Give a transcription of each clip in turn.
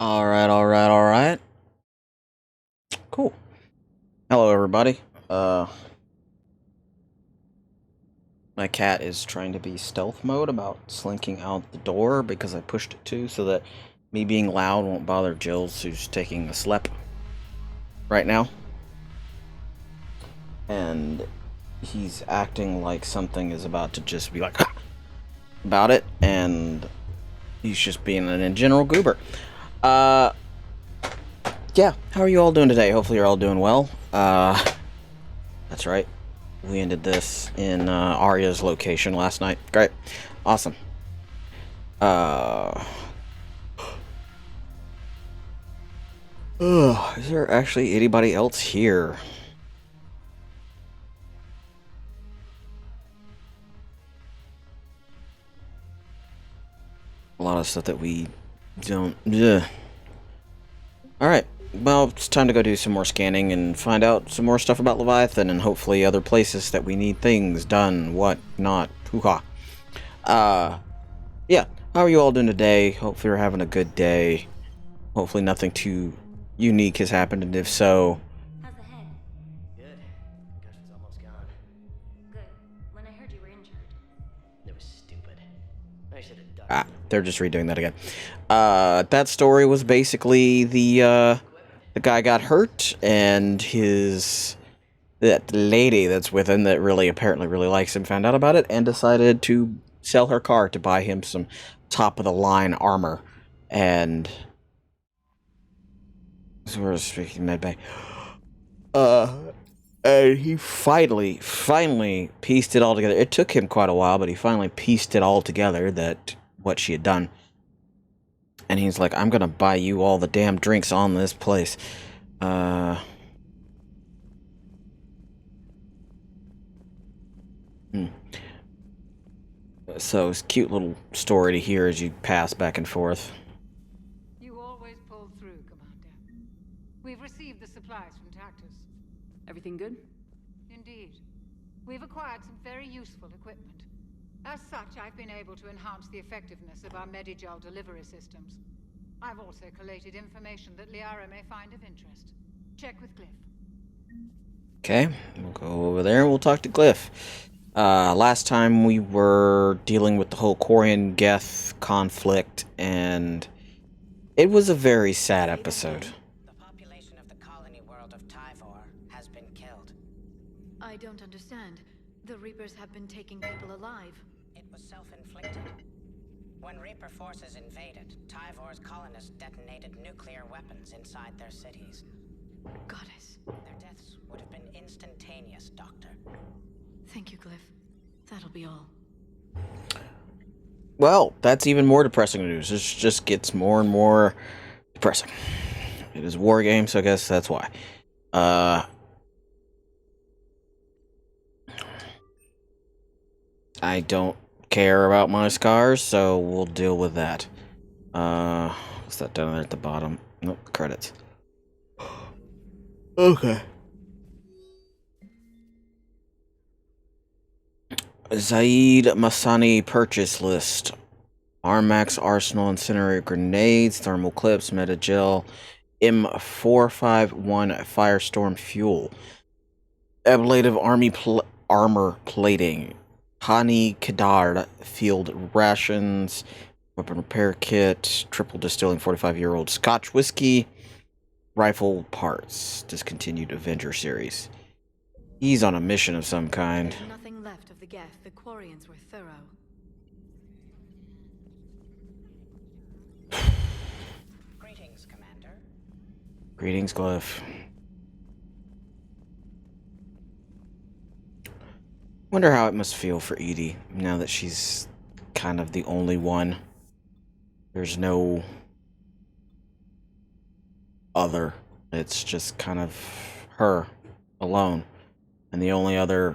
All right. Cool. Hello, everybody. My cat is trying to be stealth mode about slinking out the door because I pushed it to, so that me being loud won't bother Jills, who's taking a slep right now. And he's acting like something is about to just be like about it, and he's just being an general goober. Yeah, how are you all doing today? Hopefully you're all doing well. That's right. We ended this in Arya's location last night. Great. Awesome. Uh, is there actually anybody else here? A lot of stuff that we don't... Ugh. Alright. Well, it's time to go do some more scanning and find out some more stuff about Leviathan and hopefully other places that we need things done, what not. Hoo-ha. Yeah. How are you all doing today? Hopefully you're having a good day. Hopefully nothing too unique has happened, and if so... How's the head? Good. Concussion's almost gone. Good. When I heard you were injured. It was stupid. I should have ducked. They're just redoing that again. That story was basically the guy got hurt, and that lady that's with him that apparently really likes him found out about it and decided to sell her car to buy him some top-of-the-line armor. And... so we're speaking medbay. And he finally pieced it all together. It took him quite a while, but he finally pieced it all together, that what she had done. And he's like, I'm gonna buy you all the damn drinks on this place. So it's a cute little story to hear as you pass back and forth. You always pull through, Commander. We've received the supplies from Tactus. Everything good? Indeed. We've acquired some very useful equipment. As such, I've been able to enhance the effectiveness of our Medigel delivery systems. I've also collated information that Liara may find of interest. Check with Glyph. Okay, we'll go over there and we'll talk to Glyph. Last time we were dealing with the whole Quarian Geth conflict, and it was a very sad episode. The population of the colony world of Tyvor has been killed. I don't understand. The Reapers have been taking people alive. It was self-inflicted. When Reaper forces invaded, Tyvor's colonists detonated nuclear weapons inside their cities. Goddess. Their deaths would have been instantaneous, Doctor. Thank you, Glyph. That'll be all. Well, that's even more depressing news. This just gets more and more depressing. It is a war game, so I guess that's why. I don't care about my scars, so we'll deal with that. What's that down there at the bottom? Nope, credits. Okay. Zaid Masani purchase list. Armax Arsenal Incendiary Grenades, Thermal Clips, Metagel, M451 Firestorm Fuel, Ablative Armor Plating, Hani Kedar Field Rations, Weapon Repair Kit, Triple Distilling 45-year-old Scotch Whiskey, Rifle Parts, Discontinued Avenger Series. He's on a mission of some kind. There's nothing left of the Geth. The Quarians were thorough. Greetings, Commander. Greetings, Glyph. Wonder how it must feel for Edie, now that she's kind of the only one. There's no other. It's just kind of her alone. And the only other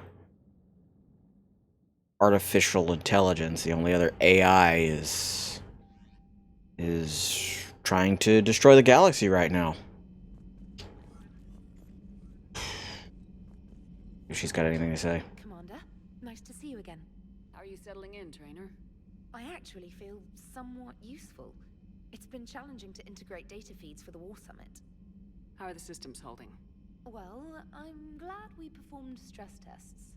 artificial intelligence, the only other AI is trying to destroy the galaxy right now. If she's got anything to say. Commander, nice to see you again. How are you settling in, trainer? I actually feel somewhat useful. It's been challenging to integrate data feeds for the War Summit. How are the systems holding? Well, I'm glad we performed stress tests.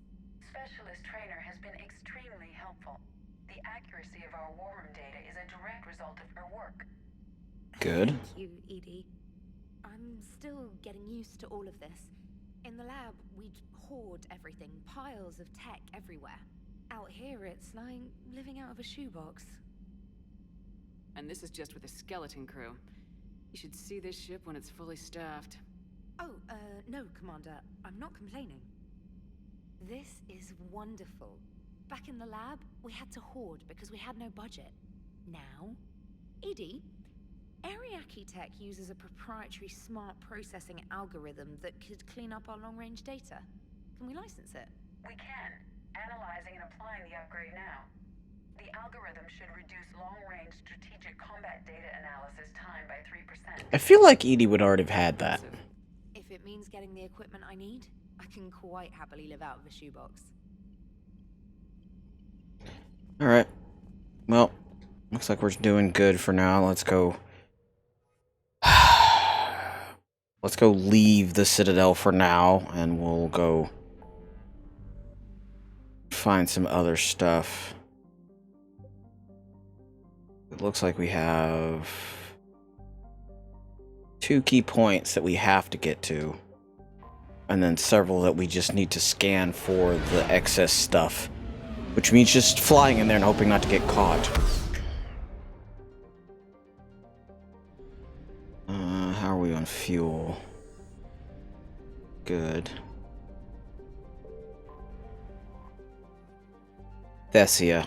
Specialist Trainer has been extremely helpful. The accuracy of our war room data is a direct result of her work. Good. Thank you, Edie. I'm still getting used to all of this. In the lab, we'd hoard everything, piles of tech everywhere. Out here, it's like living out of a shoebox. And this is just with a skeleton crew. You should see this ship when it's fully staffed. Oh, no, Commander. I'm not complaining. This is wonderful. Back in the lab, we had to hoard because we had no budget. Now, Edie, Ariake Tech uses a proprietary smart processing algorithm that could clean up our long-range data. Can we license it? We can. Analyzing and applying the upgrade now. The algorithm should reduce long-range strategic combat data analysis time by 3%. I feel like Edie would already have had that. If it means getting the equipment I need, I can quite happily live out of a shoebox. Alright. Well, looks like we're doing good for now. Let's go. Let's go leave the Citadel for now, and we'll go find some other stuff. It looks like we have 2 key points that we have to get to, and then several that we just need to scan for the excess stuff, which means just flying in there and hoping not to get caught. How are we on fuel? Good. Thessia.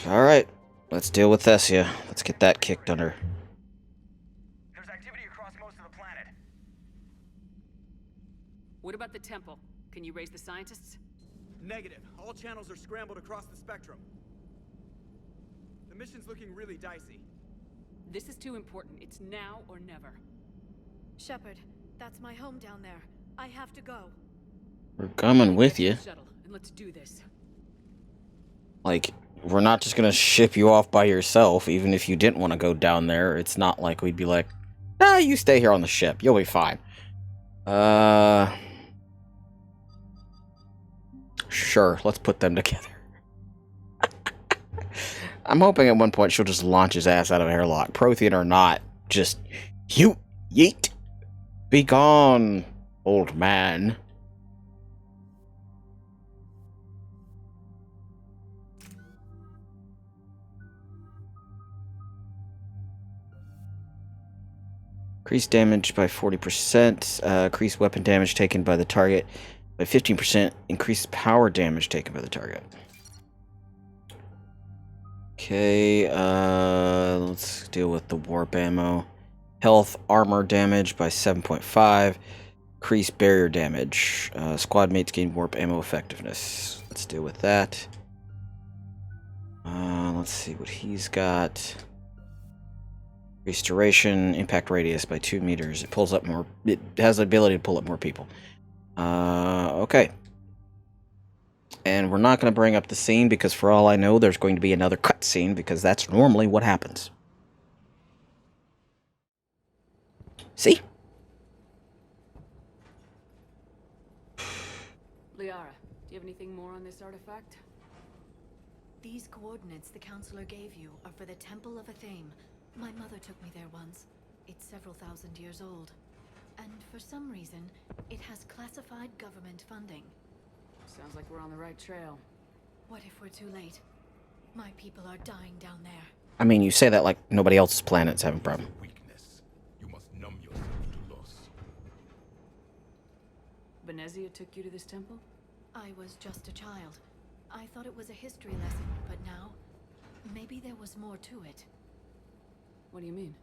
Alright, let's deal with Thessia. Let's get that kicked under. There's activity across most of the planet. What about the temple? Can you raise the scientists? Negative. All channels are scrambled across the spectrum. The mission's looking really dicey. This is too important. It's now or never. Shepard, that's my home down there. I have to go. We're coming with you. Shuttle, and let's do this. Like, we're not just gonna ship you off by yourself, even if you didn't want to go down there. It's not like we'd be like, nah, you stay here on the ship. You'll be fine. Sure, let's put them together. I'm hoping at one point she'll just launch his ass out of airlock. Prothean or not, just yeet. Be gone, old man. Increase damage by 40%. Increase weapon damage taken by the target by 15%. Increase power damage taken by the target. Okay, let's deal with the warp ammo. Health, armor damage by 7.5. Increase barrier damage. Squad mates gain warp ammo effectiveness. Let's deal with that. Let's see what he's got. Increase duration, impact radius by 2 meters. It pulls up more. It has the ability to pull up more people. Okay. And we're not going to bring up the scene because for all I know, there's going to be another cutscene because that's normally what happens. See? Liara, do you have anything more on this artifact? These coordinates the counselor gave you are for the Temple of Athame. My mother took me there once. It's several thousand years old. And for some reason, it has classified government funding. Sounds like we're on the right trail. What if we're too late? My people are dying down there. I mean, you say that like nobody else's planet's having a problem. Weakness. You must numb yourself to loss. Venezia took you to this temple? I was just a child. I thought it was a history lesson, but now, maybe there was more to it. What do you mean?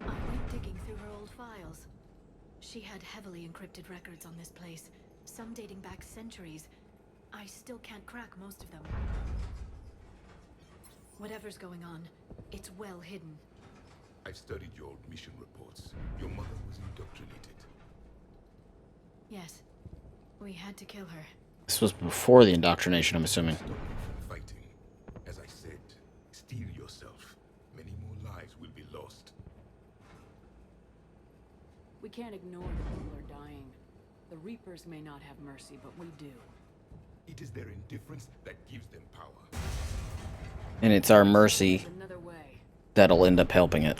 I went digging through her old files. She had heavily encrypted records on this place, some dating back centuries. I still can't crack most of them. Whatever's going on, it's well hidden. I've studied your old mission reports. Your mother was indoctrinated. Yes, we had to kill her. This was before the indoctrination, I'm assuming. Stop you from fighting. As I said, steel yourself. Many more lives will be lost. We can't ignore that people are dying. The Reapers may not have mercy, but we do. It is their indifference that gives them power. And it's our mercy Another way. that'll end up helping it.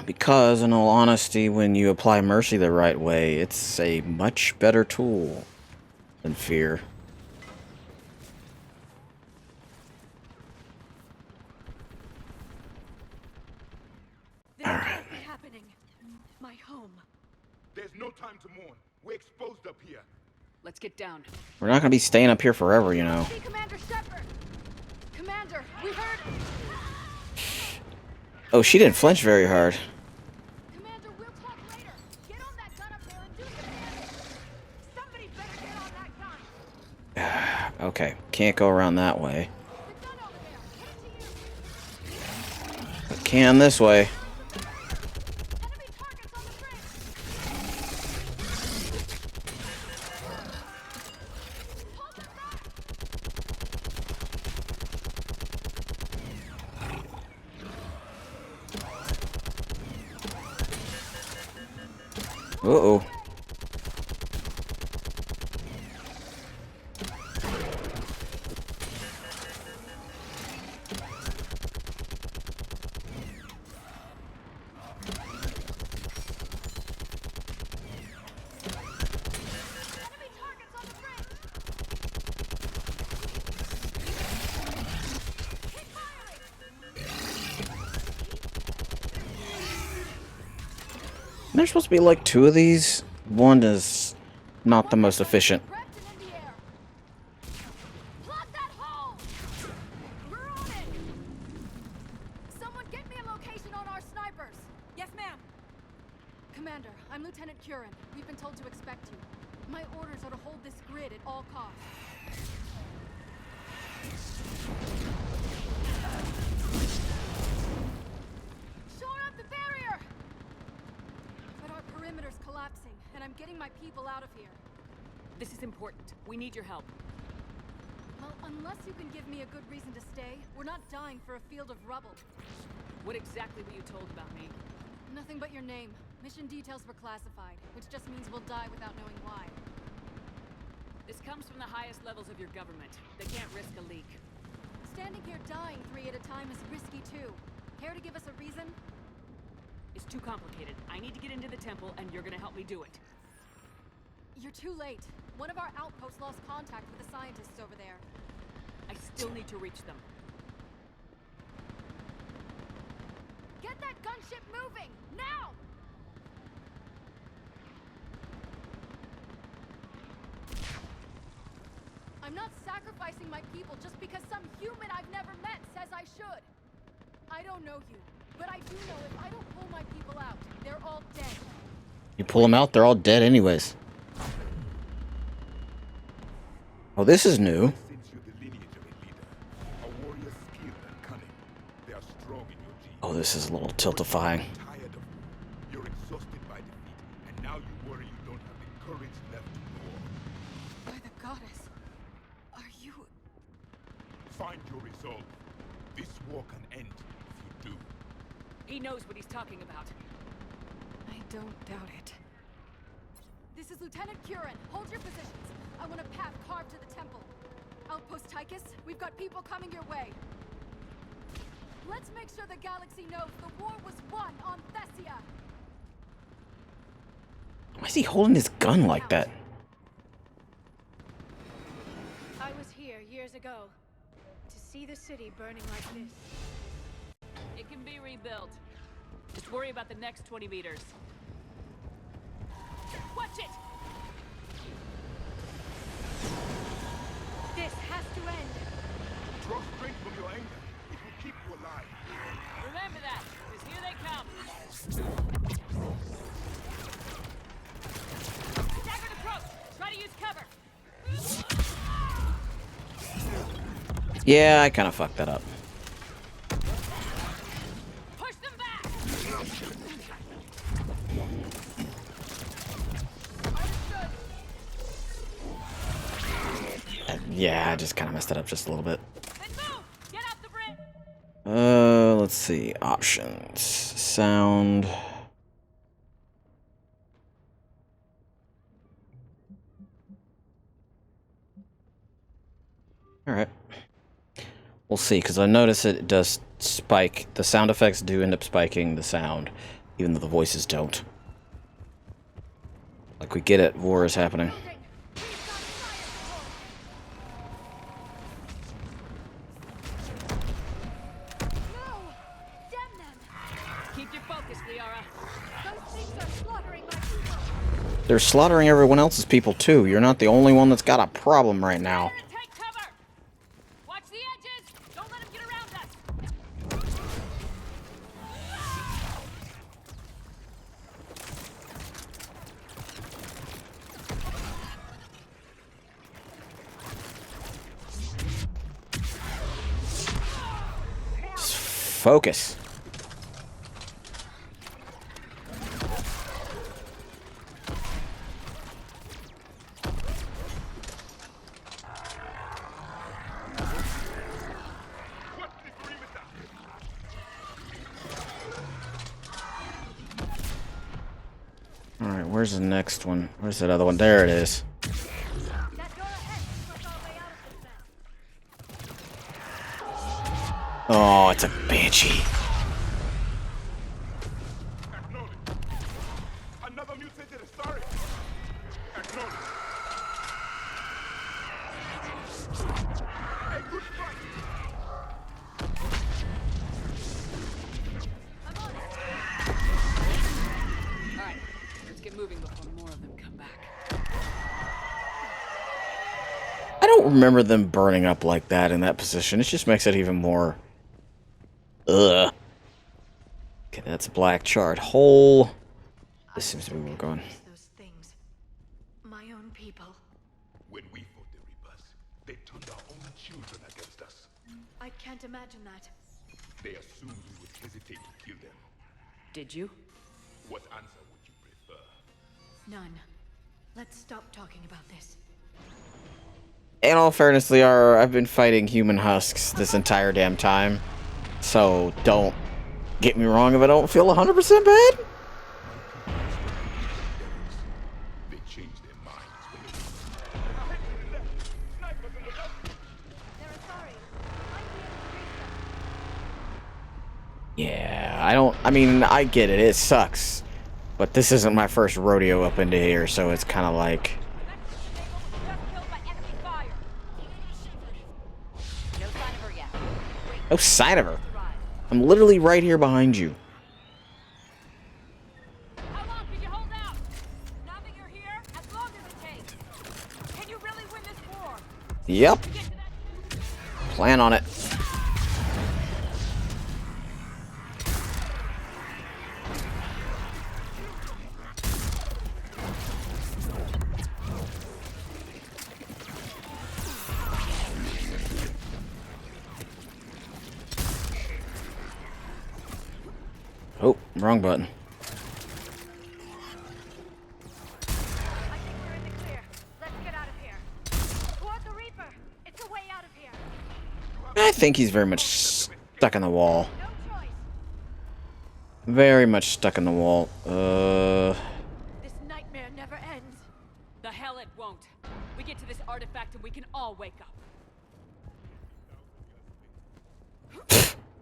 Because, in all honesty, when you apply mercy the right way, it's a much better tool than fear. This can't be happening. My home. There's no time to mourn. We're exposed up here. Let's get down. We're not gonna be staying up here forever, you know. See Commander Shepard. Commander, we heard. Oh, she didn't flinch very hard. Commander, we'll talk later. Get on that gun up there and do some damage. Somebody better get on that gun. Okay, can't go around that way. The gun over there. Hit it to you. But can this way. Enemy targets on the bridge. Hold them back. Uh-oh. Enemy targets on the bridge. Keep firing. There's supposed to be like 2 of these. One is not the most efficient. Prepped and in the air. Plug that hole. We're on it. Someone get me a location on our snipers. Yes, ma'am. Commander, I'm Lieutenant Curran. We've been told to expect you. My orders are to hold this grid at all costs. Shore up the barrier! But our perimeter's collapsing, and I'm getting my people out of here. This is important. We need your help. Well, unless you can give me a good reason to stay, we're not dying for a field of rubble. What exactly were you told about me? Nothing but your name. Mission details were classified, which just means we'll die without knowing why. This comes from the highest levels of your government. They can't risk a leak. Standing here dying 3 at a time is risky too. Care to give us a reason? It's too complicated. I need to get into the temple, and you're gonna help me do it. You're too late. One of our outposts lost contact with the scientists over there. I still need to reach them. Get that gunship moving! Now! I'm not sacrificing my people just because some human I've never met says I should. I don't know you, but I do know if I don't pull my people out, they're all dead. You pull them out, they're all dead anyways. Oh, this is new. Since you're the lineage of a leader, a warrior's skill and cunning, they are strong in your genes. Oh, this is a little tiltifying. Tired of it. You're exhausted by defeat, and now you worry you don't have the courage left to go on. By the goddess, are you... Find your resolve. This war can end if you do. He knows what he's talking about. I don't doubt it. This is Lieutenant Curran. Hold your positions. I want a path carved to the temple. Outpost Tychus, we've got people coming your way. Let's make sure the galaxy knows the war was won on Thessia. Why is he holding his gun like that? I was here years ago to see the city burning like this. It can be rebuilt. Just worry about the next 20 meters. Watch it! This has to end. Draw strength from your anger. It will keep you alive. Remember that, because here they come. Staggered approach! Try to use cover! Yeah, I kind of fucked that up. Push them back! Understood. Yeah, I just kind of messed it up just a little bit. And move! Get off the bridge! Let's see. Options. Sound. Alright. We'll see, because I notice it does spike. The sound effects do end up spiking the sound, even though the voices don't. Like we get it, war is happening. Keep your focus, Liara. Those things are slaughtering my people. They're slaughtering everyone else's people, too. You're not the only one that's got a problem right now. Take cover! Watch the edges! Don't let him get around us! Just focus. Alright, where's the next one? Where's that other one? There it is. Oh, it's a banshee. Another mutated started. Acknowledge. A good fight. Alright, let's get moving before more of them come back. I don't remember them burning up like that in that position. It just makes it even more... Ugh. Okay, that's a black charred hole. This seems to be where we're going. Those things. My own people. When we fought the Reapers, they turned our own children against us. I can't imagine that. They assumed we would hesitate to kill them. Did you? What answer would you prefer? None. Let's stop talking about this. In all fairness, Liara, I've been fighting human husks this entire damn time. So, don't get me wrong if I don't feel 100% bad. They changed their minds when Yeah, I mean, I get it. It sucks. But this isn't my first rodeo up into here, so it's kind of like... No sign of her. I'm literally right here behind you. How long can you hold out? Now that you're here, as long as it takes. Can you really win this war? Yep. Plan on it. Oh, wrong button. I think we're in the clear. Let's get out of here. Toward the Reaper. It's a way out of here. I think he's very much stuck in the wall. No choice. Very much stuck in the wall. This nightmare never ends. The hell it won't. We get to this artifact and we can all wake up.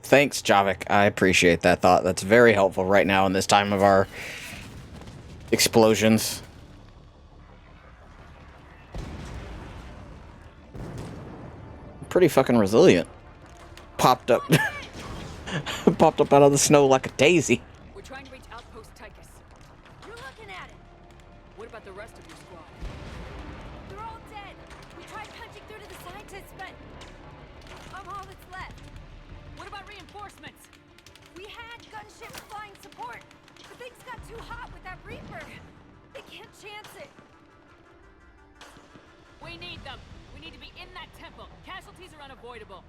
Thanks, Javik. I appreciate that thought. That's very helpful right now in this time of our explosions. Pretty fucking resilient. Popped up. Popped up out of the snow like a daisy. We're trying to reach Outpost Tychus. You're looking at it. What about the rest of your squad? They're all dead. We tried punching through to the scientists, but I'm all that's left. What about reinforcements? We had gunships flying support, but things got too hot with that Reaper. They can't chance it. We need them. We need to be in that temple. Casualties are unavoidable.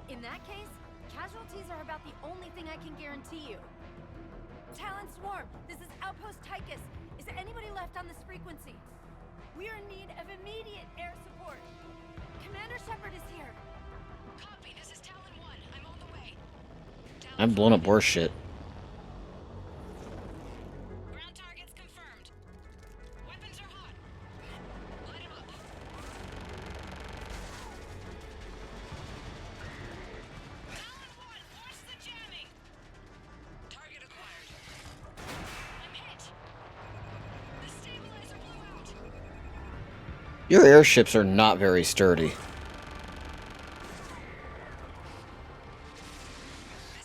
In that case, casualties are about the only thing I can guarantee you. Talon Swarm, this is Outpost Tychus. Is there anybody left on this frequency? We are in need of immediate air support. Commander Shepard is here. Copy, this is Talon 1. I'm on the way. I'm blowing up worse shit. Ground targets confirmed. Weapons are hot. Light 'em up. Talon 1, force the jamming. Target acquired. I'm hit. The stabilizer blew out. Your airships are not very sturdy.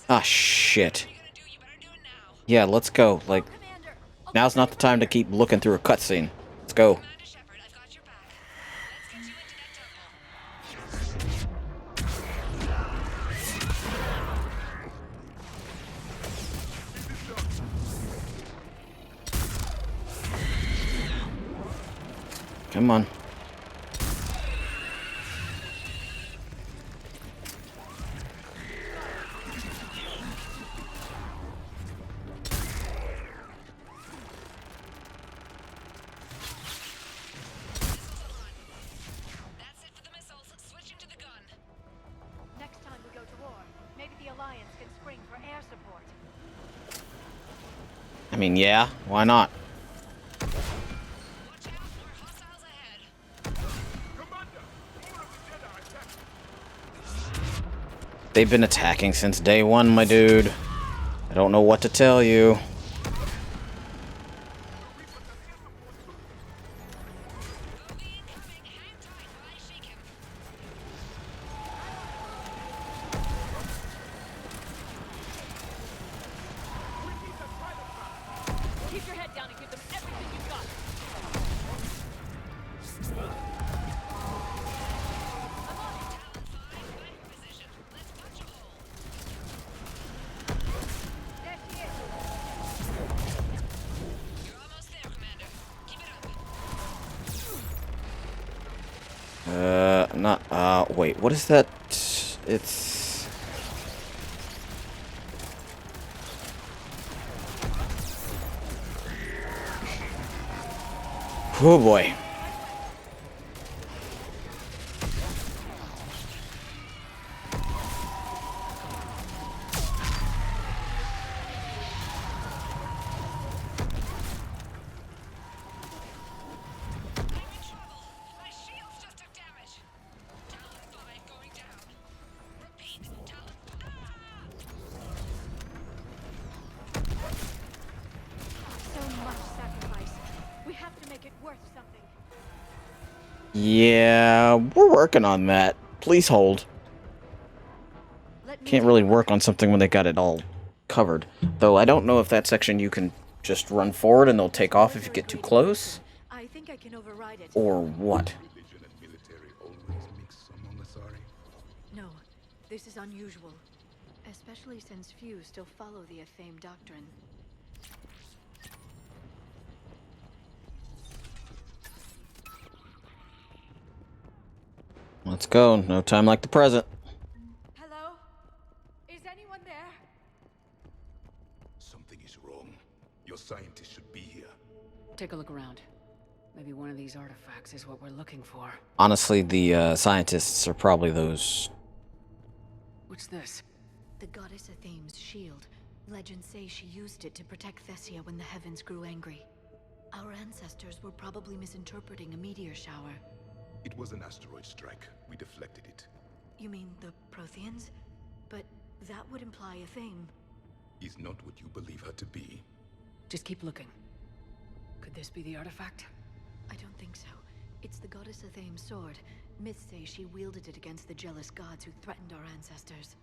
Ah, shit. Yeah, let's go. Like, now's not the time to keep looking through a cutscene. Let's go. Commander Shepard, I've got your back. Let's get you into that temple. Come on. That's it for the missiles. Switching to the gun. Next time we go to war, maybe the Alliance can spring for air support. I mean, yeah, why not? Watch out, more hostiles ahead. They've been attacking since day one, my dude. I don't know what to tell you. Obi incoming. Hang tight while I shake him. Keep your head down and give them everything you've got. Talon 5, fighting position. Let's punch a hole. There she is. You're almost there, Commander. Keep it up. Wait, what is that? It's... Oh boy. I'm in trouble. My shields just took damage. Talon 5 going down. Repeat, Talon. So much sacrifice. We have to make it worth something. Yeah, we're working on that. Please hold. Can't really work on something when they got it all covered. Though I don't know if that section you can just run forward and they'll take off if you get too close. I think I can override it. Or what? Religion and military always mix among us, Ari. No, this is unusual. Especially since few still follow the Athame doctrine. Let's go. No time like the present. Hello? Is anyone there? Something is wrong. Your scientists should be here. Take a look around. Maybe one of these artifacts is what we're looking for. Honestly, the scientists are probably those... What's this? The goddess Athame's shield. Legends say she used it to protect Thessia when the heavens grew angry. Our ancestors were probably misinterpreting a meteor shower. It was an asteroid strike. We deflected it. You mean the Protheans? But that would imply Athame. Is not what you believe her to be. Just keep looking. Could this be the artifact? I don't think so. It's the goddess Athame's sword. Myths say she wielded it against the jealous gods who threatened our ancestors.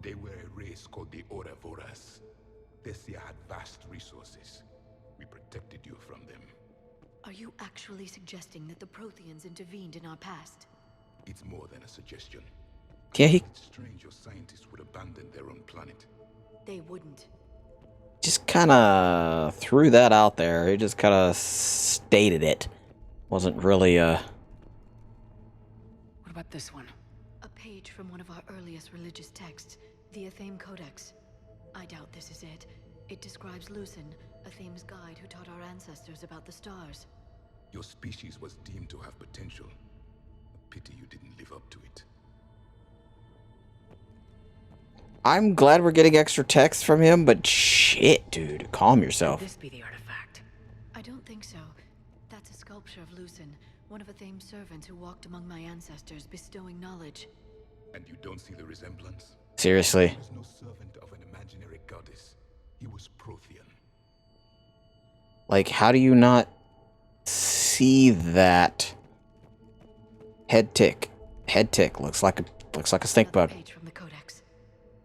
They were a race called the Ouroboros. Thessia had vast resources. We protected you from them. Are you actually suggesting that the Protheans intervened in our past? It's more than a suggestion. Yeah, he It's strange your scientists would abandon their own planet. They wouldn't. just kind of threw that out there. He just kind of stated it. Wasn't really, What about this one? A page from one of our earliest religious texts, the Athame Codex. I doubt this is it. It describes Lucen, Athame's guide who taught our ancestors about the stars. Your species was deemed to have potential. A pity you didn't live up to it. I'm glad we're getting extra text from him, but shit, dude, calm yourself. Could this be the artifact? I don't think so. That's a sculpture of Lucen, one of Athame's servants who walked among my ancestors, bestowing knowledge. And you don't see the resemblance? Seriously. He was no servant of an imaginary goddess. He was Prothean. Like, how do you not see that? Head tick. Head tick. Looks like a stink bug. Page from the Codex.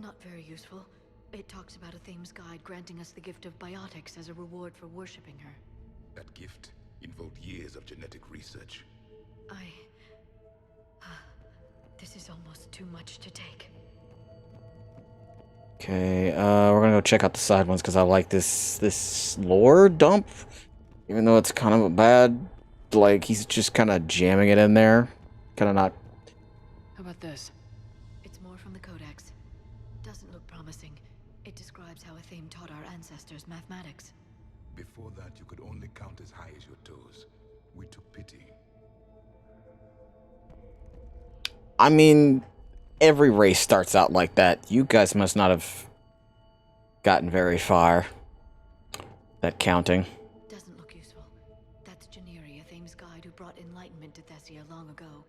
Not very useful. It talks about Athame's guide granting us the gift of biotics as a reward for worshipping her. That gift involved years of genetic research. This is almost too much to take. Okay, we're gonna go check out the side ones because I like this lore dump. Even though it's kind of a bad, like, he's just kind of jamming it in there. Kind of not. How about this? It's more from the Codex. Doesn't look promising. It describes how Athame taught our ancestors mathematics. Before that, you could only count as high as your toes. We took pity. I mean, every race starts out like that. You guys must not have gotten very far. That counting. Doesn't look useful. That's Janiri, Athame's guide who brought enlightenment to Thessia long ago.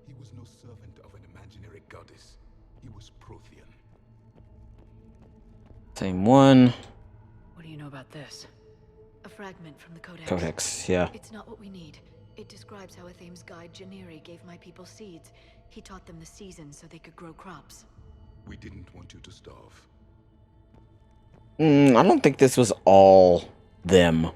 He was no servant of an imaginary goddess. He was Prothean. Same one. What do you know about this? A fragment from the Codex. Codex, yeah. It's not what we need. It describes how Athame's guide Janiri gave my people seeds. He taught them the seasons so they could grow crops. We didn't want you to starve. I don't think this was all them.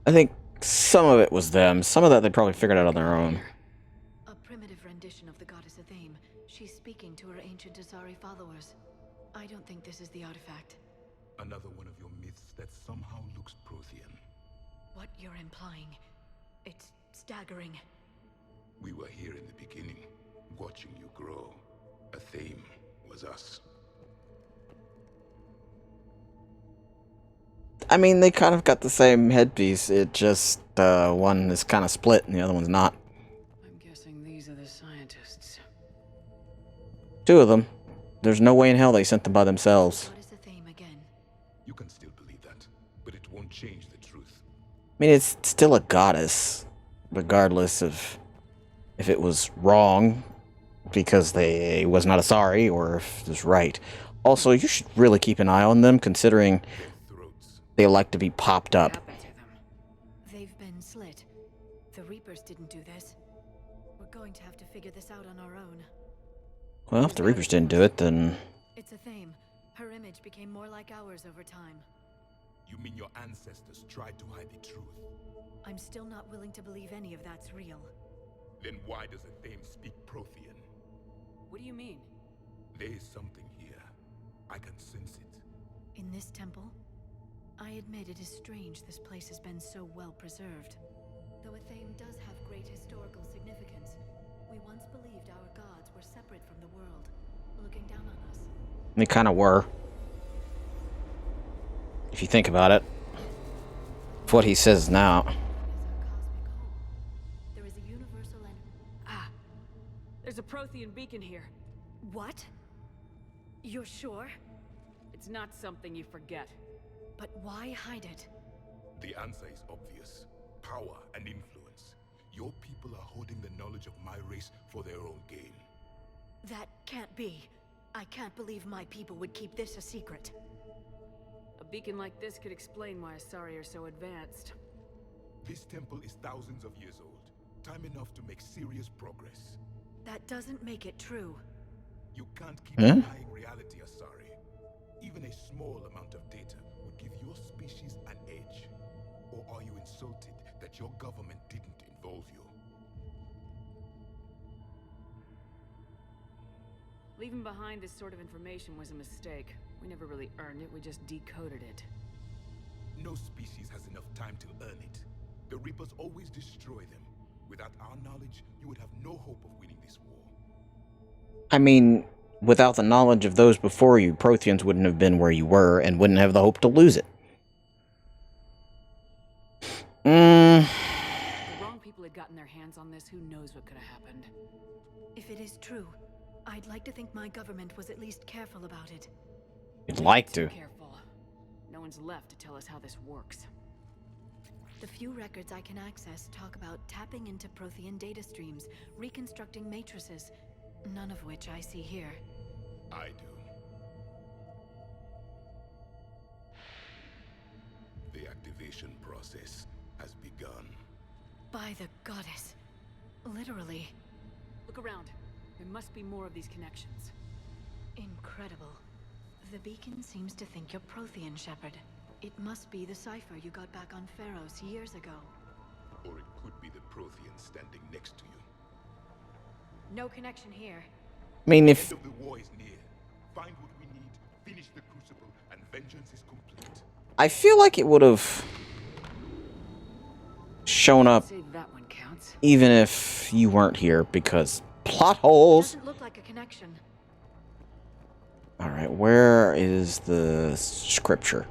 I think some of it was them. Some of that they probably figured out on their own. A primitive rendition of the goddess Athame. She's speaking to her ancient Asari followers. I don't think this is the artifact. Another one of your myths that somehow looks Prothean. What you're implying, it's staggering. We were here in the beginning, watching you grow. Athame was us. I mean, they kind of got the same headpiece. It just, one is kind of split and the other one's not. I'm guessing these are the scientists. Two of them. There's no way in hell they sent them by themselves. What is Athame again? You can still believe that, but it won't change the truth. I mean, it's still a goddess, regardless of if it was wrong because they was not Asari or if it was right. Also, you should really keep an eye on them, considering they like to be popped up. They've been slit. The Reapers didn't do this. We're going to have to figure this out on our own. Well, if the Reapers didn't do it, then... It's Athame. Her image became more like ours over time. You mean your ancestors tried to hide the truth? I'm still not willing to believe any of that's real. Then why does Athame speak Prothean? What do you mean? There is something here. I can sense it. In this temple? I admit it is strange this place has been so well preserved. Though Athame does have great historical significance, we once believed our gods were separate from the world, looking down on us. They kind of were. If you think about it. It's what he says now. There is a universal and... Ah! There's a Prothean beacon here. What? You're sure? It's not something you forget. But why hide it? The answer is obvious. Power and influence. Your people are holding the knowledge of my race for their own gain. That can't be. I can't believe my people would keep this a secret. A beacon like this could explain why Asari are so advanced. This temple is thousands of years old. Time enough to make serious progress. That doesn't make it true. You can't keep denying reality, Asari. Even a small amount of data would give your species an edge. Or are you insulted that your government didn't involve you? Leaving behind this sort of information was a mistake. We never really earned it, we just decoded it. No species has enough time to earn it. The Reapers always destroy them. Without our knowledge, you would have no hope of winning this war. I mean, without the knowledge of those before you, Protheans wouldn't have been where you were and wouldn't have the hope to lose it. If the wrong people had gotten their hands on this, who knows what could have happened. If it is true, I'd like to think my government was at least careful about it. You'd like Too to. careful. No one's left to tell us how this works. The few records I can access talk about tapping into Prothean data streams, reconstructing matrices, none of which I see here. I do. The activation process has begun. By the goddess. Literally. Look around. There must be more of these connections. Incredible. The beacon seems to think you're Prothean, Shepard. It must be the cipher you got back on Pharos years ago. Or it could be the Prothean standing next to you. No connection here. I mean, The if end of the war is near. Find what we need, finish the Crucible, and vengeance is complete. I feel like it would have shown up Say that one counts. even if you weren't here, because plot holes. Doesn't look like a connection. All right, where is the scripture?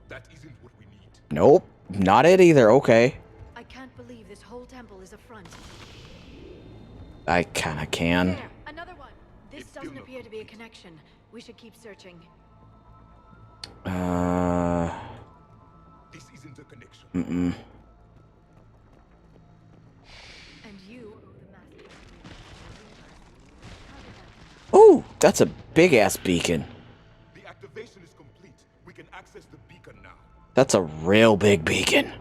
That isn't what we need. Nope, not it either. Okay, I can't believe this whole temple is a front. I kind of can. There, another one. This It's still doesn't not appear to be a connection. We should keep searching. This isn't a connection. Mm-mm. And you owe the master. Ooh, that's a big-ass beacon. The activation is complete. We can access the beacon now. That's a real big beacon.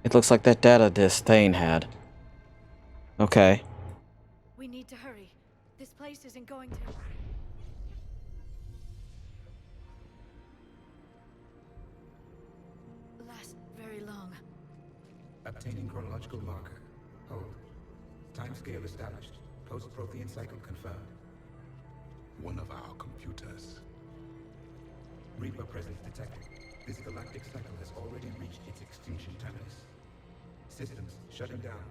It looks like that data disk Thane had. Okay. We need to hurry. This place isn't going to... last very long. Obtaining chronological marker. Hold. Timescale established. Post-Prothean cycle confirmed. One of our computers. Reaper presence detected. This galactic cycle has already reached its extinction terminus. Systems shutting down.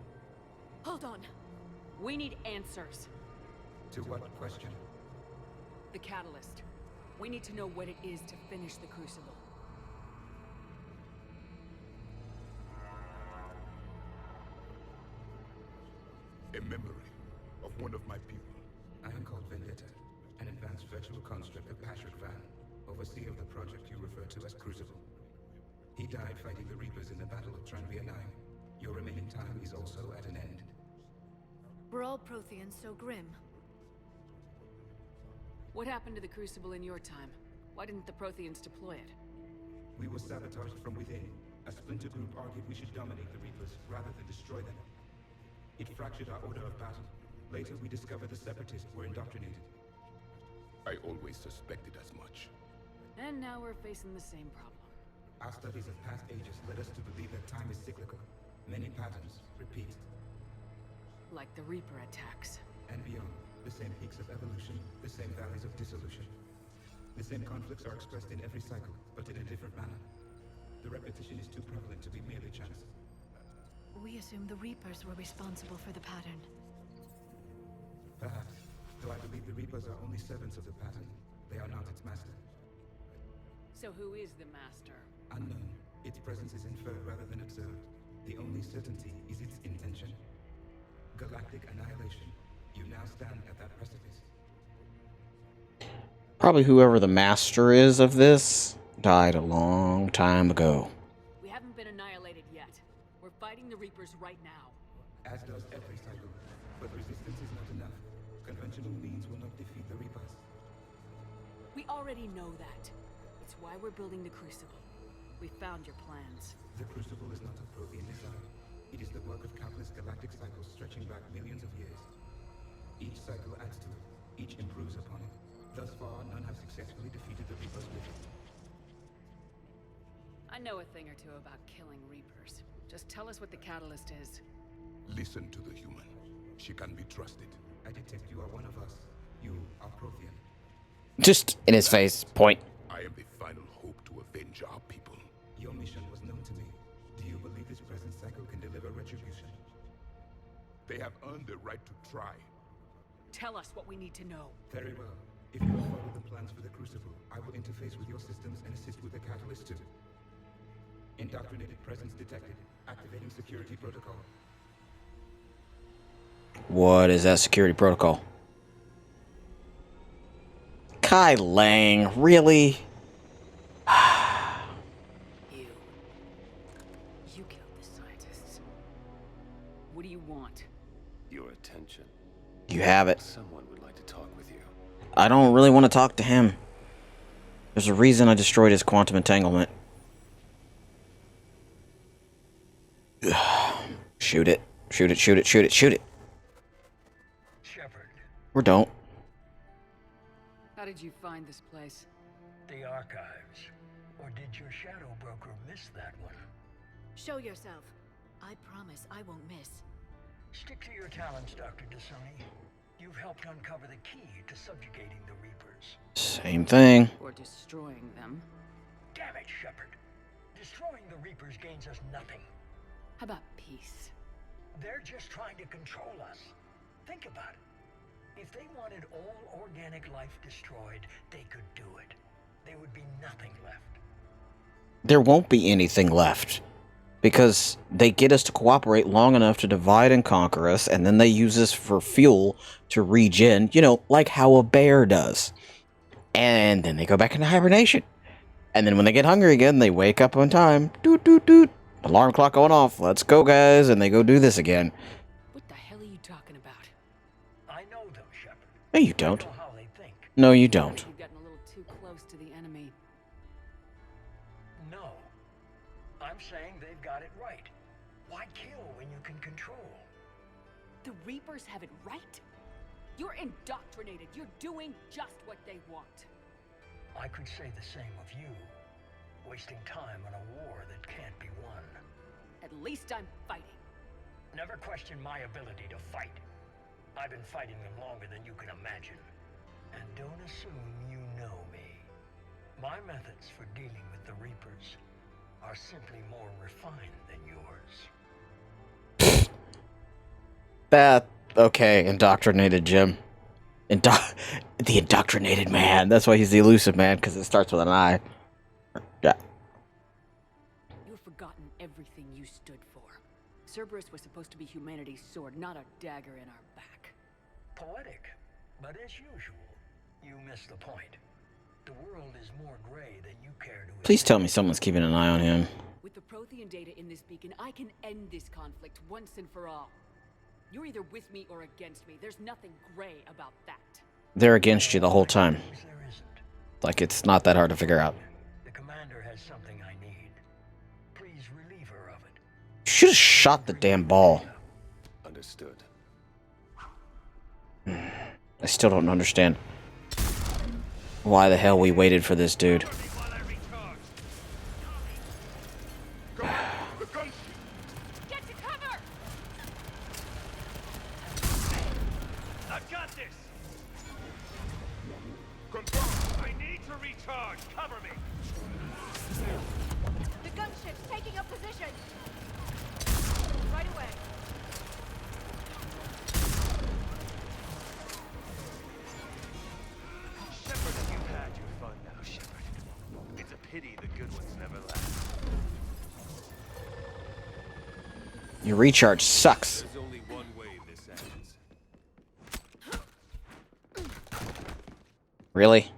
Hold on. We need answers. To what question? The catalyst. We need to know what it is to finish the Crucible. A memory of one of my people. I am called Vendetta, an advanced virtual construct of Patrick Van, overseer of the project you refer to as Crucible. He died fighting the Reapers in the Battle of Tranvia 9. Your remaining time is also at an end. We're all Protheans, so grim. What happened to the Crucible in your time? Why didn't the Protheans deploy it? We were sabotaged from within. A splinter group argued we should dominate the Reapers rather than destroy them. It fractured our order of battle. Later, we discovered the Separatists were indoctrinated. I always suspected as much. And now we're facing the same problem. Our studies of past ages led us to believe that time is cyclical. Many patterns repeat. Like the Reaper attacks. And beyond, the same peaks of evolution, the same valleys of dissolution. The same conflicts are expressed in every cycle, but in a different manner. The repetition is too prevalent to be merely chance. We assume the Reapers were responsible for the pattern. Perhaps, though I believe the Reapers are only servants of the pattern. They are not its master. So who is the Master? Unknown. Its presence is inferred rather than observed. The only certainty is its intention. Galactic annihilation. You now stand at that precipice. Probably whoever the master is of this died a long time ago. We haven't been annihilated yet. We're fighting the Reapers right now. As does every cycle. But resistance is not enough. Conventional means will not defeat the Reapers. We already know that. It's why we're building the Crucible. We found your plans. The Crucible is not a Prothean design. It is the work of countless galactic cycles stretching back millions of years. Each cycle adds to it. Each improves upon it. Thus far, none have successfully defeated the Reapers with it. I know a thing or two about killing Reapers. Just tell us what the catalyst is. Listen to the human. She can be trusted. I detect you are one of us. You are Prothean. Just in his face, point. I am the final hope to avenge our people. Your mission was known to me. Do you believe this present cycle can deliver retribution? They have earned the right to try. Tell us what we need to know. Very well. If you will follow the plans for the Crucible, I will interface with your systems and assist with the catalyst too. Indoctrinated presence detected. Activating security protocol. What is that security protocol? Kai Lang, really? You killed the scientists. What do you want? Your attention. You have it. Someone would like to talk with you. I don't really want to talk to him. There's a reason I destroyed his quantum entanglement. Shoot it. Shoot it, shoot it, shoot it, shoot it. Shepard. Or don't. How did you find this place? The archives. Or did your shadow broker miss that one? Show yourself. I promise I won't miss. Stick to your talents, Dr. Dasani. You've helped uncover the key to subjugating the Reapers. Same thing. Or destroying them. Damn it, Shepard. Destroying the Reapers gains us nothing. How about peace? They're just trying to control us. Think about it. If they wanted all organic life destroyed, they could do it. There would be nothing left. There won't be anything left. Because they get us to cooperate long enough to divide and conquer us, and then they use us for fuel to regen, you know, like how a bear does. And then they go back into hibernation. And then when they get hungry again, they wake up on time. Doot, doot, doot. Alarm clock going off. Let's go, guys. And they go do this again. What the hell are you talking about? I know them, Shepard. No, you don't. I know how they think. No, you don't. You've gotten a little too close to the enemy. No. I'm saying they've got it right. Why kill when you can control? The Reapers have it right? You're indoctrinated. You're doing just what they want. I could say the same of you. Wasting time on a war that can't be won. At least I'm fighting. Never question my ability to fight. I've been fighting them longer than you can imagine. And don't assume you know me. My methods for dealing with the Reapers are simply more refined than yours. That, okay, indoctrinated Jim. The indoctrinated man. That's why he's the elusive man, because it starts with an I. Yeah. You've forgotten everything you stood for. Cerberus was supposed to be humanity's sword, not a dagger in our back. Poetic, but as usual, you missed the point. The world is more gray than you care to. Please tell me someone's keeping an eye on him. With the Prothean data in this beacon, I can end this conflict once and for all. You're either with me or against me. There's nothing gray about that. They're against you the whole time. Like, it's not that hard to figure out. The commander has something I need. Please relieve her of it. You should have shot the damn ball. Understood. I still don't understand why the hell we waited for this dude. Get to cover! I've got this! Confirm. I need to recharge. Cover me. The gunship's taking up position! Right away. Shepard, you've had your fun now, Shepard. It's a pity the good ones never last. Your recharge sucks. There's only one way this ends. Really?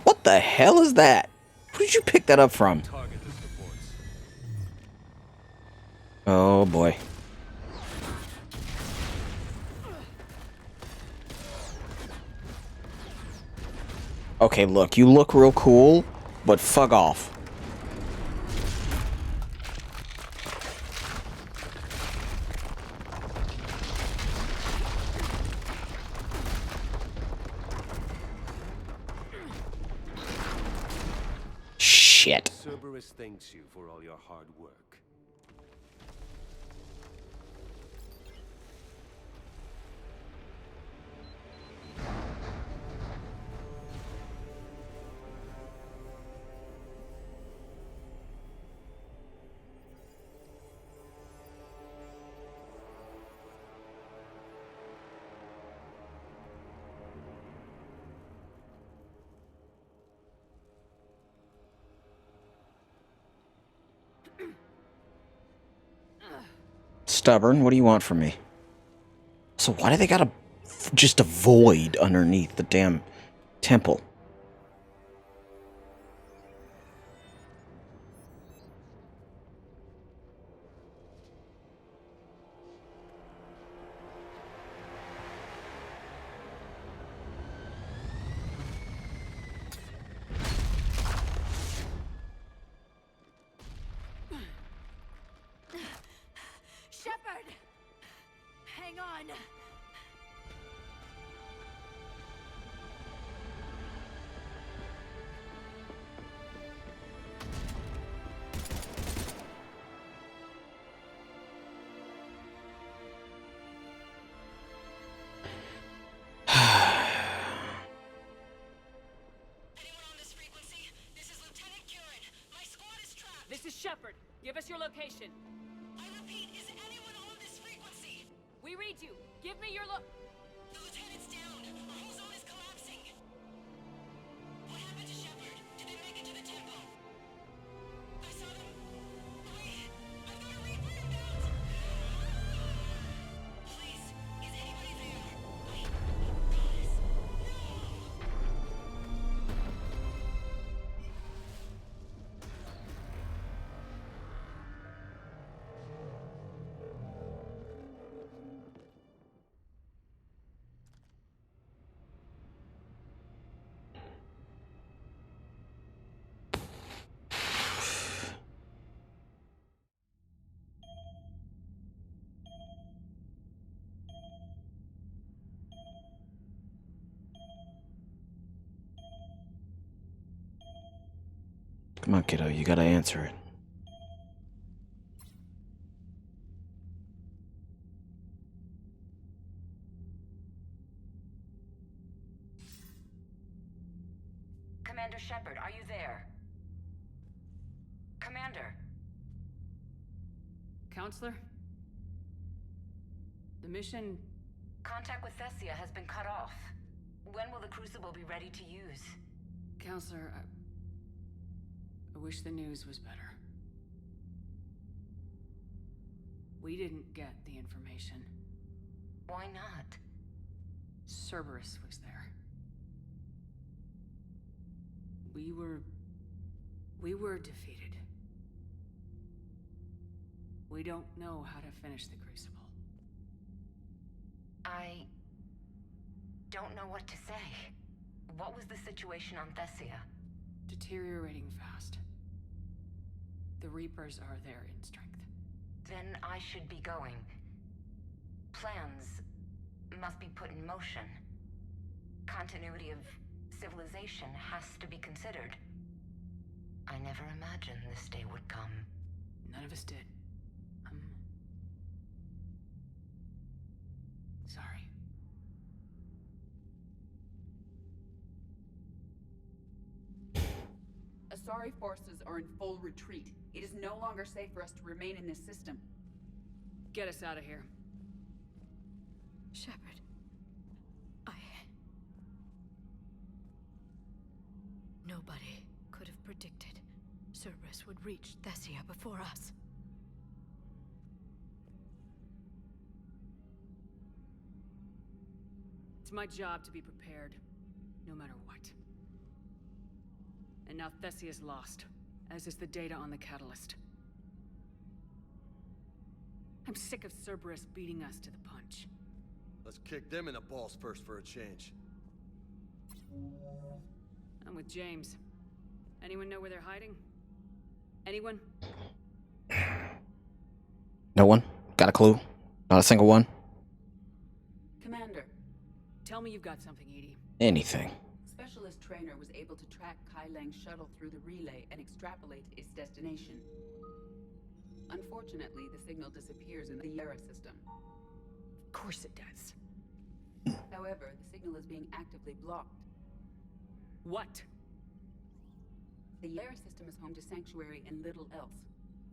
What the hell is that? Where did you pick that up from? Target the supports. Oh boy. Okay, look, you look real cool, but fuck off. Shit. Cerberus thanks you for all your hard work. Stubborn, what do you want from me? So why do they got just a void underneath the damn temple? Shepard! Hang on! This is Shepard. Give us your location. I repeat, is anyone on this frequency? We read you. Give me your The lieutenant's down. Our whole zone is collapsing. What happened to Shepard? Did they make it to the temple? I saw them. Wait, I've got a Reaper inbound. Please, is anybody there? Wait, guys, no. Come on, kiddo, you gotta answer it. Commander Shepard, are you there? Commander. Counselor? The mission... Contact with Thessia has been cut off. When will the Crucible be ready to use? Counselor, I wish the news was better. We didn't get the information. Why not? Cerberus was there. We were defeated. We don't know how to finish the Crucible. I don't know what to say. What was the situation on Thessia? Deteriorating fast. The Reapers are there in strength. Then I should be going. Plans must be put in motion. Continuity of civilization has to be considered. I never imagined this day would come. None of us did. I'm sorry. Asari forces are in full retreat. It is no longer safe for us to remain in this system. Get us out of here. Shepard. Nobody could have predicted Cerberus would reach Thessia before us. It's my job to be prepared, no matter what. And now Thessia's lost, as is the data on the catalyst. I'm sick of Cerberus beating us to the punch. Let's kick them in the balls first for a change. I'm with James. Anyone know where they're hiding? Anyone? No one? Got a clue? Not a single one? Commander. Tell me you've got something, Edie. Anything. Specialist trainer was able to track Kai Lang's shuttle through the relay and extrapolate its destination. Unfortunately, the signal disappears in the Yara system. Of course it does. However, the signal is being actively blocked. What? The Yara system is home to Sanctuary and little else.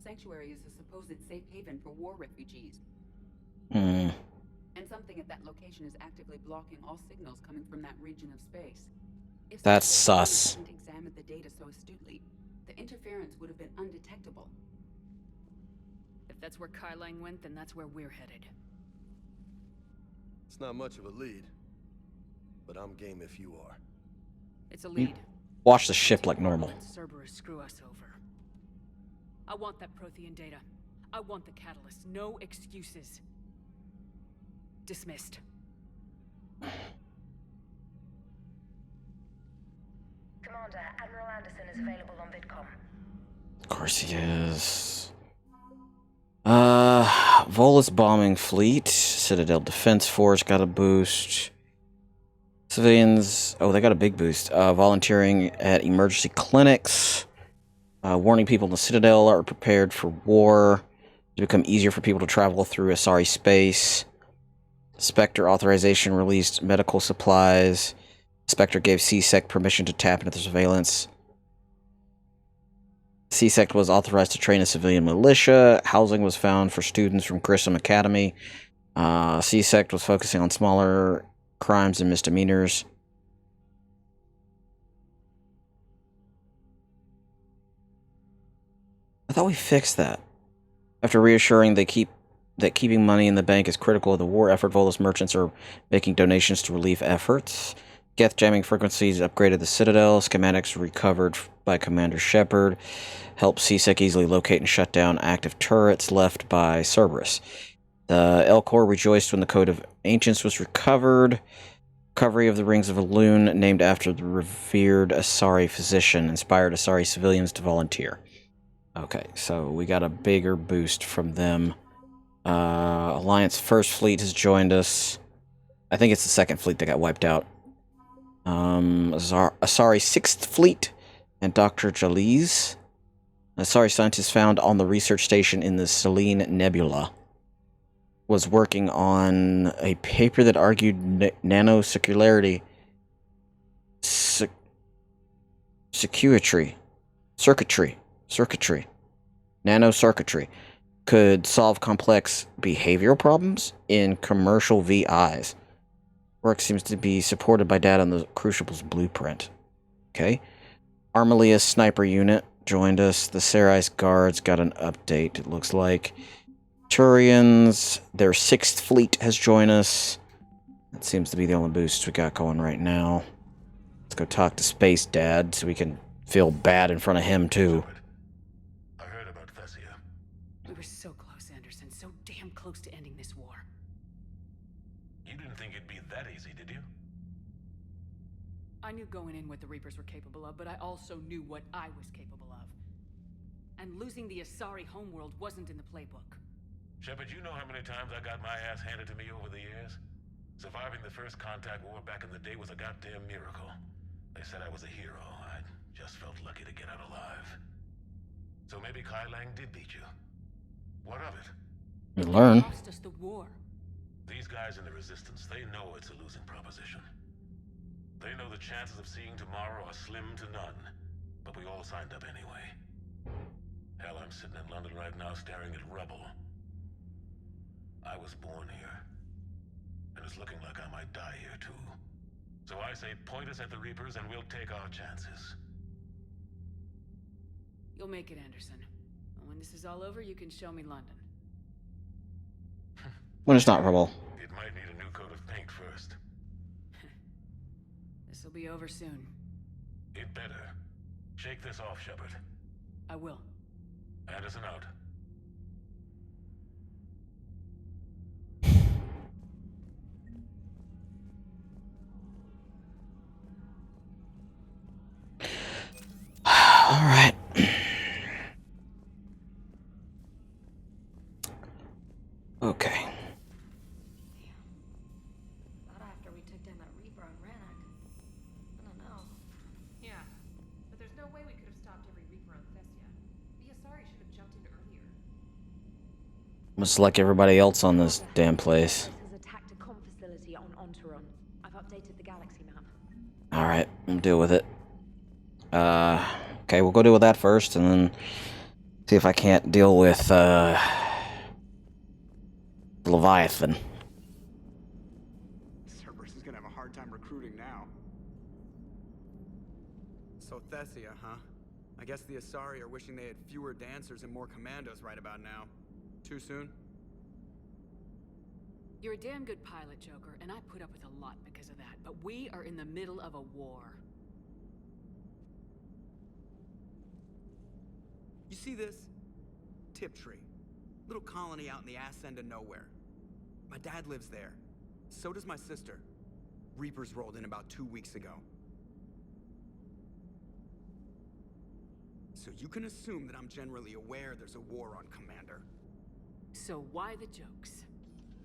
Sanctuary is a supposed safe haven for war refugees. Hmm. And something at that location is actively blocking all signals coming from that region of space. If That's Sanctuary sus. hadn't examined the data so astutely, the interference would have been undetectable. If If that's where Kai Lang went, then that's where we're headed. It's not much of a lead, but I'm game if you are. It's a lead. Wash the ship like normal. Let Cerberus screw us over. I want that Prothean data. I want the catalyst. No excuses. Dismissed. Commander, Admiral Anderson is available on VidCom. Of course he is. Volus bombing fleet. Citadel Defense Force got a boost. Civilians, oh, they got a big boost. Volunteering at emergency clinics. Warning people in the Citadel are prepared for war. To become easier for people to travel through Asari space. Spectre authorization released medical supplies. Spectre gave CSEC permission to tap into the surveillance. CSEC was authorized to train a civilian militia. Housing was found for students from Grissom Academy. CSEC was focusing on smaller crimes and misdemeanors. I thought we fixed that. After reassuring that keeping money in the bank is critical of the war effort, Volus merchants are making donations to relief efforts. Geth jamming frequencies upgraded the Citadel. Schematics recovered by Commander Shepard. Helped CSEC easily locate and shut down active turrets left by Cerberus. The El Corps rejoiced when the Code of Ancients was recovered. Recovery of the Rings of Elune, named after the revered Asari physician, inspired Asari civilians to volunteer. Okay, so we got a bigger boost from them. Alliance First Fleet has joined us. I think it's the Second Fleet that got wiped out. Asari 6th Fleet and Dr. Jaliz. Asari scientist found on the research station in the Selene Nebula was working on a paper that argued nanocircularity circuitry nanocircuitry could solve complex behavioral problems in commercial VIs. Work seems to be supported by data on the Crucible's blueprint. Okay. Armalia's sniper unit joined us. The Sarais guards got an update, it looks like. Turians, their 6th fleet has joined us. That seems to be the only boost we got going right now. Let's go talk to Space Dad so we can feel bad in front of him, too. I heard about Thessia. We were so close, Anderson. So damn close to ending this war. You didn't think it'd be that easy, did you? I knew going in what the Reapers were capable of, but I also knew what I was capable of. And losing the Asari homeworld wasn't in the playbook. Shepard, you know how many times I got my ass handed to me over the years? Surviving the first contact war back in the day was a goddamn miracle. They said I was a hero. I just felt lucky to get out alive. So maybe Kai Lang did beat you. What of it? You learn. Cost us the war. These guys in the Resistance, they know it's a losing proposition. They know the chances of seeing tomorrow are slim to none. But we all signed up anyway. Hell, I'm sitting in London right now staring at rubble. I was born here. And it's looking like I might die here too. So I say point us at the Reapers and we'll take our chances. You'll make it, Anderson. And when this is all over, you can show me London. When it's not rubble. It might need a new coat of paint first. This'll be over soon. It better. Shake this off, Shepard. I will. Anderson out. All right. Okay. Not after we took down that Reaper on Rannoch. I don't know. Yeah, but there's no way we could have stopped every Reaper on Thessia. The Asari should have jumped in earlier. Much like everybody else on this damn place. Has attacked a comm facility on Enteron. I've updated the galaxy map. Alright, we'll deal with it. Okay, we'll go deal with that first, and then see if I can't deal with, Leviathan. Cerberus is gonna have a hard time recruiting now. So Thessia, huh? I guess the Asari are wishing they had fewer dancers and more commandos right about now. Too soon? You're a damn good pilot, Joker, and I put up with a lot because of that, but we are in the middle of a war. You see this? Tiptree. Little colony out in the ass end of nowhere. My dad lives there. So does my sister. Reapers rolled in about 2 weeks ago. So you can assume that I'm generally aware there's a war on, Commander. So why the jokes?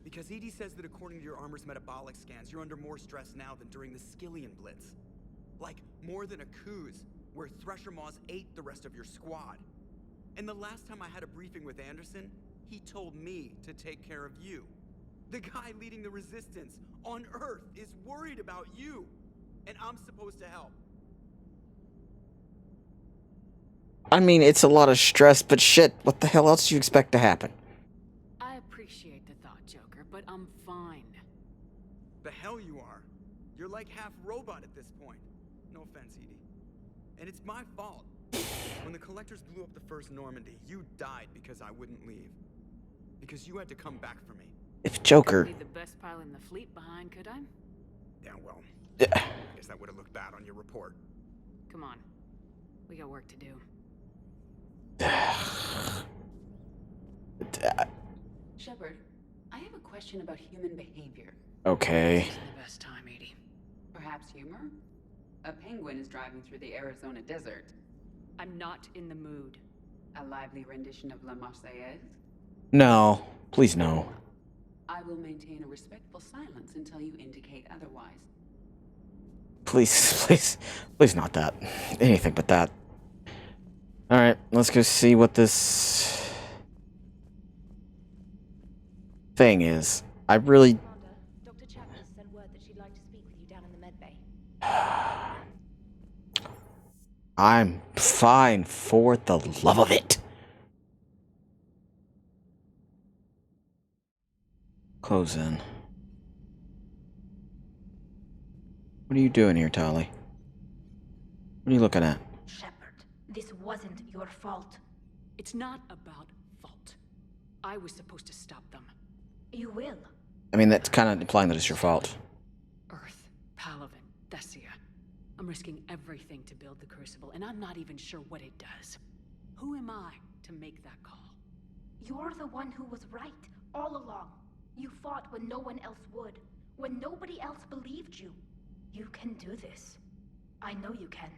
Because EDI says that according to your armor's metabolic scans, you're under more stress now than during the Skillian Blitz. Like, more than a Kuz, where Thresher Maws ate the rest of your squad. And the last time I had a briefing with Anderson, he told me to take care of you. The guy leading the resistance on Earth is worried about you, and I'm supposed to help. I mean, it's a lot of stress, but shit, what the hell else do you expect to happen? I appreciate the thought, Joker, but I'm fine. The hell you are. You're like half robot at this point. No offense, Edie. And it's my fault. When the Collectors blew up the first Normandy, you died because I wouldn't leave. Because you had to come back for me. If Joker... Leave the best pilot in the fleet behind, could I? Yeah, well, I guess that would have looked bad on your report. Come on. We got work to do. Shepard, I have a question about human behavior. Okay. This isn't the best time, Edie. Perhaps humor? A penguin is driving through the Arizona desert. I'm not in the mood. A lively rendition of La Marseillaise? No. Please no. I will maintain a respectful silence until you indicate otherwise. Please, please, please not that. Anything but that. Alright, let's go see what this thing is. I really... Dr. Chapman sent word that she'd like to speak with you down in the med bay. I'm fine for the love of it. Close in. What are you doing here, Tali? What are you looking at? Shepard, this wasn't your fault. It's not about fault. I was supposed to stop them. You will. I mean, that's kind of implying that it's your fault. Earth, Palaven, Thessia. I'm risking everything to build the Crucible, and I'm not even sure what it does. Who am I to make that call? You're the one who was right, all along. You fought when no one else would, when nobody else believed you. You can do this. I know you can.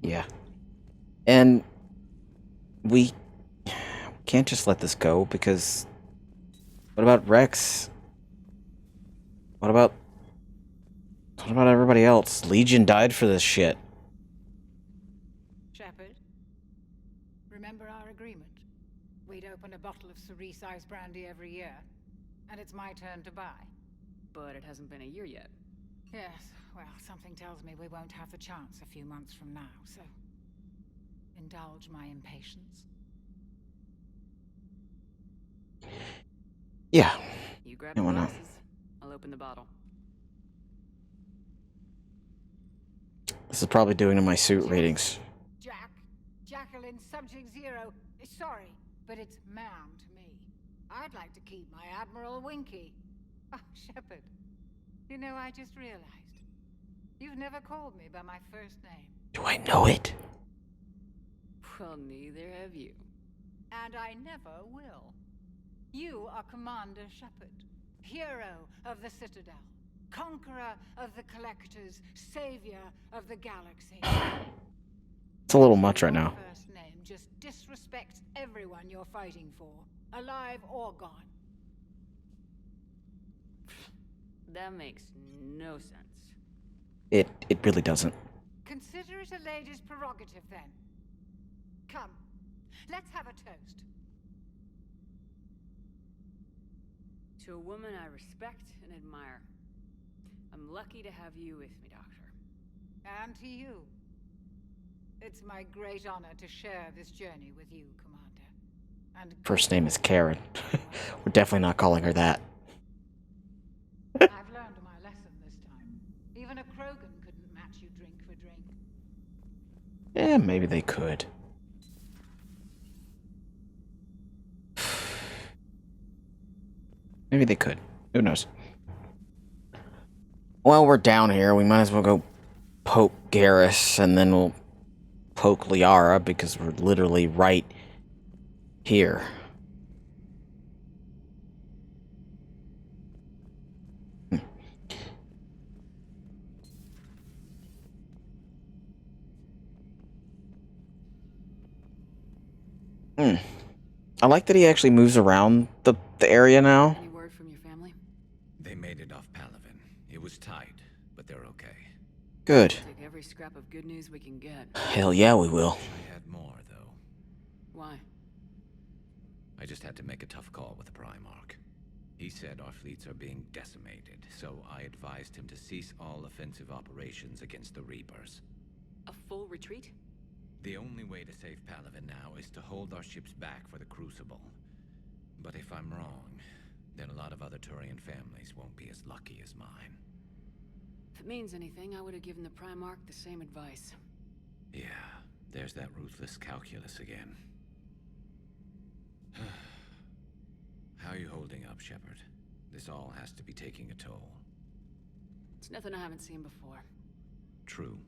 Yeah. And we can't just let this go, because what about Rex? What about everybody else? Legion died for this shit. Shepard, remember our agreement? We'd open a bottle of cerise ice brandy every year, and it's my turn to buy. But it hasn't been a year yet. Yes, well, something tells me we won't have the chance a few months from now, so indulge my impatience. Yeah. You grab Yeah, the why not? glasses. I'll open the bottle. This is probably doing to my suit ratings. Jacqueline, Subject Zero is sorry, but it's ma'am to me. I'd like to keep my Admiral Winky. Oh, Shepard, you know, I just realized. You've never called me by my first name. Do I know it? Well, neither have you. And I never will. You are Commander Shepard, hero of the Citadel, conqueror of the Collectors, savior of the galaxy. It's a little much right now. Your first name just disrespects everyone you're fighting for, alive or gone. That makes no sense. It really doesn't. Consider it a lady's prerogative, then. Come, let's have a toast. To a woman I respect and admire. I'm lucky to have you with me, Doctor. And to you. It's my great honor to share this journey with you, Commander. And First name is Karen. We're definitely not calling her that. I've learned my lesson this time. Krogan couldn't match you drink for drink. Yeah, maybe they could. Maybe they could. Who knows? Well, we're down here. We might as well go poke Garrus, and then we'll poke Liara, because we're literally right here. I like that he actually moves around the area now. Any word from your family? They made it off Palaven. It was tight, but they're okay. Good. Take every scrap of good news we can get. Hell yeah, we will. I had more, though. Why? I just had to make a tough call with the Primarch. He said our fleets are being decimated, so I advised him to cease all offensive operations against the Reapers. A full retreat? The only way to save Palaven now is to hold our ships back for the Crucible. But if I'm wrong, then a lot of other Turian families won't be as lucky as mine. If it means anything, I would have given the Primarch the same advice. Yeah, there's that ruthless calculus again. How are you holding up, Shepard? This all has to be taking a toll. It's nothing I haven't seen before. True,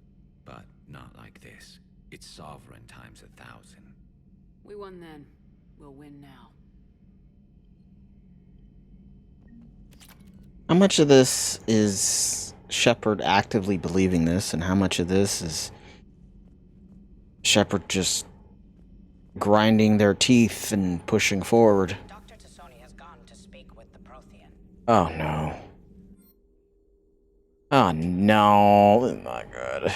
but not like this. It's sovereign times 1,000. We won then. We'll win now. How much of this is Shepard actively believing this, and how much of this is Shepard just grinding their teeth and pushing forward? Dr. Tassoni has gone to speak with the Prothean. Oh no. Oh no. This is not good.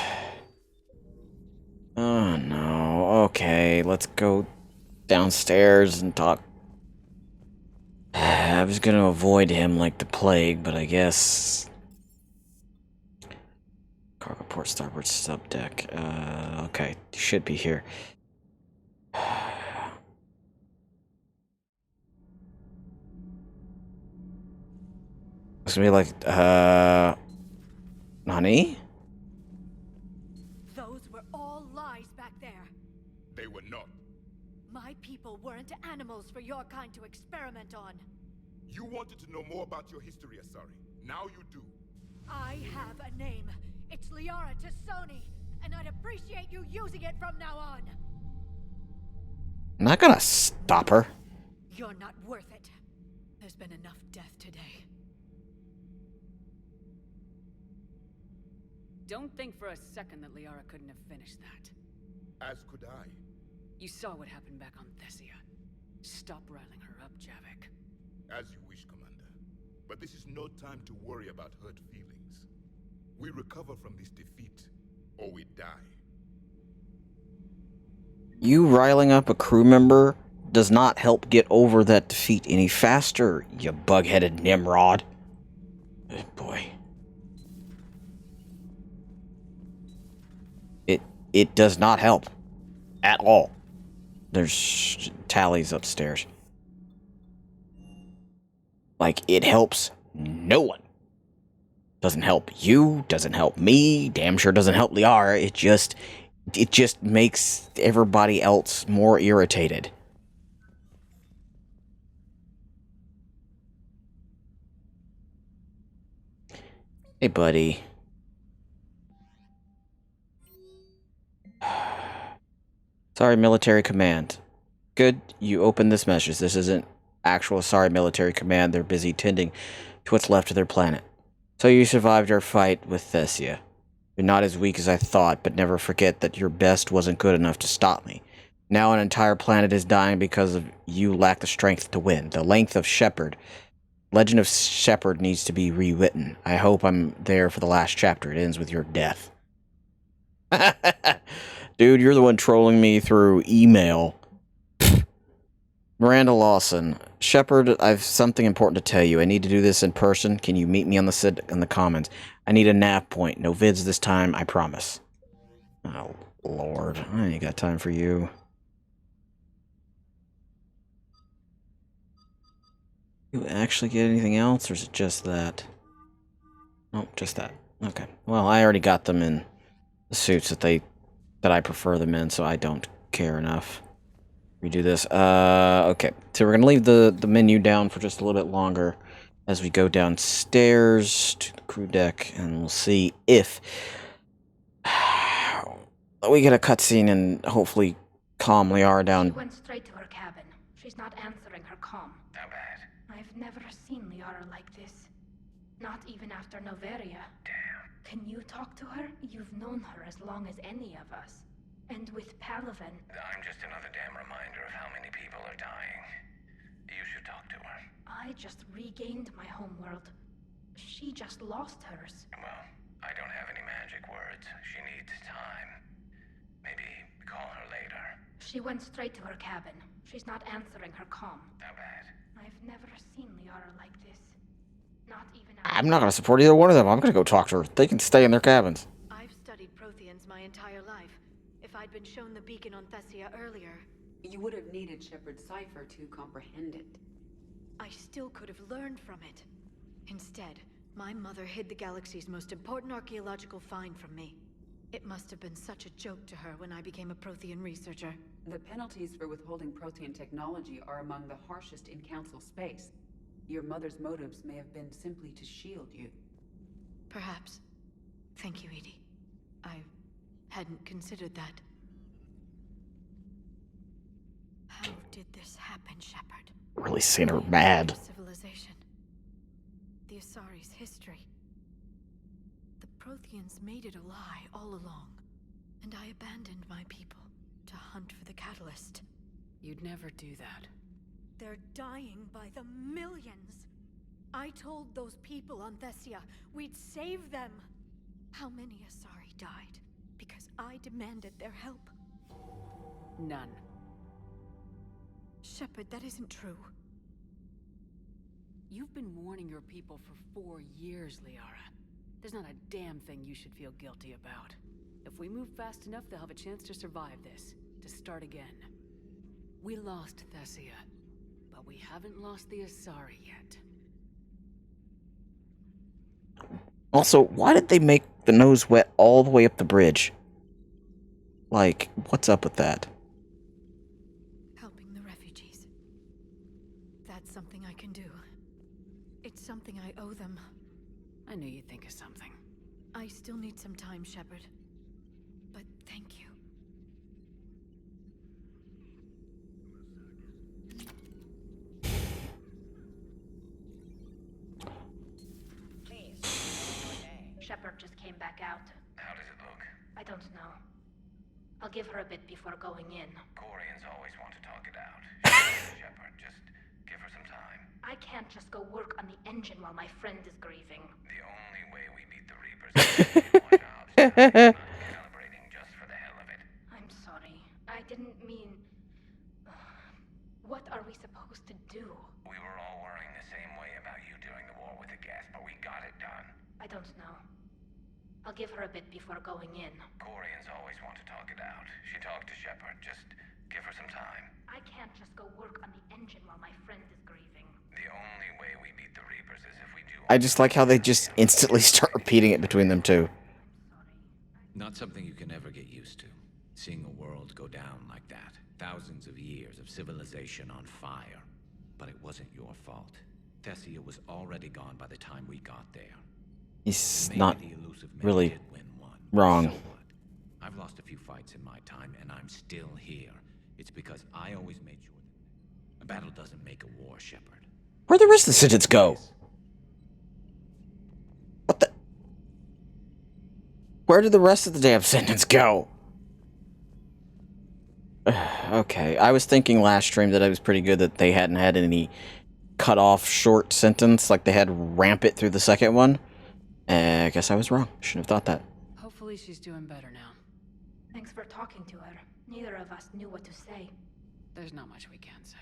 Oh no. Okay, let's go downstairs and talk. I was gonna avoid him like the plague, but I guess. Cargo port, starboard subdeck. Okay, he should be here. It's gonna be like, Nani? Those were all lies back there. They were not. My people weren't animals for your kind to experiment on. You wanted to know more about your history, Asari. Now you do. I have a name. It's Liara Tassoni, and I'd appreciate you using it from now on. I'm not gonna stop her. You're not worth it. There's been enough death today. Don't think for a second that Liara couldn't have finished that. As could I. You saw what happened back on Thessia. Stop riling her up, Javik. As you wish, Commander. But this is no time to worry about hurt feelings. We recover from this defeat, or we die. You riling up a crew member does not help get over that defeat any faster, you bug-headed Nimrod. Oh boy. It does not help. At all. There's tallies upstairs. Like, it helps no one. Doesn't help you, doesn't help me, damn sure doesn't help Liara. It just makes everybody else more irritated. Hey, buddy. Sorry, military command. Good, you opened this message. This isn't actual sorry military command. They're busy tending to what's left of their planet. So you survived our fight with Thessia. You're not as weak as I thought, but never forget that your best wasn't good enough to stop me. Now an entire planet is dying because of you lack the strength to win. The length of Shepard. Legend of Shepard needs to be rewritten. I hope I'm there for the last chapter. It ends with your death. Dude, you're the one trolling me through email. Miranda Lawson. Shepard, I've something important to tell you. I need to do this in person. Can you meet me on the comments? I need a nav point. No vids this time, I promise. Oh, Lord. I ain't got time for you. You actually get anything else, or is it just that? Nope, just that. Okay. Well, I already got them in the suits that I prefer them in, so I don't care enough. Redo this. Okay. So we're gonna leave the menu down for just a little bit longer as we go downstairs to the crew deck, and we'll see if we get a cutscene and hopefully calm Liara down. She went straight to her cabin. She's not answering her comm. How bad? I've never seen Liara like this. Not even after Noveria. Damn. Can you talk to her? You've known her as long as any of us. And with Palaven... I'm just another damn reminder of how many people are dying. You should talk to her. I just regained my homeworld. She just lost hers. Well, I don't have any magic words. She needs time. Maybe call her later. She went straight to her cabin. She's not answering her comm. How bad? I've never seen Liara like this. Not even... I'm not gonna support either one of them. I'm gonna go talk to her. They can stay in their cabins. I've studied Protheans my entire life. If I'd been shown the beacon on Thessia earlier... You would have needed Shepard's cipher to comprehend it. I still could have learned from it. Instead, my mother hid the galaxy's most important archaeological find from me. It must have been such a joke to her when I became a Prothean researcher. The penalties for withholding Prothean technology are among the harshest in Council space. Your mother's motives may have been simply to shield you. Perhaps. Thank you, Edie. I hadn't considered that. How did this happen, Shepard? Really seeing her mad. Civilization. The Asari's history. The Protheans made it a lie all along, and I abandoned my people to hunt for the catalyst. You'd never do that. They're dying by the millions. I told those people on Thessia we'd save them. How many Asari died because I demanded their help? None. Shepard, that isn't true. You've been warning your people for 4 years, Liara. There's not a damn thing you should feel guilty about. If we move fast enough, they'll have a chance to survive this, to start again. We lost Thessia, but we haven't lost the Asari yet. Also, why did they make the nose wet all the way up the bridge? Like, what's up with that? Helping the refugees. That's something I can do. It's something I owe them. I knew you'd think of something. I still need some time, Shepard. But thank you. Shepard just came back out. How does it look? I don't know. I'll give her a bit before going in. Corians always want to talk it out. Shepard, just give her some time. I can't just go work on the engine while my friend is grieving. The only way we beat the Reapers is to do our jobs. Not celebrating just for the hell of it. I'm sorry. I didn't mean... What are we supposed to do? We were all worrying the same way about you during the war with the gas, but we got it done. I don't know. I'll give her a bit before going in. Corians always want to talk it out. She talked to Shepard. Just give her some time. I can't just go work on the engine while my friend is grieving. The only way we beat the Reapers is if we do... I just like how they just instantly start repeating it between them two. Not something you can ever get used to. Seeing a world go down like that. Thousands of years of civilization on fire. But it wasn't your fault. Thessia was already gone by the time we got there. He's Maybe not the elusive man really did win one. wrong. So what? I've lost a few fights in my time, and I'm still here. It's because I always made sure that a battle doesn't make a war, Shepard. Where'd the rest of the sentence go? What the? Where did the rest of the damn sentence go? Okay, I was thinking last stream that it was pretty good that they hadn't had any cut off short sentence like they had rampant through the second one. I guess I was wrong. Shouldn't have thought that. Hopefully she's doing better now. Thanks for talking to her. Neither of us knew what to say. There's not much we can say.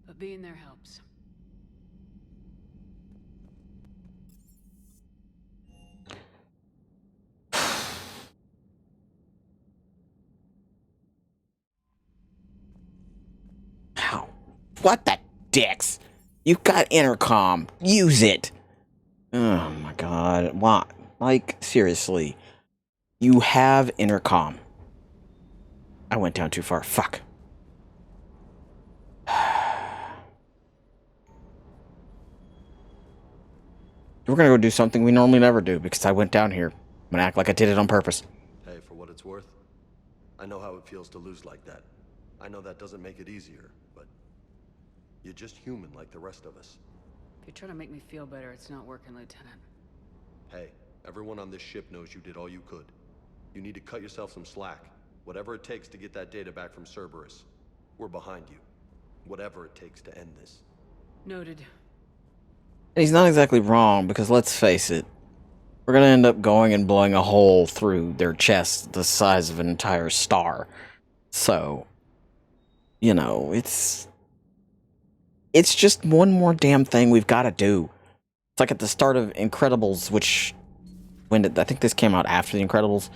But being there helps. How? What the dicks? You've got intercom. Use it. Oh my god. Why? Like, seriously. You have intercom. I went down too far. Fuck. We're gonna go do something we normally never do because I went down here. I'm gonna act like I did it on purpose. Hey, for what it's worth, I know how it feels to lose like that. I know that doesn't make it easier, but you're just human like the rest of us. If you're trying to make me feel better, it's not working, Lieutenant. Hey, everyone on this ship knows you did all you could. You need to cut yourself some slack. Whatever it takes to get that data back from Cerberus. We're behind you. Whatever it takes to end this. Noted. And he's not exactly wrong, because let's face it, we're gonna end up going and blowing a hole through their chest the size of an entire star. So, you know, it's just one more damn thing we've got to do. It's like at the start of Incredibles, which, I think this came out after the Incredibles.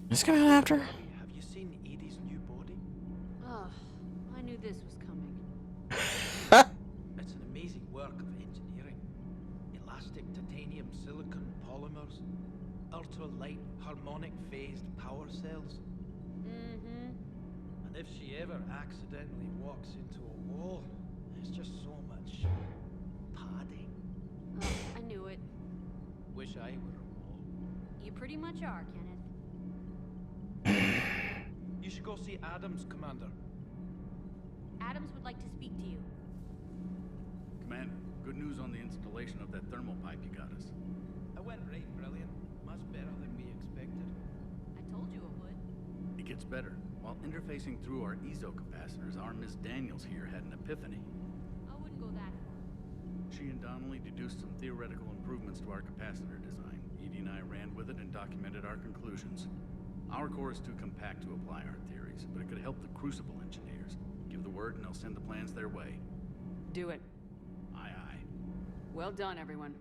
This came out after? Have you seen Edie's new body? Oh, I knew this was coming. It's an amazing work of engineering. Elastic titanium silicon polymers, ultra-light harmonic phased power cells. Mm-hmm. And if she ever accidentally walks into a wall, there's just so much padding. Oh, I knew it. Wish I were a wall. You pretty much are, Kenneth. You should go see Adams, Commander. Adams would like to speak to you. Commander, good news on the installation of that thermal pipe you got us. It went right brilliant. Much better than we expected. I told you it would. It gets better. While interfacing through our ezo capacitors, our Miss Daniels here had an epiphany. I wouldn't go that far. She and Donnelly deduced some theoretical improvements to our capacitor design. Edie and I ran with it and documented our conclusions. Our core is too compact to apply our theories, but it could help the Crucible engineers. Give the word and they'll send the plans their way. Do it. Aye, aye. Well done, everyone.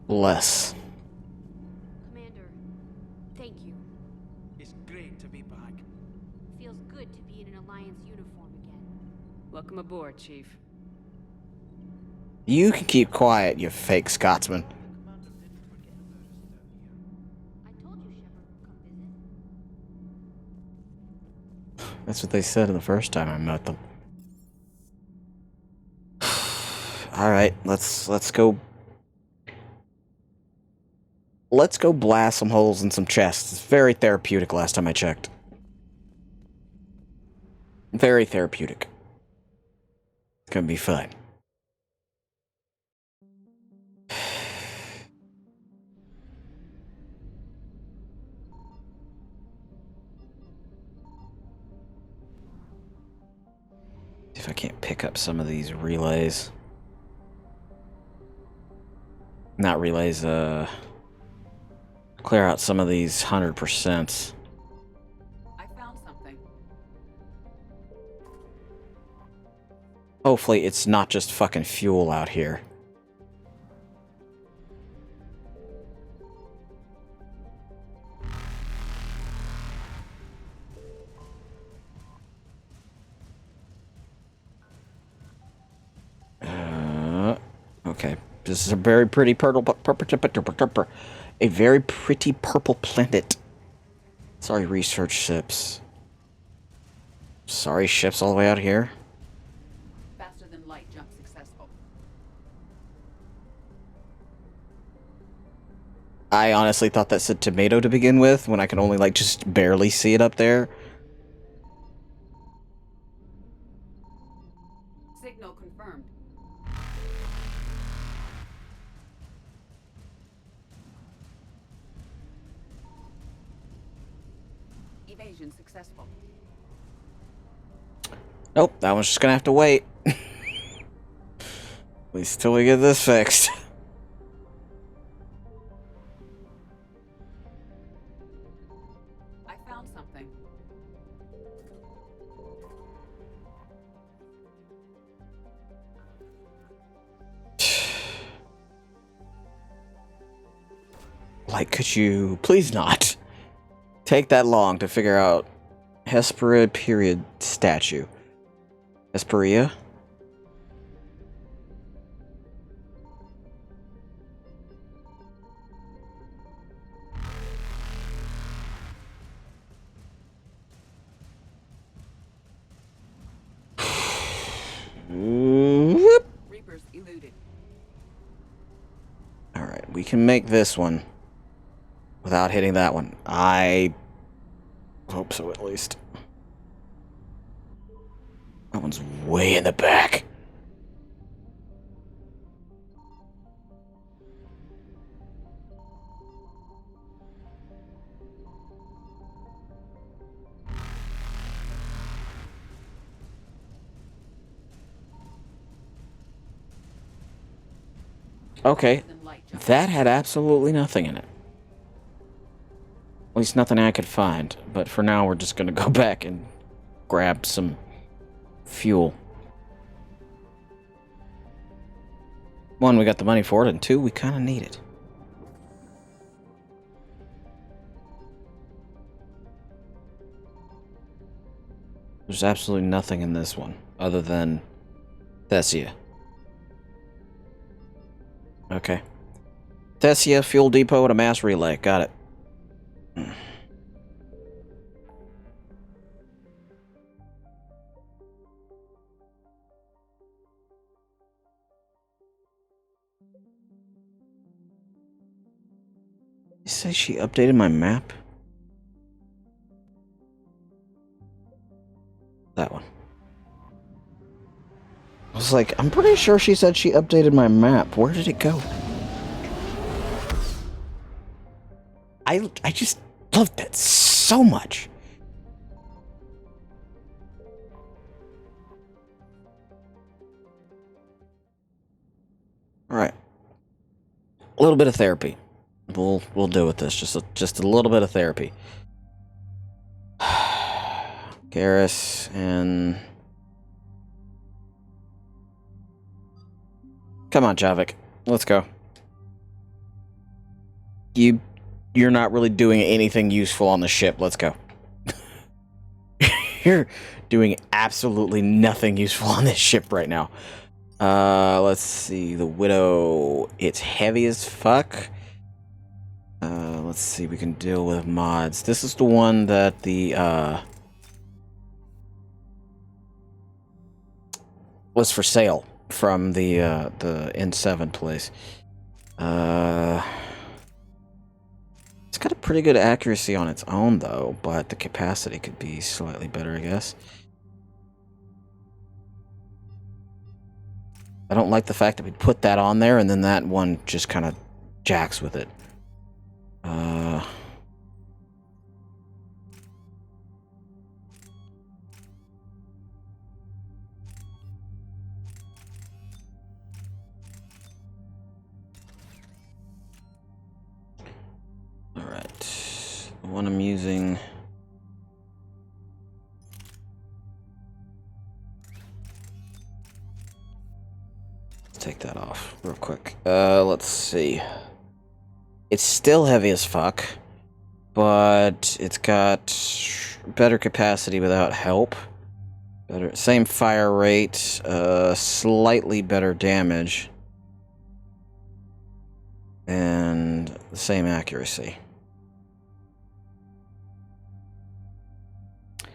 Bless. Commander, thank you. It's great to be back. Feels good to be in an Alliance uniform again. Welcome aboard, Chief. You can keep quiet, you fake Scotsman. I told you Shepard would come visit. That's what they said the first time I met them. Alright, let's go. Let's go blast some holes in some chests. It's very therapeutic last time I checked. Very therapeutic. It's gonna be fun. If I can't pick up some of these relays. Not relays, clear out some of these 100%. I found something. Hopefully it's not just fucking fuel out here. Okay. This is a very pretty a very pretty purple planet. Sorry, research ships. Sorry, ships all the way out here. Faster than light jump successful. I honestly thought that said tomato to begin with, when I can only, like, just barely see it up there. Signal confirmed. Evasion successful. Nope, that one's just gonna have to wait. At least till we get this fixed. I found something. Like, could you please not take that long to figure out Hesperid period statue? Hesperia? We can make this one without hitting that one. I hope so, at least. That one's way in the back. Okay, that had absolutely nothing in it. At least nothing I could find. But for now, we're just gonna go back and grab some fuel. One, we got the money for it, and two, we kind of need it. There's absolutely nothing in this one, other than Thessia. Okay. Thessia, fuel depot, and a mass relay. Got it. You say she updated my map? That one. I was like, I'm pretty sure she said she updated my map. Where did it go? I just loved that so much. All right. A little bit of therapy. We'll deal with this. Just a little bit of therapy. Garrus and come on, Javik. Let's go. You're not really doing anything useful on the ship. Let's go. You're doing absolutely nothing useful on this ship right now. Let's see. The Widow. It's heavy as fuck. Let's see. We can deal with mods. This is the one that the, was for sale from the N7 place. It's got a pretty good accuracy on its own, though, but the capacity could be slightly better, I guess. I don't like the fact that we put that on there, and then that one just kind of jacks with it. Alright. The one I'm using... take that off real quick. Let's see. It's still heavy as fuck, but it's got better capacity without help. Same fire rate, slightly better damage, and the same accuracy. I'm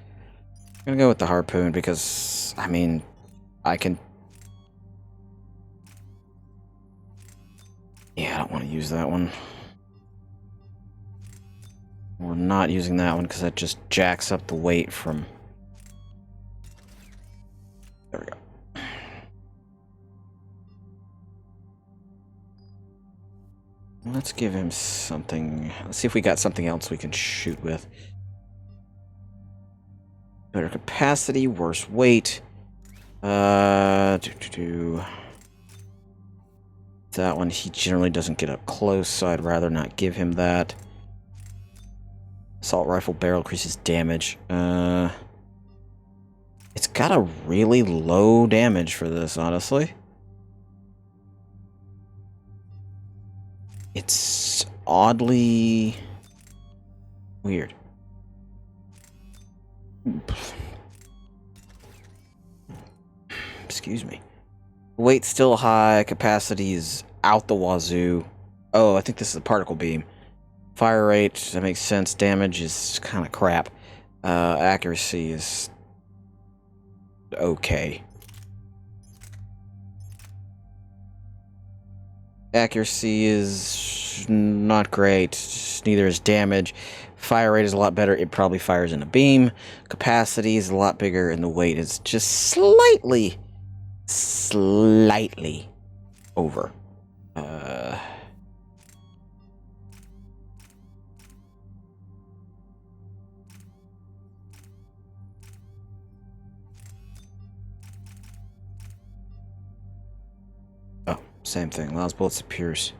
gonna go with the harpoon because, I mean, I can... Yeah, I don't want to use that one. We're not using that one because that just jacks up the weight from... There we go. Let's give him something. Let's see if we got something else we can shoot with. Better capacity, worse weight. That one, he generally doesn't get up close, so I'd rather not give him that. Assault rifle barrel increases damage. It's got a really low damage for this, honestly. It's oddly weird. Excuse me. Weight's still high, capacity is out the wazoo. Oh, I think this is a particle beam. Fire rate, that makes sense. Damage is kind of crap. Accuracy is okay. Accuracy is not great. Neither is damage. Fire rate is a lot better. It probably fires in a beam. Capacity is a lot bigger, and the weight is just slightly over. Oh, same thing. Allows bullets to pierce.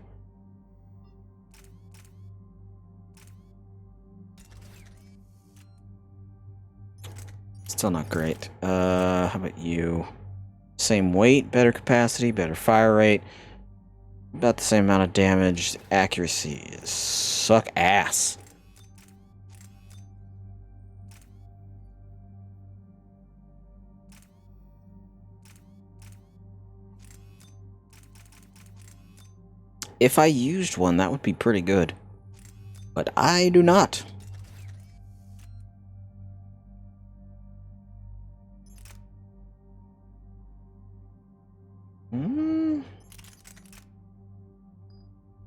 Still not great. How about you? Same weight, better capacity, better fire rate. About the same amount of damage. Accuracy suck ass. If I used one, that would be pretty good. But I do not.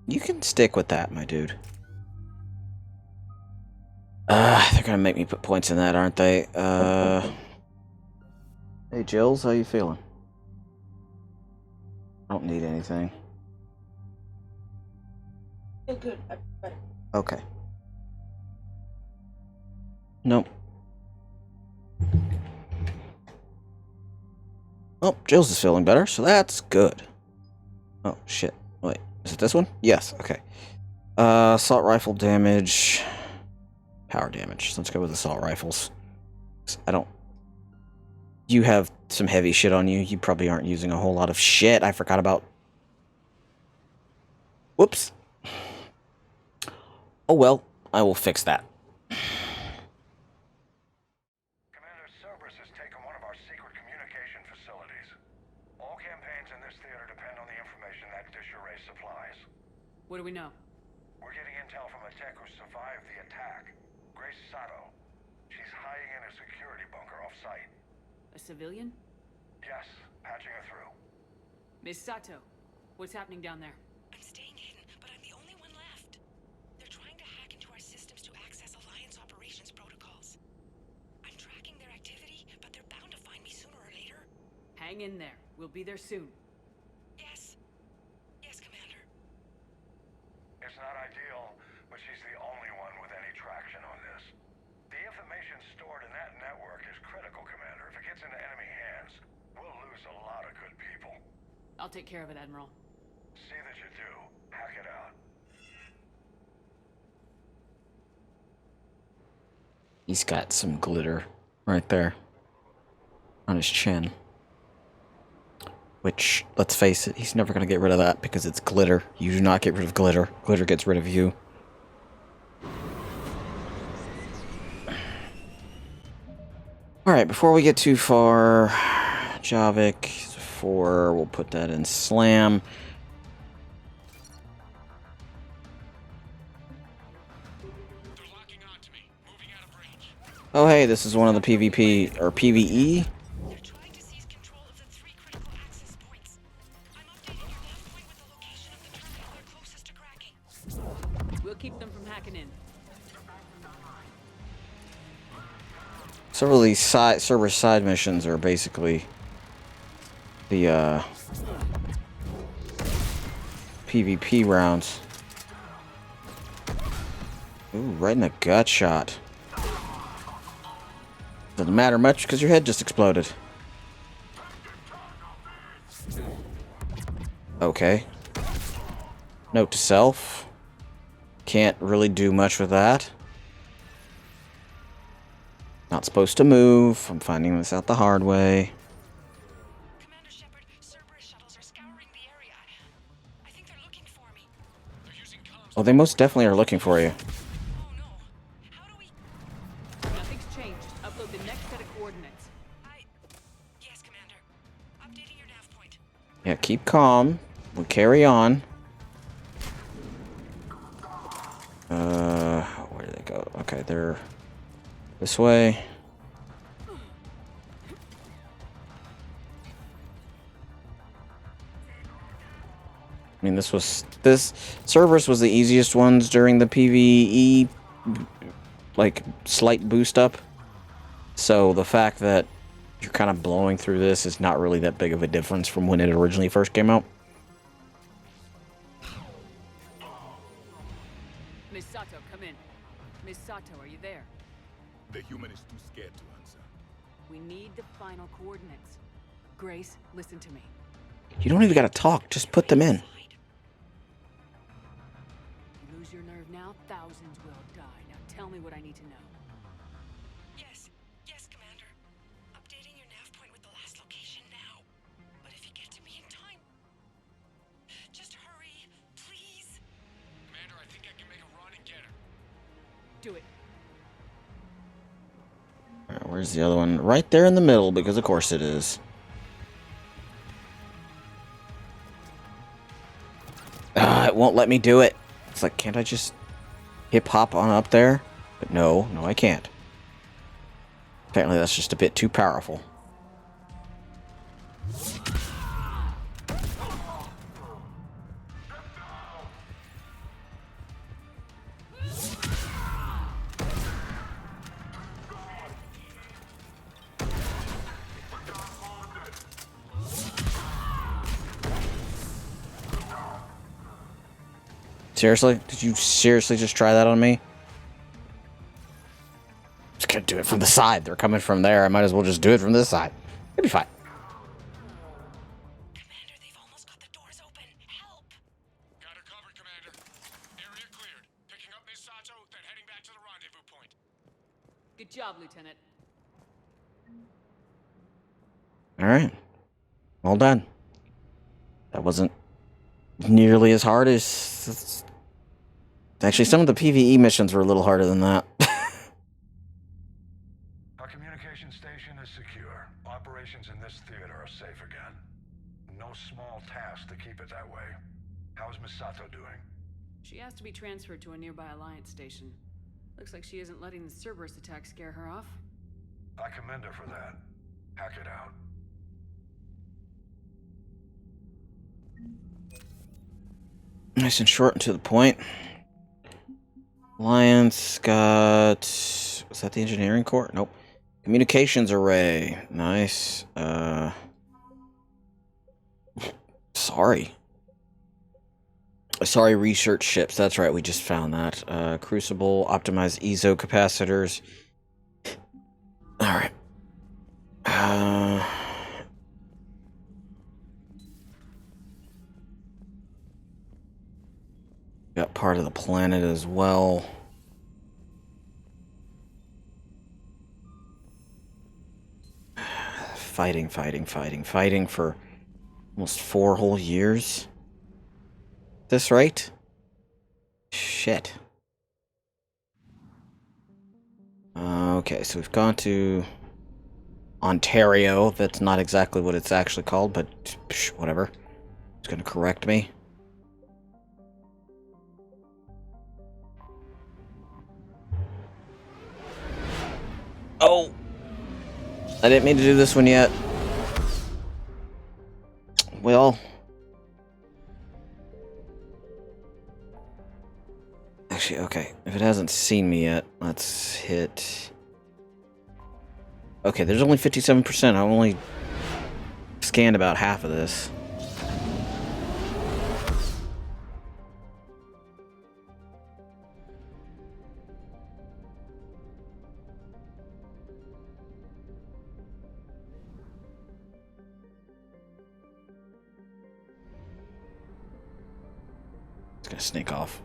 You can stick with that, my dude. They're gonna make me put points in that, aren't they? Hey, Jills, how you feeling? I don't need anything. Feel good. Okay. Nope. Oh, Jills is feeling better, so that's good. Oh, shit. Wait, is it this one? Yes, okay. Assault rifle damage. Power damage. Let's go with assault rifles. I don't... You have some heavy shit on you. You probably aren't using a whole lot of shit. I forgot about... Whoops. Oh well, I will fix that. Commander Cerberus has taken one of our secret communication facilities. All campaigns in this theater depend on the information that dish array supplies. What do we know? We're getting intel from a tech who survived the attack. Grace Sato. She's hiding in a security bunker off-site. A civilian? Yes, patching her through. Miss Sato, what's happening down there? I'm staying hidden, but I'm the only one left. They're trying to hack into our systems to access Alliance operations protocols. I'm tracking their activity, but they're bound to find me sooner or later. Hang in there. We'll be there soon. Yes. Yes, Commander. It's not ideal, but she's the only one with any traction on this. The information stored in that network is critical, Commander. If it gets into enemy hands, we'll lose a lot of good people. I'll take care of it, Admiral. See that you do. Hack it out. He's got some glitter right there on his chin. Which, let's face it, he's never going to get rid of that because it's glitter. You do not get rid of glitter. Glitter gets rid of you. Alright, before we get too far, Javik, 4, we'll put that in Slam. Oh hey, this is one of the PvP, or PvE? We'll keep them from hacking in. Several of these server side missions are basically the PvP rounds. Ooh, right in the gut shot. Doesn't matter much because your head just exploded. Okay. Note to self. Can't really do much with that. Not supposed to move. I'm finding this out the hard way. Commander Shepard, Cerberus shuttles are scouring the area. I think they're looking for me. Oh, they most definitely are looking for you. Nothing's changed. Just upload the next set of coordinates. Yes, Commander. Updating your nav point. Yeah, keep calm. We'll carry on. Where did they go? Okay, they're this way. mean, this Cerberus was the easiest ones during the PvE, like, slight boost up. So the fact that you're kind of blowing through this is not really that big of a difference from when it originally first came out. Miss Sato, come in. Miss Sato, are you there? The human is too scared to answer. We need the final coordinates. Grace, listen to me. You don't even gotta talk, just put them in. You lose your nerve now, thousands will die. Now tell me what I need to know. Yes, Commander. Updating your nav point with the last location now. But if you get to me in time, just hurry, please. Commander, I think I can make a run and get her. Do it. Alright, where's the other one? Right there in the middle, because of course it is. It won't let me do it. It's like, can't I just hip-hop on up there? But no, I can't. Apparently that's just a bit too powerful. Seriously? Did you seriously just try that on me? Just gonna do it from the side. They're coming from there. I might as well just do it from this side. It'll be fine. Commander, they've almost got the doors open. Help! Got her covered, Commander. Area cleared. Picking up Miss Sato, then heading back to the rendezvous point. Good job, Lieutenant. Alright. Well done. That wasn't nearly as hard as... Actually, some of the PvE missions were a little harder than that. Our communication station is secure. Operations in this theater are safe again. No small task to keep it that way. How is Miss Sato doing? She has to be transferred to a nearby Alliance station. Looks like she isn't letting the Cerberus attack scare her off. I commend her for that. Hack it out. Nice and short and to the point. Alliance got... Was that the engineering core? Nope. Communications array. Nice. Sorry. Sorry, research ships. That's right, we just found that. Crucible, optimized EZO capacitors. Alright. Got part of the planet as well. Fighting for almost 4 whole years. This right? Shit. Okay, so we've gone to Ontario. That's not exactly what it's actually called, but whatever. It's gonna correct me. Oh! I didn't mean to do this one yet. Well... Actually, okay. If it hasn't seen me yet, let's hit... Okay, there's only 57%. I only scanned about half of this. It's gonna sneak off.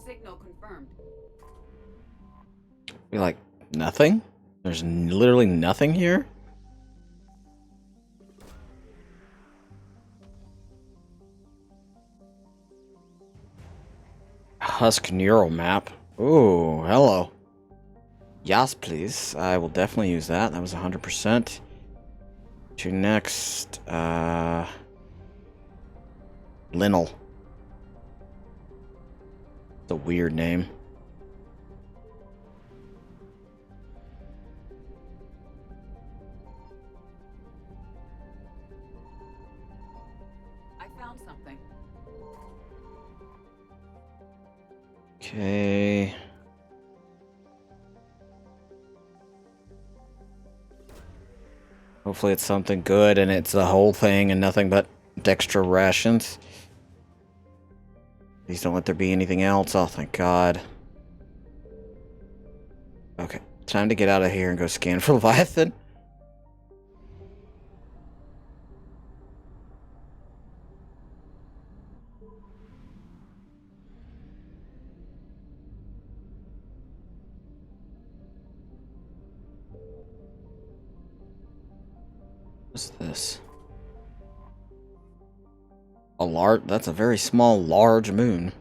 Signal confirmed. Be like, nothing? There's literally nothing here? Husk neural map. Ooh, hello. Yes, please. I will definitely use that. That was 100%. To next, Linnell. It's a weird name. found something. Okay. Hopefully it's something good and it's the whole thing and nothing but extra rations. Please don't let there be anything else. Oh, thank God. Okay, time to get out of here and go scan for Leviathan. What's this? That's a very small, large moon.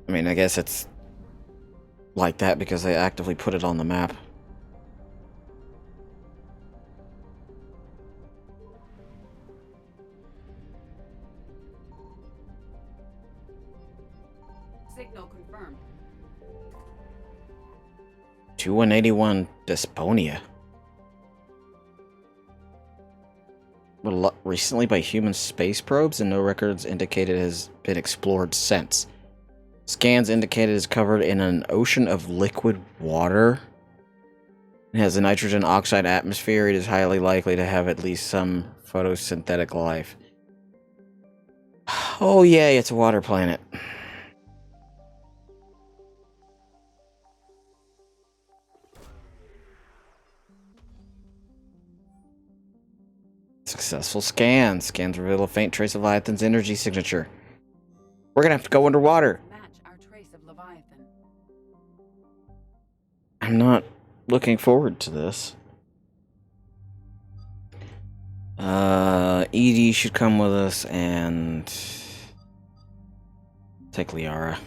I mean, I guess it's like that because they actively put it on the map. Signal confirmed. 2181 Desponia. Recently by human space probes, and no records indicate it has been explored since. Scans indicate it is covered in an ocean of liquid water. It has a nitrogen oxide atmosphere. It is highly likely to have at least some photosynthetic life. Oh yay, it's a water planet. Successful scan. Scans reveal a faint trace of Leviathan's energy signature. We're gonna have to go underwater. Match our trace of Leviathan. I'm not looking forward to this. Edie should come with us and take Liara.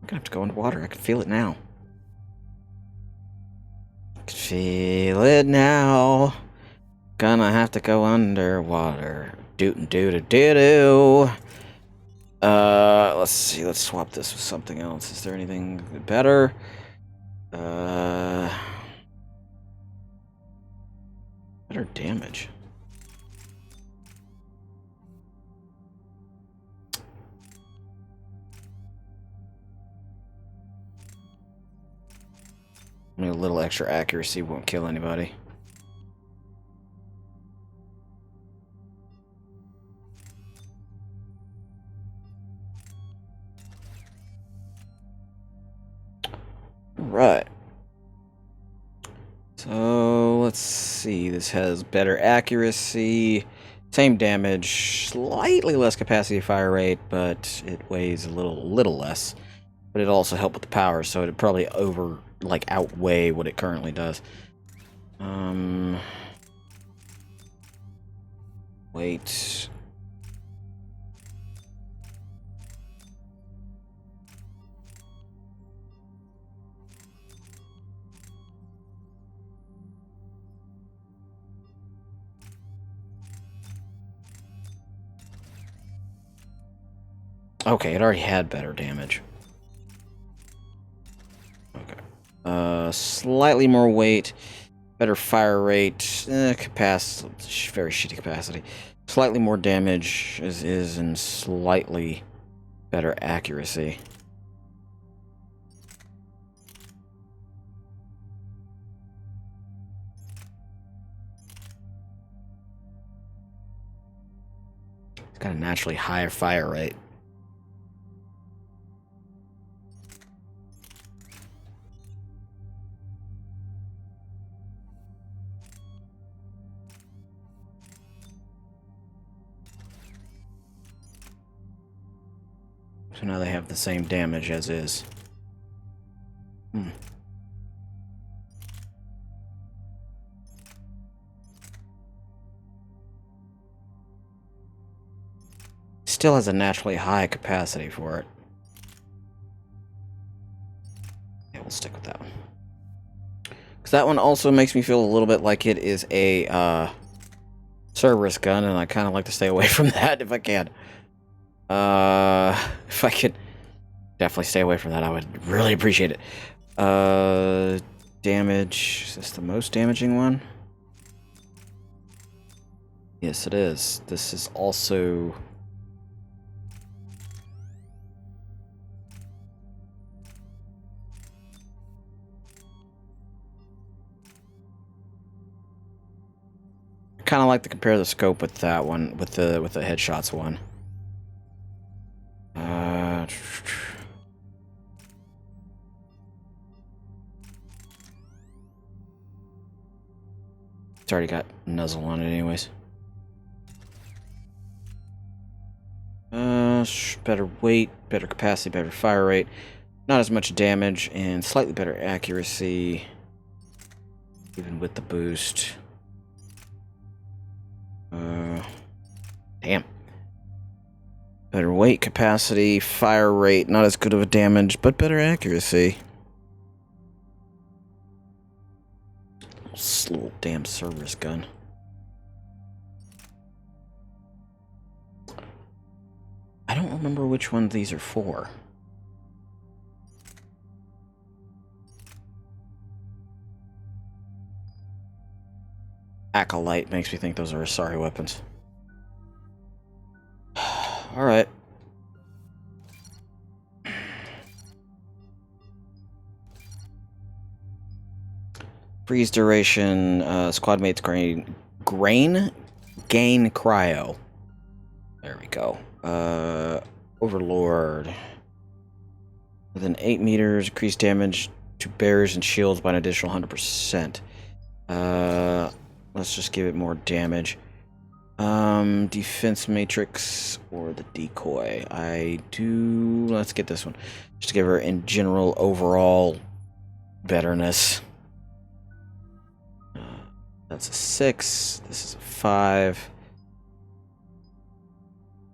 I'm gonna have to go underwater. I can feel it now. I can feel it now. Gonna have to go underwater. Doo-doo-doo-doo-doo. Let's see. Let's swap this with something else. Is there anything better? Better damage. I mean, a little extra accuracy won't kill anybody. Right. So let's see. This has better accuracy, same damage, slightly less capacity fire rate, but it weighs a little less. But it also helped with the power, so it'd probably outweigh what it currently does. Wait. Okay, it already had better damage. Okay. Slightly more weight, better fire rate, capacity, very shitty capacity. Slightly more damage and slightly better accuracy. It's got a naturally higher fire rate. So now they have the same damage as is. Still has a naturally high capacity for it. Yeah, we'll stick with that one. Because that one also makes me feel a little bit like it is a Cerberus gun, and I kind of like to stay away from that if I can. If I could definitely stay away from that, I would really appreciate it. damage. Is this the most damaging one? Yes, it is. This is also... I kind of like to compare the scope with that one, with the headshots one. It's already got nuzzle on it anyways. Better weight, better capacity, better fire rate, not as much damage, and slightly better accuracy, even with the boost. Damn. Better weight, capacity, fire rate, not as good of a damage, but better accuracy. This little damn Cerberus gun. I don't remember which one these are for. Acolyte makes me think those are Asari weapons. Alright. Freeze duration, squad mates gain cryo. There we go. Overlord. Within 8 meters, increase damage to barriers and shields by an additional 100%. Let's just give it more damage. Defense matrix or the decoy. Let's get this one. Just to give her in general overall betterness. That's a 6. This is a 5.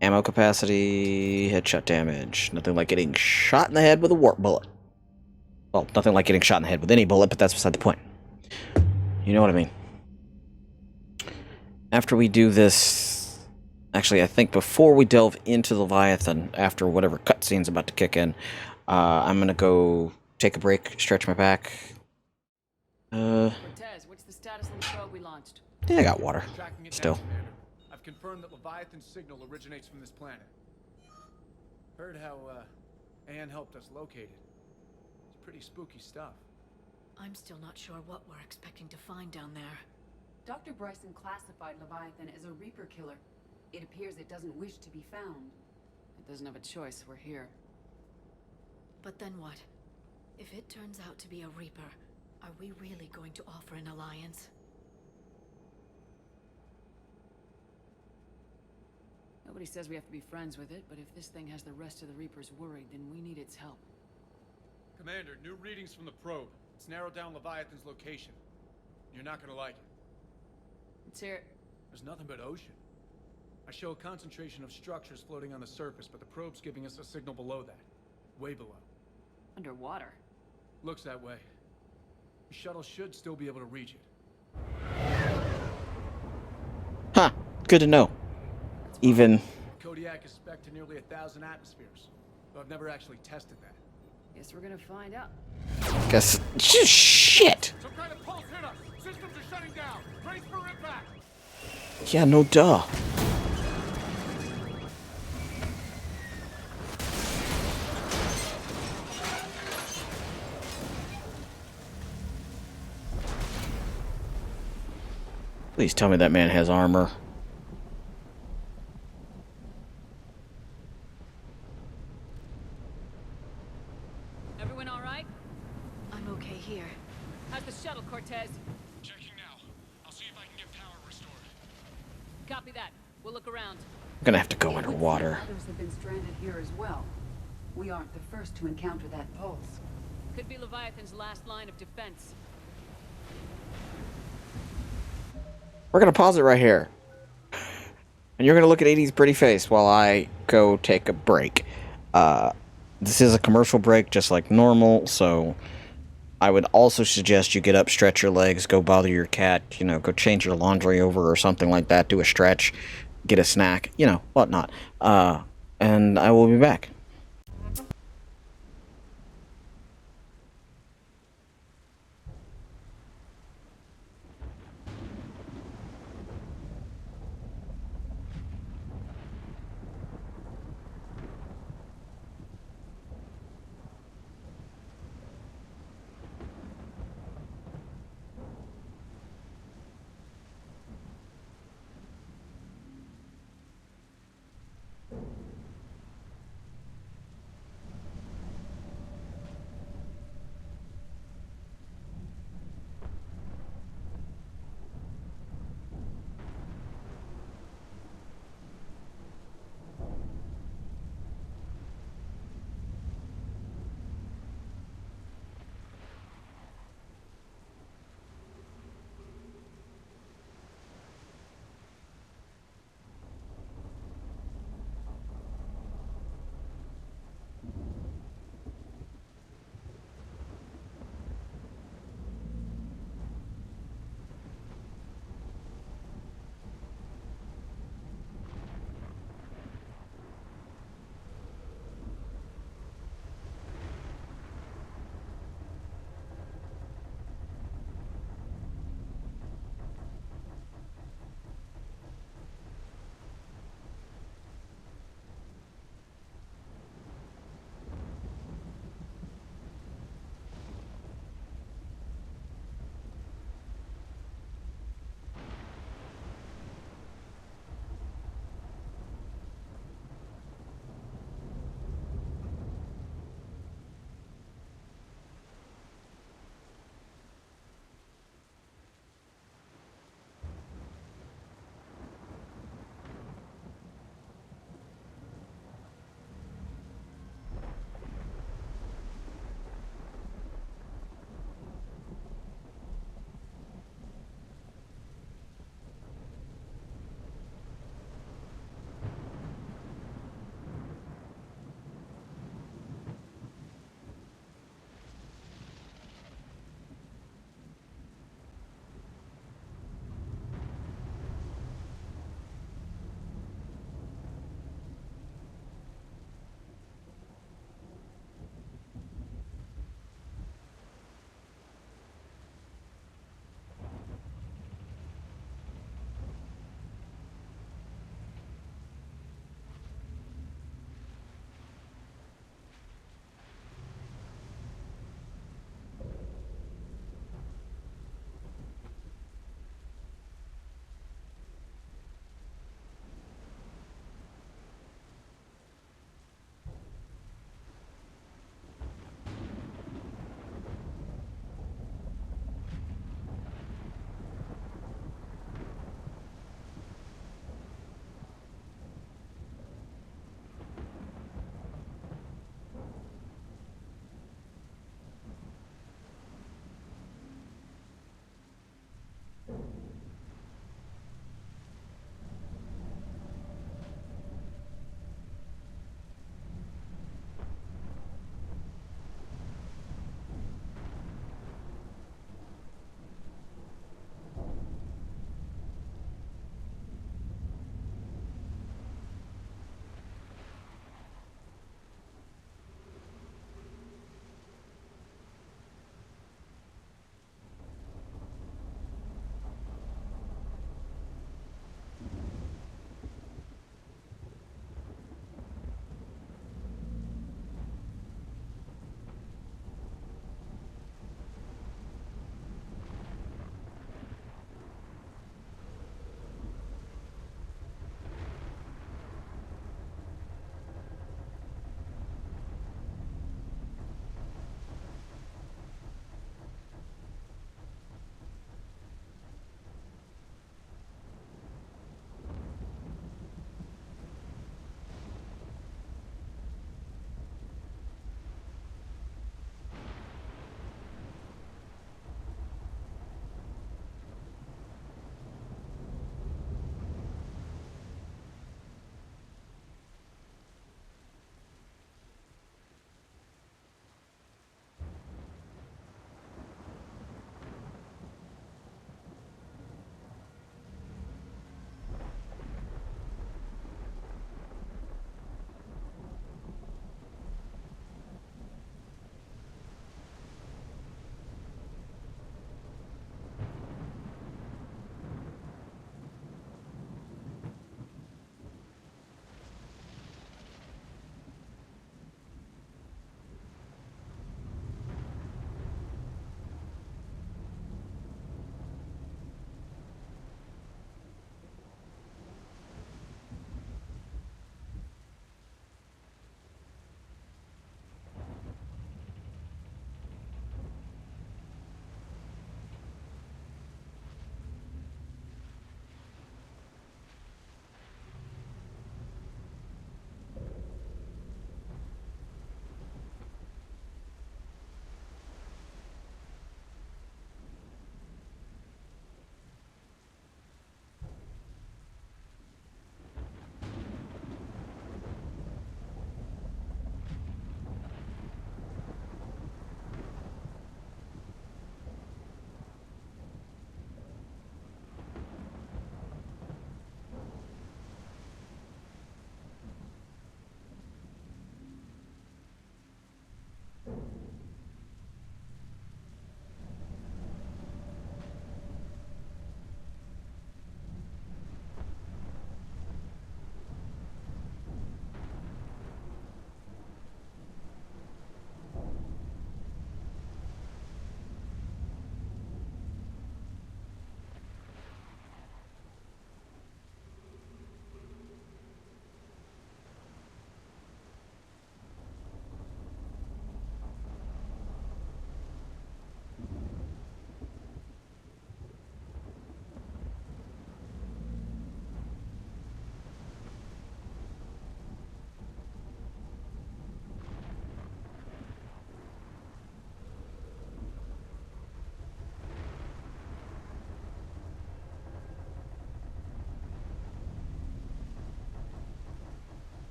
Ammo capacity, headshot damage. Nothing like getting shot in the head with a warp bullet. Well, nothing like getting shot in the head with any bullet, but that's beside the point. You know what I mean. After we do this... Actually, I think before we delve into the Leviathan, after whatever cutscene's about to kick in, I'm gonna go take a break, stretch my back. Cortez, what's the status of the probe we launched? Yeah, I got water. Still. I've confirmed that Leviathan's signal originates from this planet. Heard how, Anne helped us locate it. It's pretty spooky stuff. I'm still not sure what we're expecting to find down there. Dr. Bryson classified Leviathan as a Reaper killer. It appears it doesn't wish to be found. It doesn't have a choice, we're here. But then what? If it turns out to be a Reaper, are we really going to offer an alliance? Nobody says we have to be friends with it, but if this thing has the rest of the Reapers worried, then we need its help. Commander, new readings from the probe. It's narrowed down Leviathan's location. You're not gonna like it. Let's hear it. There's nothing but ocean. I show a concentration of structures floating on the surface, but the probe's giving us a signal below that. Way below. Underwater? Looks that way. The shuttle should still be able to reach it. Huh. Good to know. Even... Kodiak is spec'd to nearly 1,000 atmospheres, but I've never actually tested that. Guess we're gonna find out. Guess... Shit! Some kind of pulse hit us! Systems are shutting down! Brace for impact! Yeah, no duh. Please tell me that man has armor. Everyone all right? I'm okay here. How's the shuttle, Cortez? Checking now. I'll see if I can get power restored. Copy that. We'll look around. I'm gonna have to go underwater. Others have been stranded here as well. We aren't the first to encounter that pulse. Could be Leviathan's last line of defense. We're gonna pause it right here. And you're gonna look at 80's pretty face while I go take a break. This is a commercial break, just like normal, so I would also suggest you get up, stretch your legs, go bother your cat, you know, go change your laundry over or something like that, do a stretch, get a snack, you know, whatnot. And I will be back.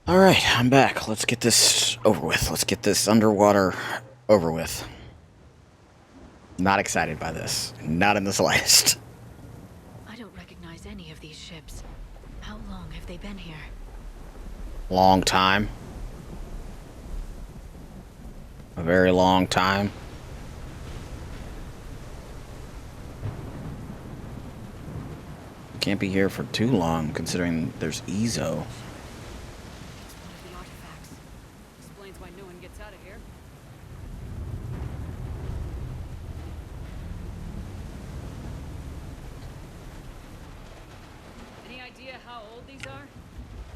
Alright, I'm back. Let's get this over with. Let's get this underwater over with. Not excited by this. Not in the slightest. I don't recognize any of these ships. How long have they been here? Long time. A very long time. Can't be here for too long, considering there's Ezo. Explains why no one gets out of here. Any idea how old these are?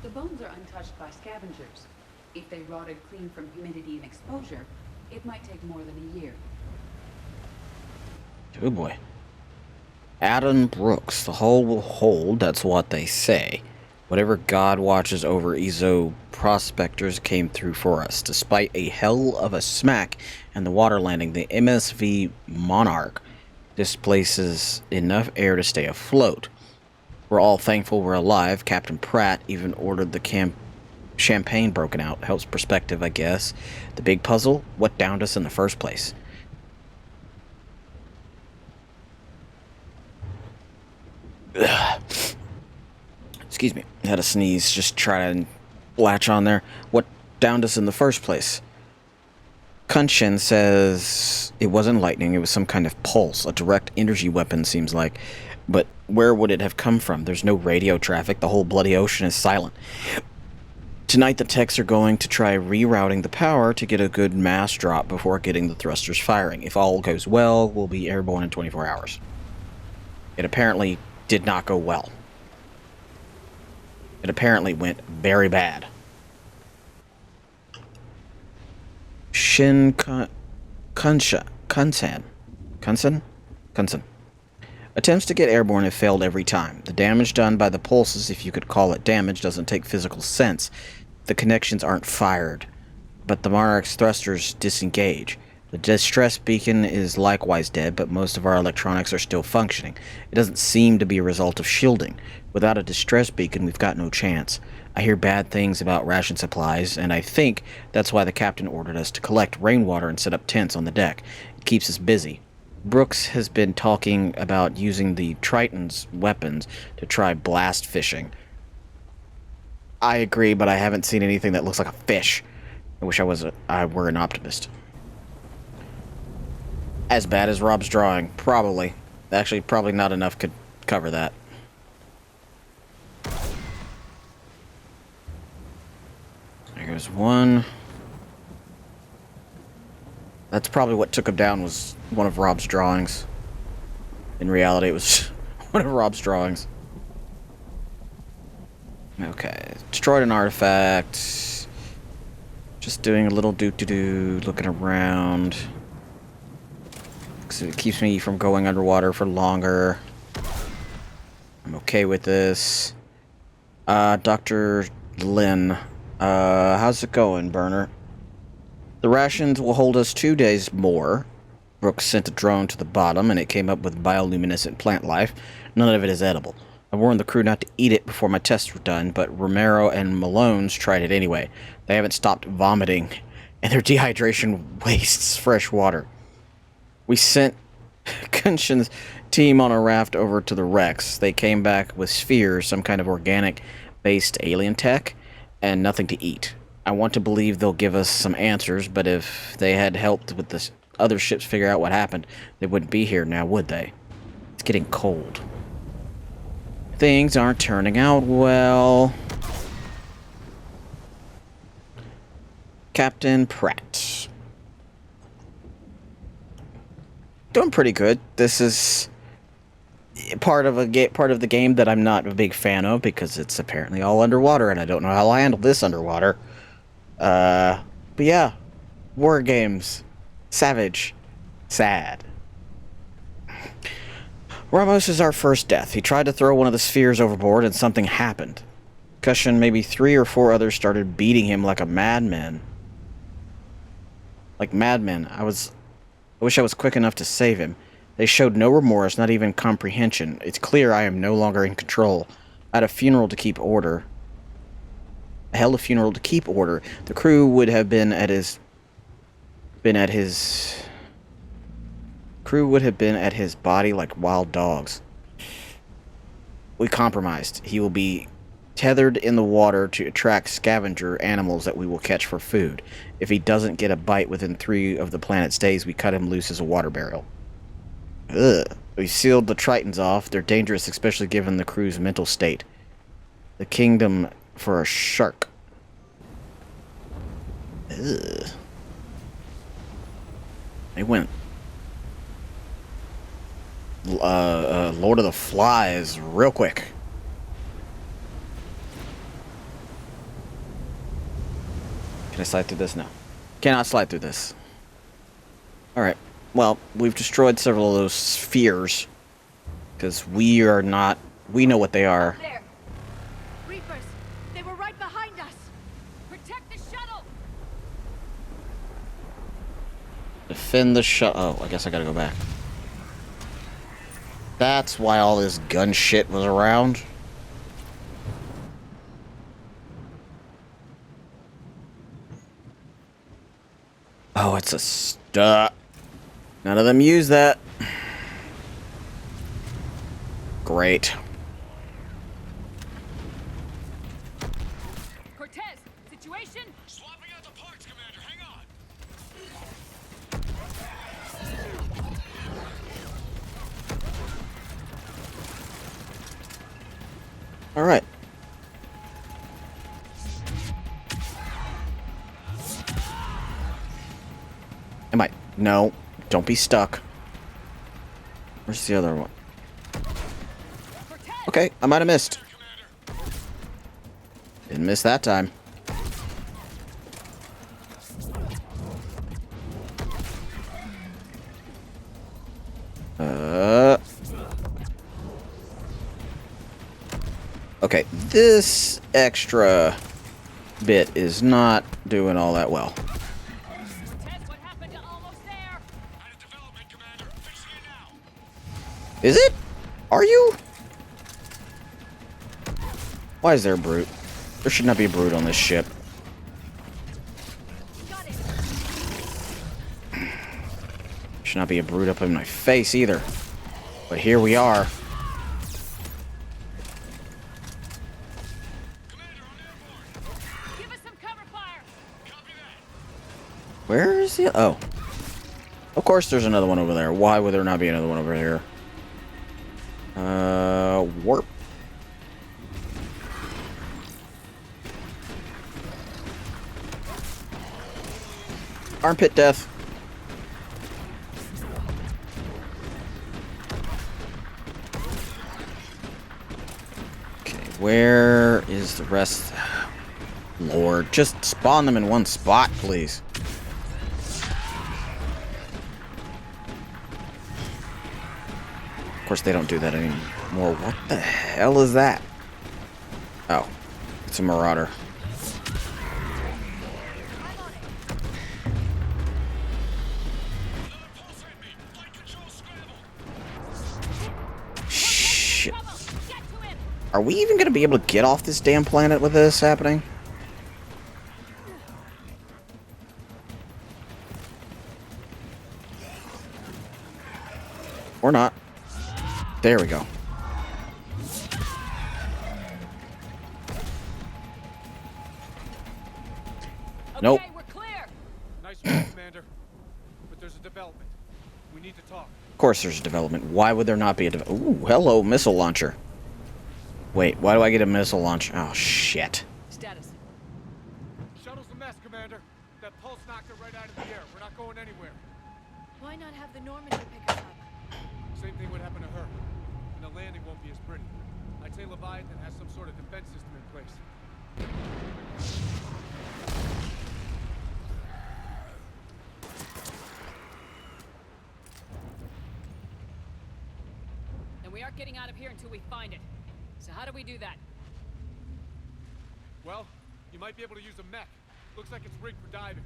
The bones are untouched by scavengers. If they rotted clean from humidity and exposure, it might take more than a year. Oh boy. Adam Brooks. The hull will hold, that's what they say. Whatever God watches over Ezo prospectors came through for us. Despite a hell of a smack and the water landing, the MSV Monarch displaces enough air to stay afloat. We're all thankful we're alive. Captain Pratt even ordered the champagne broken out. Helps perspective, I guess. The big puzzle, what downed us in the first place? Ugh. Excuse me. I had a sneeze. Just try to latch on there. What downed us in the first place? Kunshin says it wasn't lightning. It was some kind of pulse. A direct energy weapon, seems like. But where would it have come from? There's no radio traffic. The whole bloody ocean is silent. Tonight the techs are going to try rerouting the power to get a good mass drop before getting the thrusters firing. If all goes well, we'll be airborne in 24 hours. It apparently did not go well. It apparently went very bad. Kunsan. Attempts to get airborne have failed every time. The damage done by the pulses, if you could call it damage, doesn't take physical sense. The connections aren't fired, but the Monarch's thrusters disengage. The distress beacon is likewise dead, but most of our electronics are still functioning. It doesn't seem to be a result of shielding. Without a distress beacon, we've got no chance. I hear bad things about ration supplies, and I think that's why the captain ordered us to collect rainwater and set up tents on the deck. It keeps us busy. Brooks has been talking about using the Triton's weapons to try blast fishing. I agree, but I haven't seen anything that looks like a fish. I wish I were an optimist. As bad as Rob's drawing, probably. Actually, probably not enough could cover that. There goes one. That's probably what took him down, was one of Rob's drawings. In reality, it was one of Rob's drawings. Okay, destroyed an artifact. Just doing a little doo-doo-doo, looking around. Because it keeps me from going underwater for longer. I'm okay with this. Dr. Lin. How's it going, Burner? The rations will hold us 2 days more. Brooks sent a drone to the bottom, and it came up with bioluminescent plant life. None of it is edible. I warned the crew not to eat it before my tests were done, but Romero and Malone's tried it anyway. They haven't stopped vomiting, and their dehydration wastes fresh water. We sent Kunshin's team on a raft over to the Rex. They came back with spheres, some kind of organic-based alien tech, and nothing to eat. I want to believe they'll give us some answers, but if they had helped with the other ships figure out what happened, they wouldn't be here now, would they? It's getting cold. Things aren't turning out well. Captain Pratt. Doing pretty good. This is part of the game that I'm not a big fan of because it's apparently all underwater, and I don't know how I'll handle this underwater. But yeah, war games, savage, sad. Ramos is our first death. He tried to throw one of the spheres overboard, and something happened. Cushion, maybe 3 or 4 others started beating him like a madman. Like madmen. I wish I was quick enough to save him. They showed no remorse, not even comprehension. It's clear I am no longer in control. I had a funeral to keep order. held a funeral to keep order. The crew would have been at his body like wild dogs. We compromised. He will be tethered in the water to attract scavenger animals that we will catch for food. If he doesn't get a bite within 3 of the planet's days, we cut him loose as a water barrel. Ugh. We sealed the Tritons off. They're dangerous, especially given the crew's mental state. The kingdom for a shark. Ugh. They went Lord of the Flies real quick. Can I slide through this? No. Cannot slide through this. Alright. Well, we've destroyed several of those spheres. Because we know what they are. There. Reapers, they were right behind us. Protect the shuttle. Defend the shuttle. Oh, I guess I gotta go back. That's why all this gun shit was around. Oh, it's a stop. None of them use that. Great. Cortez, situation? Swapping out the parts, Commander. Hang on. All right. Am I? No. Don't be stuck. Where's the other one? Okay, I might have missed. Didn't miss that time. Okay, this extra bit is not doing all that well. Is it? Are you? Why is there a brute? There should not be a brute on this ship. Should not be a brute up in my face either. But here we are. Where is he? Oh. Of course there's another one over there. Why would there not be another one over here? Warp. Armpit death. Okay, where is the rest? Lord, just spawn them in one spot, please. Of course, they don't do that anymore. What the hell is that? Oh, it's a marauder. Shit. Are we even going to be able to get off this damn planet with this happening? Or not. There we go. Nope. We're clear. Nice work, Commander. But there's a development. We need to talk. Of course there's a development. Why would there not be a development? Ooh, hello, missile launcher. Wait, why do I get a missile launch? Oh, shit. Status. Shuttle's a mess, Commander. That pulse knocked it right out of the air. We're not going anywhere. Why not have the Normandy pick us up? Same thing would happen to her. And the landing won't be as pretty. I'd say Leviathan has some sort of defense system in place. And we aren't getting out of here until we find it. So how do we do that? Well, you might be able to use a mech. Looks like it's rigged for diving.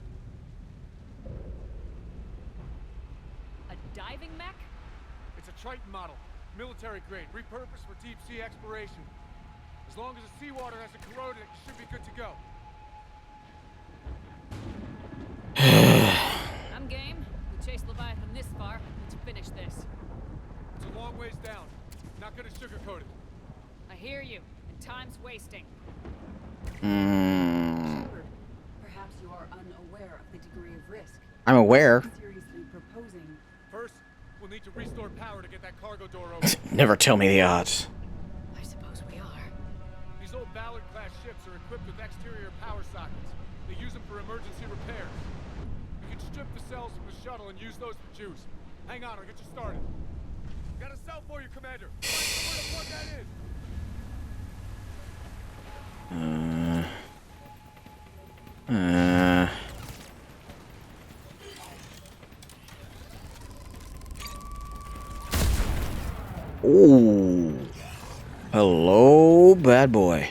A diving mech? It's a Triton model. Military grade, repurposed for deep sea exploration. As long as the seawater hasn't corroded it, you should be good to go. far. Let's finish this. It's a long ways down. Not gonna sugarcoat it. I hear you, and time's wasting. Shepard, perhaps you are unaware of the degree of risk. I'm aware. Seriously proposing. First, we'll need to restore power to get that cargo door open. Never tell me the odds. I suppose we are. These old Ballard-class ships are equipped with exterior power sockets. They use them for emergency repairs. We can strip the cells from the shuttle and use those for juice. Hang on, I'll get you started. Got a cell for you, Commander. Find somewhere to plug that in. Ooh. Hello, bad boy.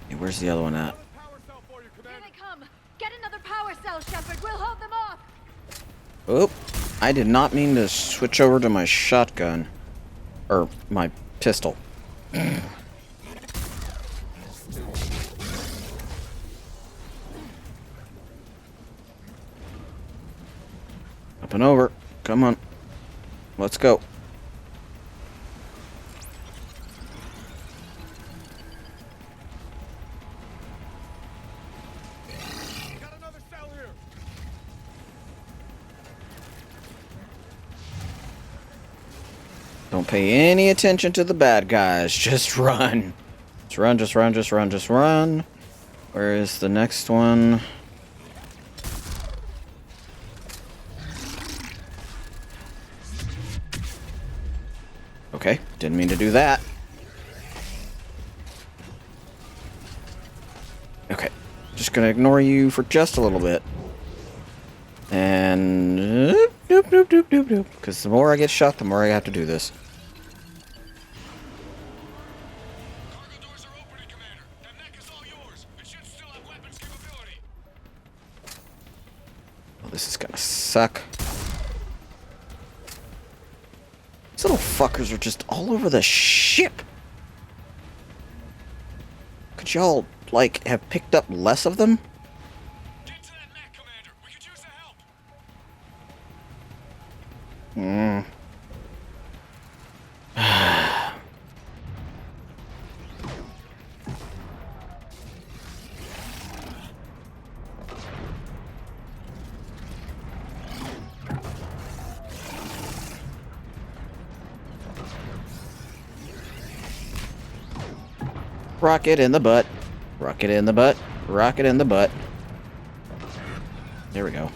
Hey, where's the other one at? Here they come! Get another power cell, Shepard! We'll hold them off! Oop. I did not mean to switch over to my shotgun. Or my pistol. Up and over. Come on. Let's go. Got another cell here. Don't pay any attention to the bad guys. Just run. Just run, just run, just run, just run. Where is the next one? Okay, didn't mean to do that. Okay, just gonna ignore you for just a little bit. And doop, doop, doop, doop, doop. Because the more I get shot, the more I have to do this. Oh, this is gonna suck. These little fuckers are just all over the ship. Could y'all, like, have picked up less of them? Hmm. Rocket in the butt. Rocket in the butt. Rocket in the butt. There we go.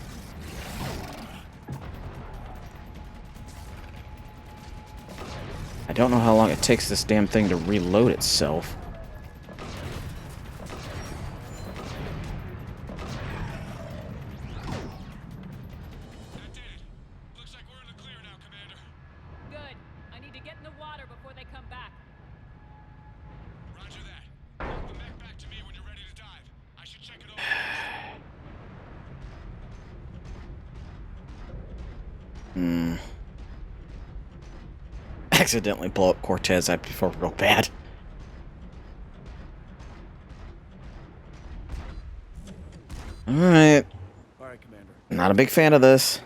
I don't know how long it takes this damn thing to reload itself. Good. I need to get in the water before they come back. Roger that. Hold the mech back to me when you're ready to dive. I should check it over. Accidentally blow up Cortez before real bad. Alright. Alright, Commander. Not a big fan of this.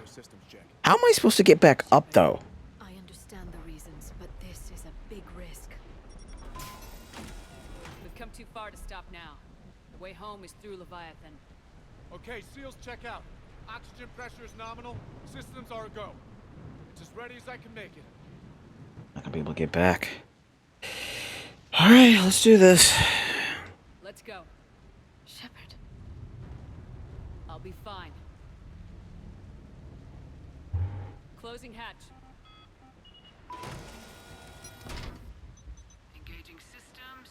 How am I supposed to get back up, though? I understand the reasons, but this is a big risk. We've come too far to stop now. The way home is through Leviathan. Okay, SEALs check out. Oxygen pressure is nominal. Systems are a go. It's as ready as I can make it. Not gonna be able to get back. Alright, let's do this. Let's go. Shepard. I'll be fine. Closing hatch. Engaging systems.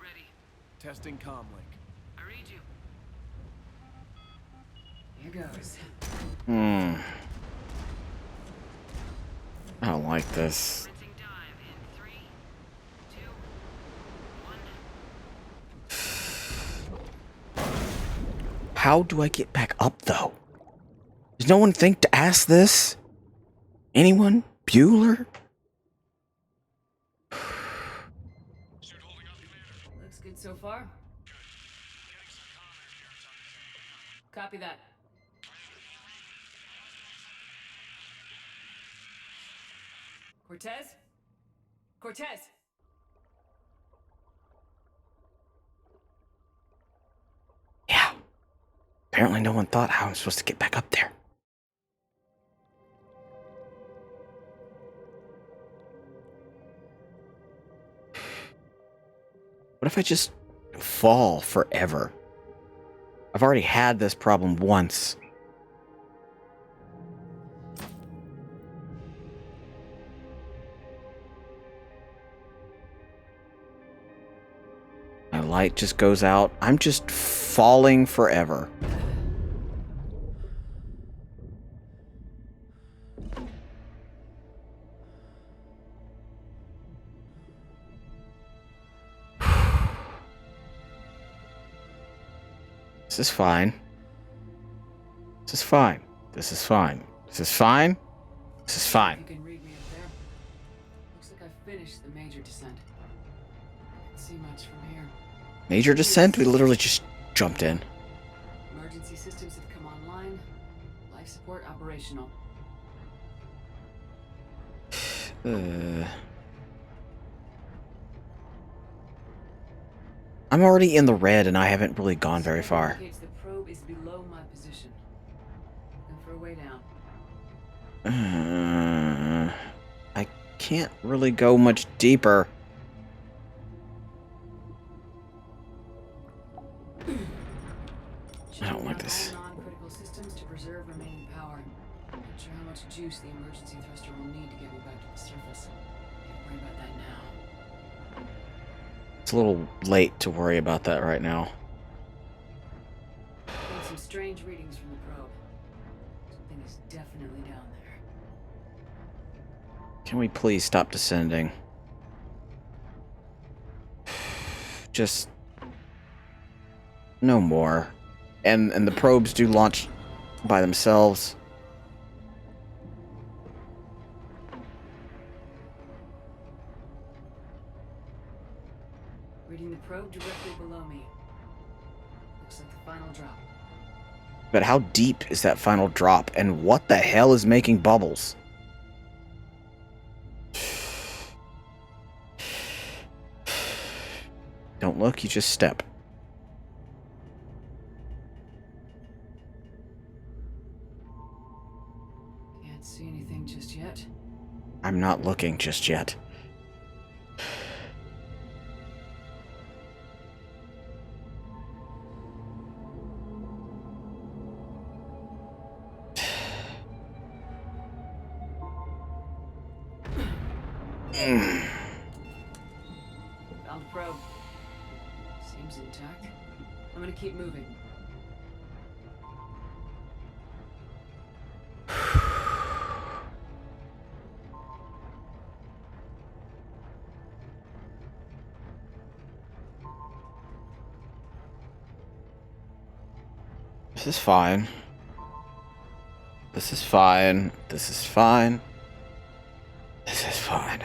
Ready. Testing comlink. I read you. Here goes. I don't like this. How do I get back up, though? Does no one think to ask this? Anyone? Bueller? Looks good so far. Copy that. Cortez? Cortez! Yeah. Apparently no one thought how I'm supposed to get back up there. What if I just fall forever? I've already had this problem once. My light just goes out. I'm just falling forever. This is fine. This is fine. This is fine. This is fine. This is fine. You can read me up there. Looks like I finished the major descent. Can't see much from here. Major descent? We literally just jumped in. Emergency systems have come online. Life support operational. I'm already in the red and I haven't really gone very far. The probe is below my position. Looking for a way down. I can't really go much deeper. I don't like this. Non-critical systems to preserve remaining power. Not sure how much juice the emergency thruster will need to get me back to the surface. Can't worry about that now. It's a little late to worry about that right now. Getting some strange readings from the probe. Something is definitely down there. Can we please stop descending? Just no more. And the probes do launch by themselves. Reading the probe directly below me. Looks like the final drop. But how deep is that final drop? And what the hell is making bubbles? Don't look, you just step. Can't see anything just yet. I'm not looking just yet. Found the probe. Seems intact. I'm gonna keep moving. This is fine. This is fine. This is fine. This is fine.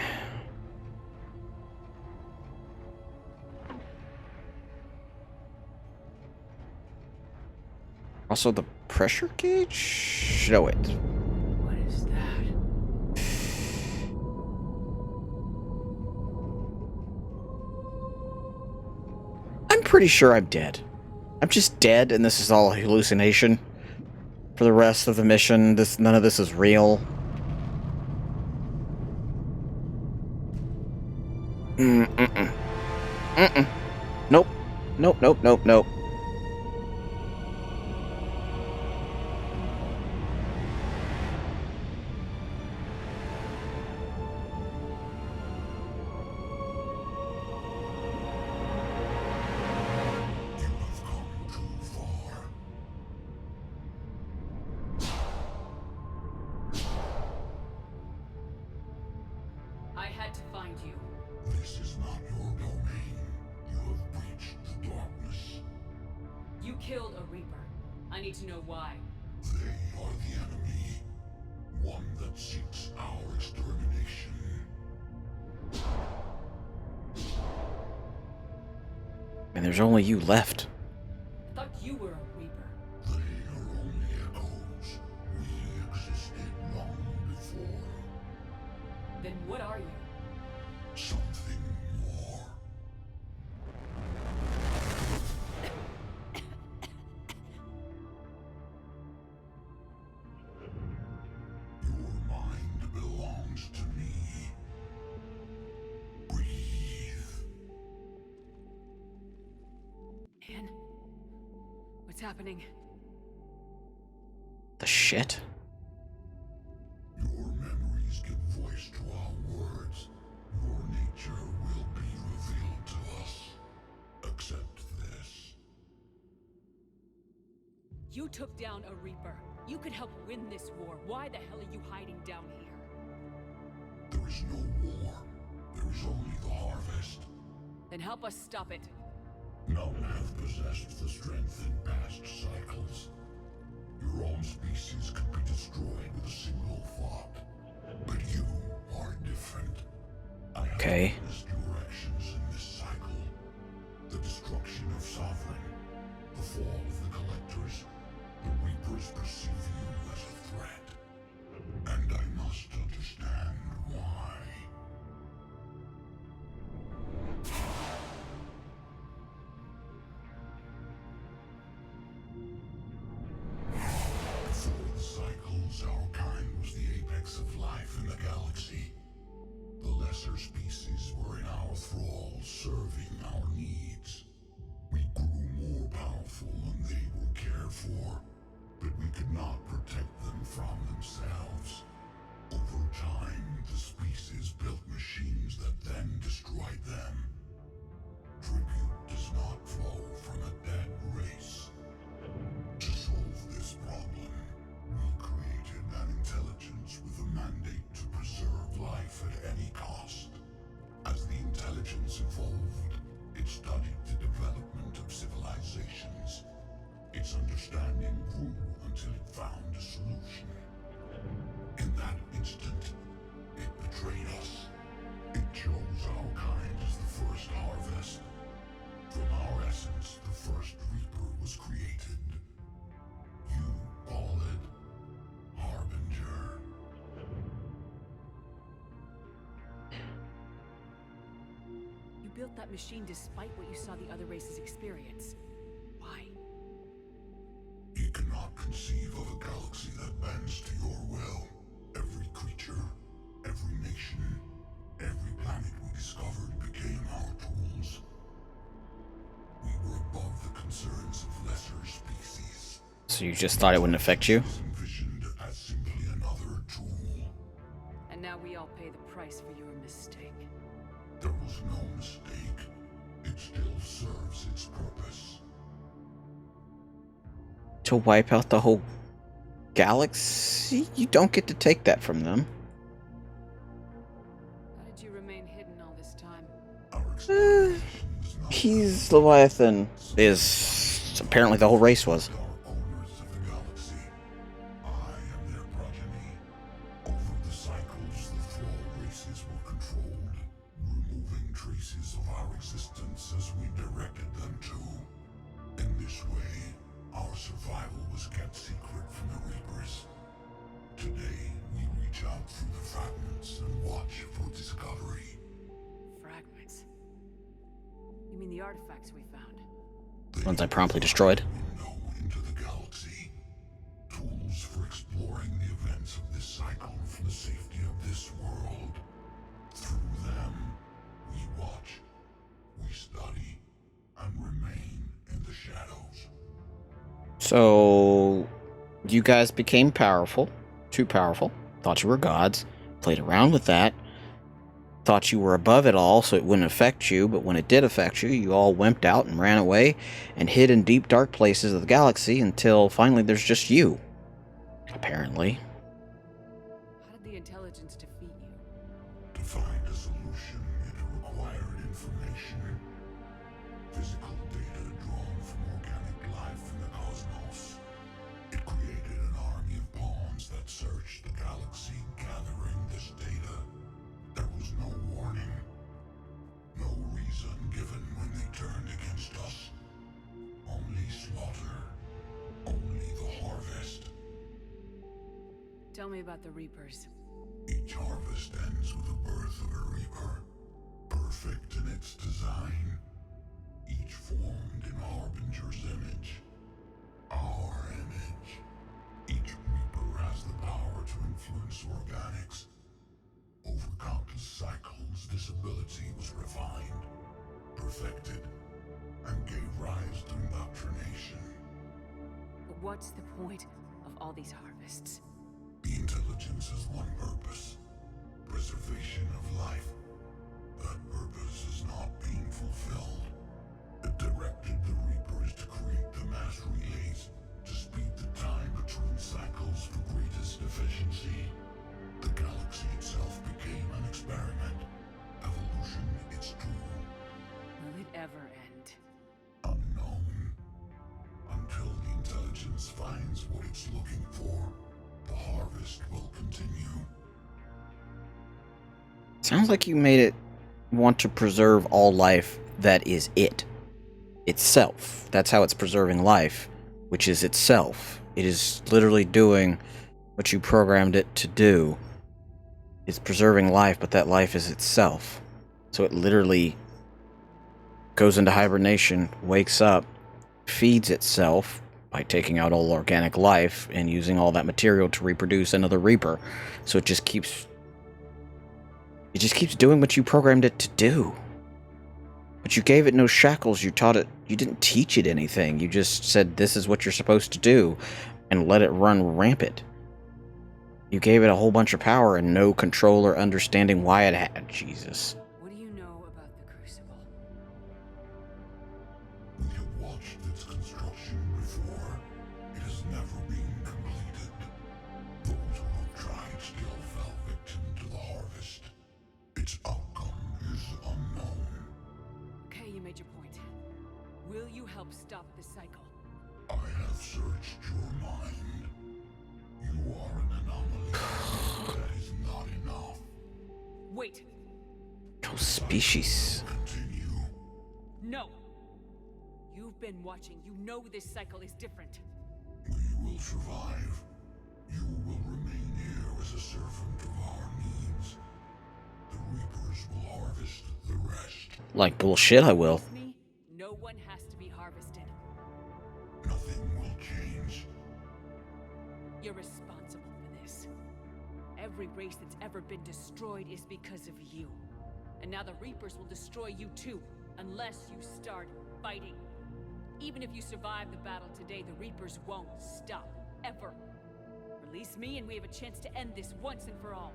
Also, the pressure gauge? No, wait. What is that? I'm pretty sure I'm dead. I'm just dead, and this is all a hallucination. For the rest of the mission, none of this is real. Nope. Nope, nope, nope, nope. I had to find you. This is not your domain. You have breached the darkness. You killed a Reaper. I need to know why. They are the enemy. One that seeks our extermination. And there's only you left. I thought you were a Reaper. They What's happening? The shit? Your memories give voice to our words. Your nature will be revealed to us. Accept this. You took down a Reaper. You could help win this war. Why the hell are you hiding down here? There is no war. There is only the harvest. Then help us stop it. None have possessed the strength in past cycles. Your own species could be destroyed with a single thought. But you are different. I have witnessed your actions in this cycle. The destruction of Sovereign, the fall of the Collectors. The Reapers perceive you as a threat. And I must understand why. Before the cycles, our kind was the apex of life in the galaxy. The lesser species were in our thrall, serving our needs. We grew more powerful and they were cared for, but we could not protect them from themselves. Over time, the species built machines that then destroyed them. Tribute does not flow from a dead race. To solve this problem, we created an intelligence with a mandate to preserve life at any cost. As the intelligence evolved, it studied the development of civilizations. Its understanding grew until it found a solution. In that instant, it betrayed us. It chose our kind as the first harvest. From our essence, the first Reaper was created. You call it Harbinger. You built that machine despite what you saw the other races experience. Why? You cannot conceive of a galaxy that bends to your will. Every creature, every nation, every planet we discovered became our tools. We were above the concerns of lesser species. So you just thought it wouldn't affect you? Envisioned as simply another tool. And now we all pay the price for your mistake. There was no mistake. It still serves its purpose. To wipe out the whole galaxy? You don't get to take that from them. How did you remain hidden all this time? He's Leviathan. Is apparently the whole race was. Over the cycles, the thrall races were controlled, removing traces of our existence as we directed them to. In this way, our survival was kept secret from the Reapers. Today, we reach out through the fragments and watch for discovery. Fragments? You mean the artifacts we found? Ones I promptly destroyed. Into the galaxy. Tools for exploring the events of this cycle from the safety of this world. Through them, we watch, we study, and remain in the shadows. So, you guys became powerful. Too powerful. Thought you were gods. Played around with that. Thought you were above it all, so it wouldn't affect you, but when it did affect you, you all wimped out and ran away and hid in deep, dark places of the galaxy until finally there's just you. Apparently. How did the intelligence defeat you? To find a solution, it required information. Physical data drawn from organic life in the cosmos. It created an army of pawns that searched the galaxy, gathering this data. There was no warning. No reason given when they turned against us. Only slaughter. Only the harvest. Tell me about the Reapers. Each harvest ends with the birth of a Reaper. Perfect in its design. Each formed in Harbinger's image. Our image. Each Reaper has the power to influence organics. Over countless cycles, this ability was refined, perfected, and gave rise to indoctrination. What's the point of all these harvests? The intelligence has one purpose: preservation of life. That purpose is not being fulfilled. It directed the Reapers to create the mass relays to speed the time between cycles to greatest efficiency. The galaxy itself became an experiment. Evolution its tool. Will it ever end? Unknown. Until the intelligence finds what it's looking for, the harvest will continue. Sounds like you made it want to preserve all life that is itself. That's how it's preserving life, which is itself. It is literally doing what you programmed it to do. It's preserving life, but that life is itself. So it literally goes into hibernation, wakes up, feeds itself by taking out all organic life and using all that material to reproduce another Reaper. So it just keeps doing what you programmed it to do. But you gave it no shackles. You didn't teach it anything. You just said this is what you're supposed to do and let it run rampant. You gave it a whole bunch of power and no control or understanding why it had. Jesus. What do you know about the Crucible? We have watched its construction before. It has never been completed. Those who have tried still fell victim to the harvest. Its outcome is unknown. Okay, you made your point. Will you help stop the cycle? I have searched your mind. You are an anomaly. That is not enough. Wait. No species. Continue. No. You've been watching. You know this cycle is different. We will survive. You will remain here as a servant of our needs. The Reapers will harvest the rest. Like bullshit, I will. Me, no one has to be harvested. Nothing will change. You're responsible for this. Every race that's ever been destroyed is because of you. And now the Reapers will destroy you too, unless you start fighting. Even if you survive the battle today, the Reapers won't stop, ever. Release me and we have a chance to end this once and for all.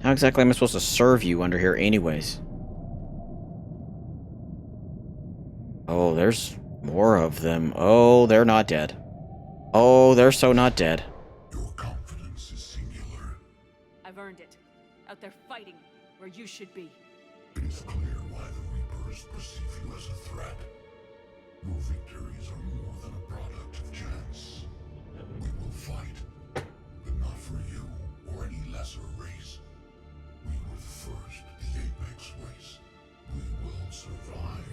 How exactly am I supposed to serve you under here anyways? Oh, there's more of them. Oh, they're not dead. Oh, they're so not dead. Your confidence is singular. I've earned it. Out there fighting where you should be. It is clear why the Reapers perceive you as a threat. Your victories are more than a product of chance. We will fight, but not for you or any lesser race. We were the first, the Apex race. We will survive.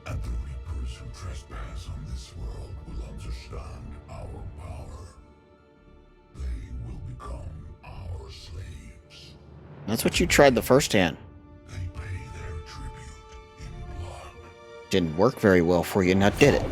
And the Reapers who trespass on this world will understand our power. They will become our slaves. That's what you tried the first hand. They pay their tribute in blood. Didn't work very well for you, now did it?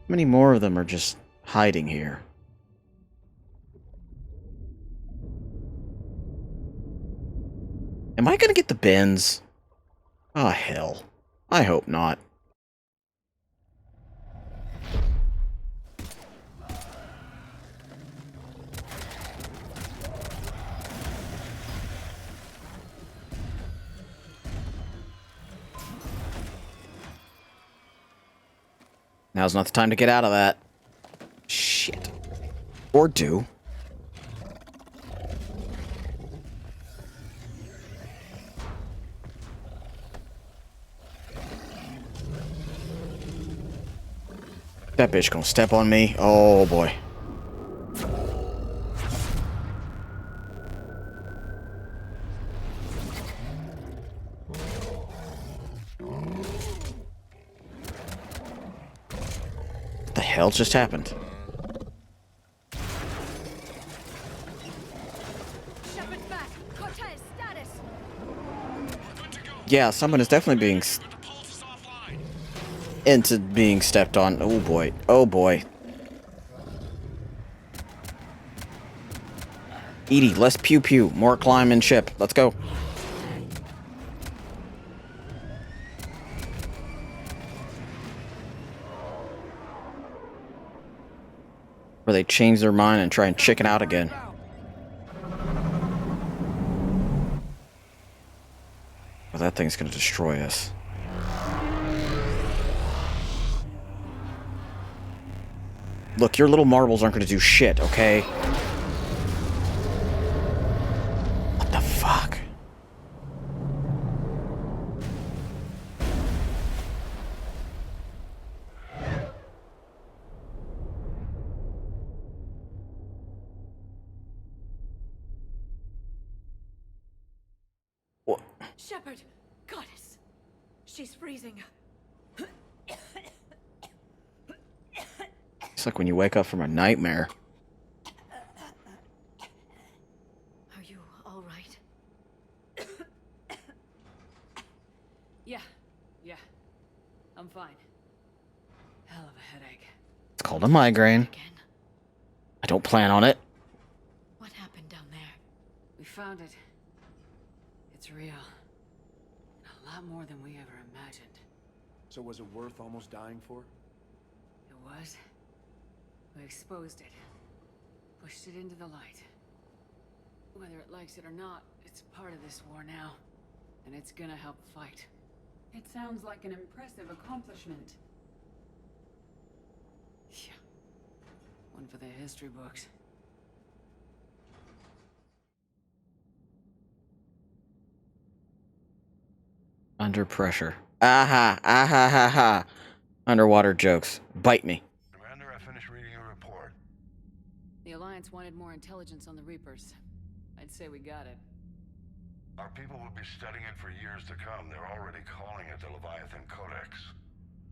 How many more of them are just hiding here? Am I gonna get the bins? Oh, hell. I hope not. Now's not the time to get out of that. Shit. Or do. That bitch gonna step on me. Oh boy. hell just happened? Shepard's back. Cortez, status. Yeah, someone is definitely being being stepped on. Oh boy. Oh boy. Edie, less pew pew, more climb and ship. Let's go. Or they change their mind and try and chicken out again. Well, that thing's gonna destroy us. Look, your little marbles aren't gonna do shit, okay? What the fuck? What? Shepard, goddess. She's freezing. It's like when you wake up from a nightmare. Are you all right? Yeah. I'm fine. Hell of a headache. It's called a migraine. I don't plan on it. What happened down there? We found it. It's real. A lot more than we ever imagined. So was it worth almost dying for? It was. We exposed it. Pushed it into the light. Whether it likes it or not, it's part of this war now. And it's gonna help fight. It sounds like an impressive accomplishment. Yeah. One for the history books. Under pressure. Aha! Aha ha ha! Underwater jokes. Bite me. Commander, I finished reading your report. The Alliance wanted more intelligence on the Reapers. I'd say we got it. Our people will be studying it for years to come. They're already calling it the Leviathan Codex.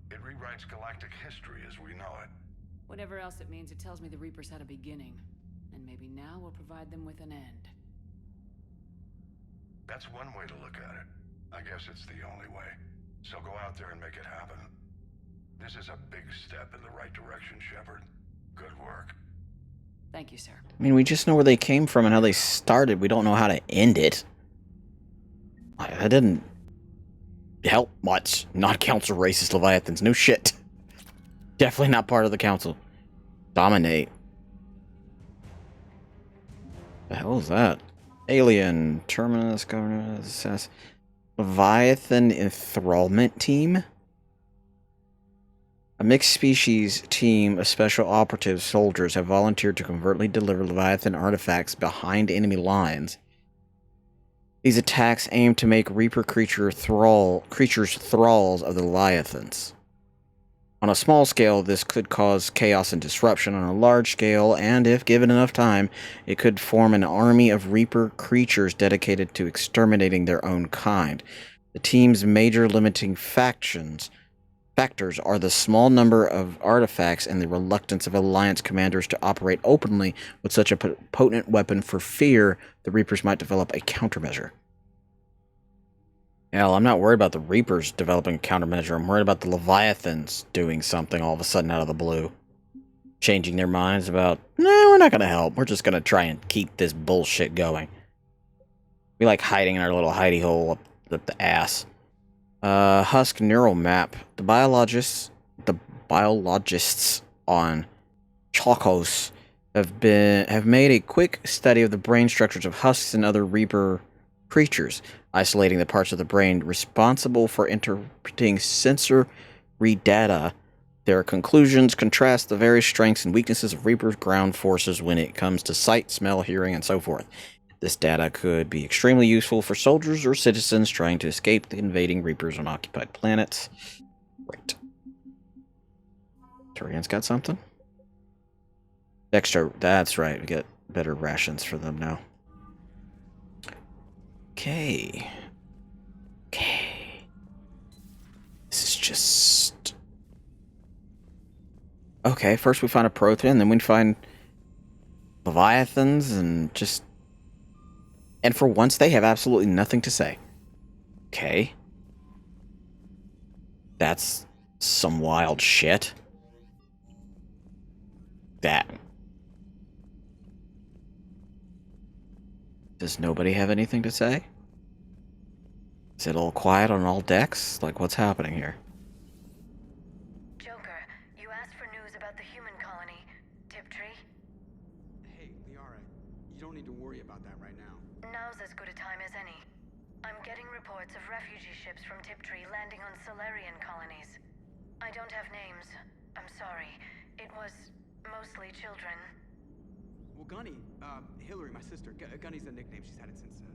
It rewrites galactic history as we know it. Whatever else it means, it tells me the Reapers had a beginning. And maybe now we'll provide them with an end. That's one way to look at it. I guess it's the only way. So go out there and make it happen. This is a big step in the right direction, Shepard. Good work. Thank you, sir. I mean, we just know where they came from and how they started. We don't know how to end it. I didn't help much. Not council racist Leviathans. No shit. Definitely not part of the council. Dominate. The hell is that? Alien. Terminus. Governor. Assess. Leviathan enthrallment team. A mixed species team of special operative soldiers have volunteered to covertly deliver Leviathan artifacts behind enemy lines. These attacks aim to make Reaper creatures thralls of the Leviathans. On a small scale, this could cause chaos and disruption. On a large scale, and if given enough time, it could form an army of Reaper creatures dedicated to exterminating their own kind. The team's major limiting factors are the small number of artifacts and the reluctance of Alliance commanders to operate openly with such a potent weapon for fear the Reapers might develop a countermeasure. Hell, I'm not worried about the Reapers developing a countermeasure. I'm worried about the Leviathans doing something all of a sudden out of the blue. Changing their minds about, no, we're not going to help. We're just going to try and keep this bullshit going. We like hiding in our little hidey hole up the ass. Husk neural map. The biologists on Chakos have made a quick study of the brain structures of husks and other Reaper creatures, isolating the parts of the brain responsible for interpreting sensory data. Their conclusions contrast the various strengths and weaknesses of Reaper's ground forces when it comes to sight, smell, hearing, and so forth. This data could be extremely useful for soldiers or citizens trying to escape the invading Reapers on occupied planets. Right. Turian's got something? Extra, that's right, we get better rations for them now. Okay. This is just... Okay, first we find a Prothean, then we find Leviathans, and just... And for once, they have absolutely nothing to say. Okay. That's some wild shit. That. Does nobody have anything to say? Is it all quiet on all decks? Like, what's happening here? Joker, you asked for news about the human colony, Tiptree. Hey, Liara, you don't need to worry about that right now. Now's as good a time as any. I'm getting reports of refugee ships from Tiptree landing on Solarian colonies. I don't have names. I'm sorry. It was mostly children. Well, Gunny, Hillary, my sister, Gunny's a nickname. She's had it since,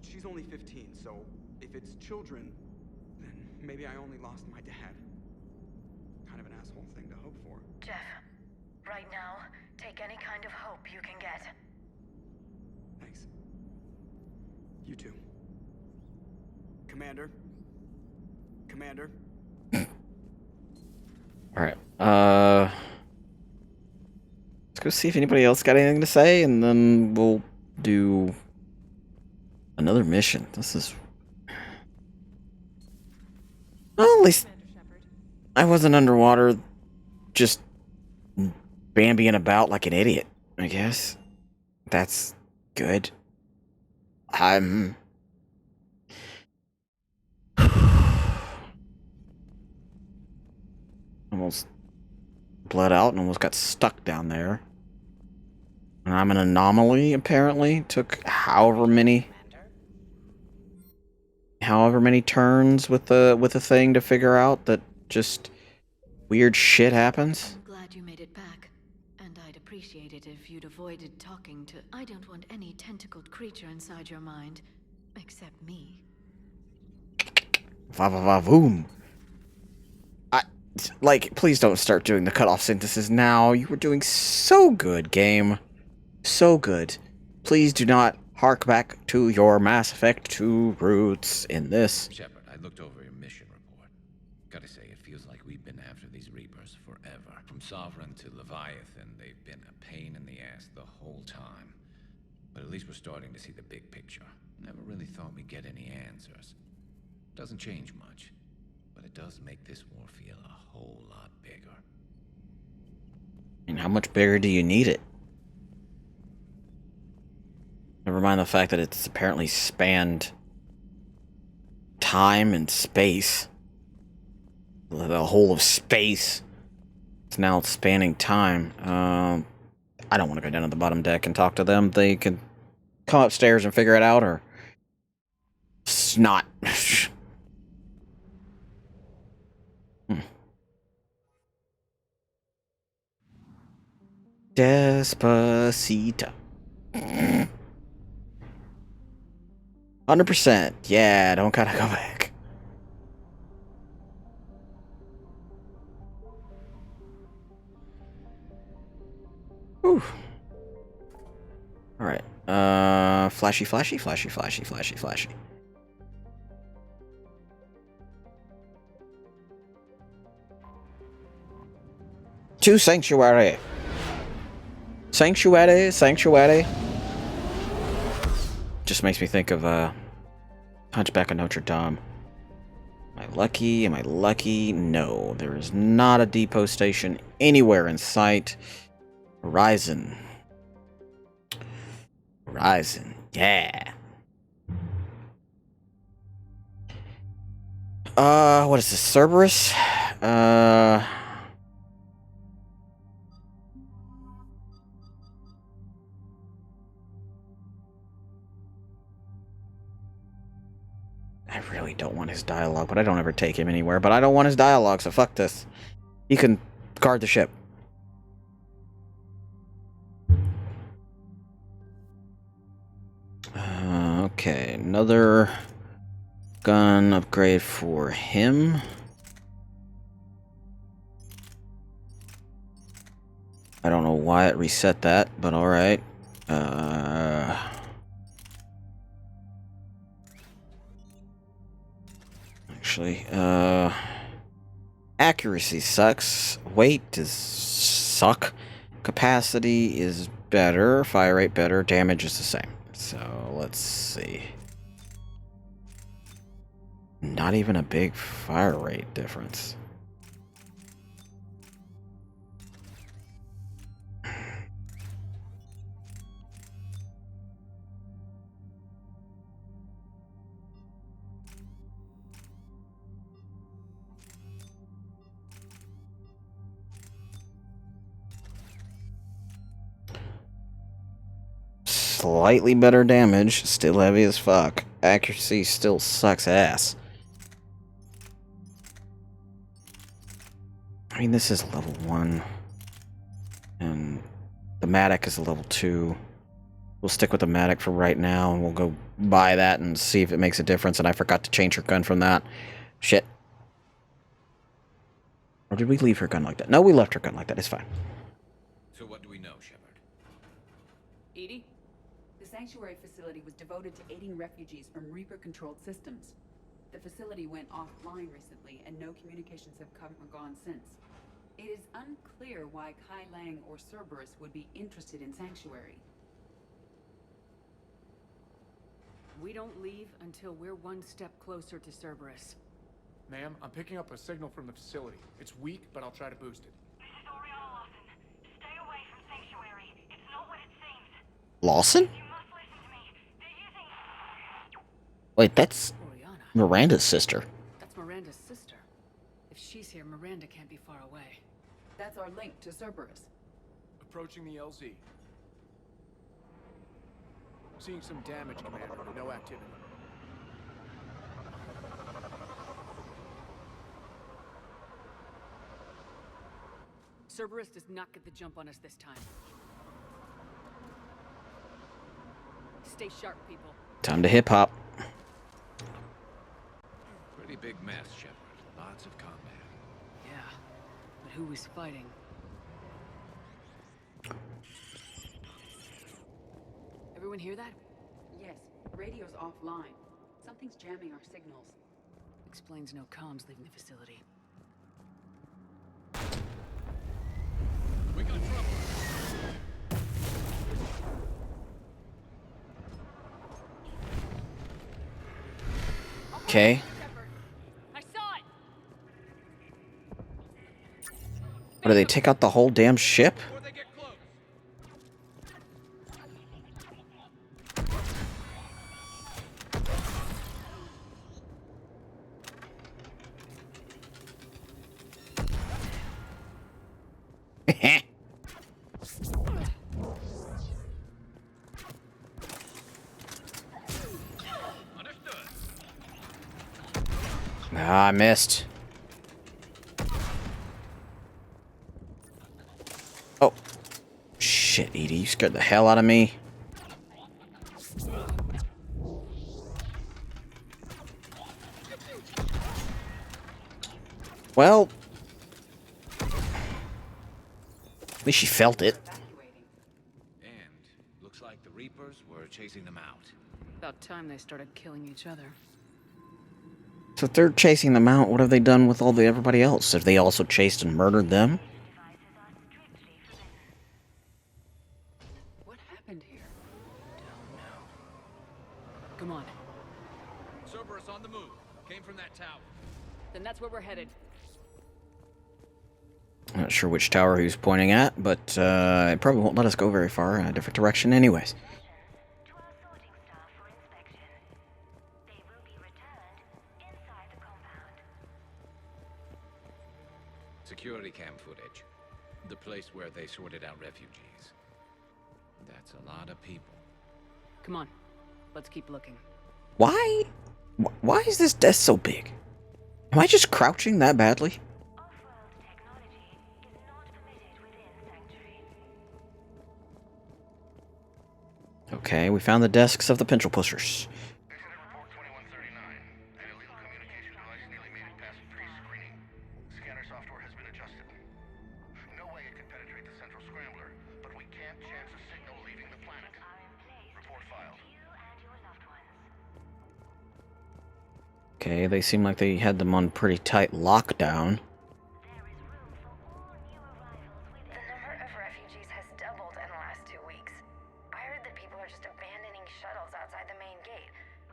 she's only 15, so if it's children, then maybe I only lost my dad. Kind of an asshole thing to hope for. Jeff, right now, take any kind of hope you can get. Thanks. You too. Commander? Commander? Alright, let's go see if anybody else got anything to say, and then we'll do another mission. This is... Well, at least I wasn't underwater just bambying about like an idiot, I guess. That's good. I'm... almost bled out and almost got stuck down there. And I'm an anomaly, apparently. Took however many turns with the thing to figure out that just weird shit happens. I'm glad you made it back. And I'd appreciate it if you'd avoided talking to... I don't want any tentacled creature inside your mind. Except me. Va-va-va-voom. Like, please don't start doing the cutoff synthesis now. You were doing so good, game. So good. Please do not hark back to your Mass Effect 2 roots in this. Shepard, I looked over your mission report. Gotta say, it feels like we've been after these Reapers forever. From Sovereign to Leviathan, they've been a pain in the ass the whole time. But at least we're starting to see the big picture. Never really thought we'd get any answers. Doesn't change much, but it does make this war feel a whole lot bigger. And how much bigger do you need it? Never mind the fact that it's apparently spanned time and space. The whole of space. It's now spanning time. I don't want to go down to the bottom deck and talk to them. They can come upstairs and figure it out, or... Snot. Despacito. 100%. Yeah, don't gotta go back. Whew. Alright. Flashy, flashy, flashy, flashy, flashy, flashy. To Sanctuary. Sanctuary, Sanctuary. Just makes me think of Hunchback of Notre Dame. Am I lucky? Am I lucky? No, there is not a depot station anywhere in sight. Horizon. Horizon, yeah. What is this? Cerberus? I really don't want his dialogue, but I don't ever take him anywhere. But I don't want his dialogue, so fuck this. He can guard the ship. Okay, another gun upgrade for him. I don't know why it reset that, but alright. Actually, accuracy sucks. weight is suck. Capacity is better. Fire rate better. Damage is the same. So let's see. Not even a big fire rate difference. Slightly better damage, still heavy as fuck. Accuracy still sucks ass. I mean, this is level 1. And the Matic is a level 2. We'll stick with the Matic for right now, and we'll go buy that and see if it makes a difference. And I forgot to change her gun from that. Shit. Or did we leave her gun like that? No, we left her gun like that. It's fine. So what do we know, Shepard? EDI? The Sanctuary facility was devoted to aiding refugees from Reaper-controlled systems. The facility went offline recently, and no communications have come or gone since. It is unclear why Kai Lang or Cerberus would be interested in Sanctuary. We don't leave until we're one step closer to Cerberus. Ma'am, I'm picking up a signal from the facility. It's weak, but I'll try to boost it. Lawson? Wait, that's Miranda's sister. That's Miranda's sister. If she's here, Miranda can't be far away. That's our link to Cerberus. Approaching the LZ. Seeing some damage, Commander, but no activity. Cerberus does not get the jump on us this time. Stay sharp, people. Time to hip-hop. Pretty big mess, Shepard. Lots of combat. Yeah, but who is fighting? Everyone hear that? Yes, radio's offline. Something's jamming our signals. Explains no comms leaving the facility. We got trouble. Okay. I saw it. What, do they take out the whole damn ship? Ah, I missed. Oh. Shit, Edie, you scared the hell out of me. Well. At least she felt it. And looks like the Reapers were chasing them out. About time they started killing each other. So if they're chasing them out, what have they done with everybody else? Have they also chased and murdered them? What happened here? Don't know. Come on. Cerberus on the move. Came from that tower. Then that's where we're headed. I'm not sure which tower he was pointing at, but it probably won't let us go very far in a different direction anyways. Security cam footage. The place where they sorted out refugees. That's a lot of people. Come on. Let's keep looking. Why? Why is this desk so big? Am I just crouching that badly? Okay, we found the desks of the pencil pushers. Okay, they seem like they had them on pretty tight lockdown. shuttles outside the main gate.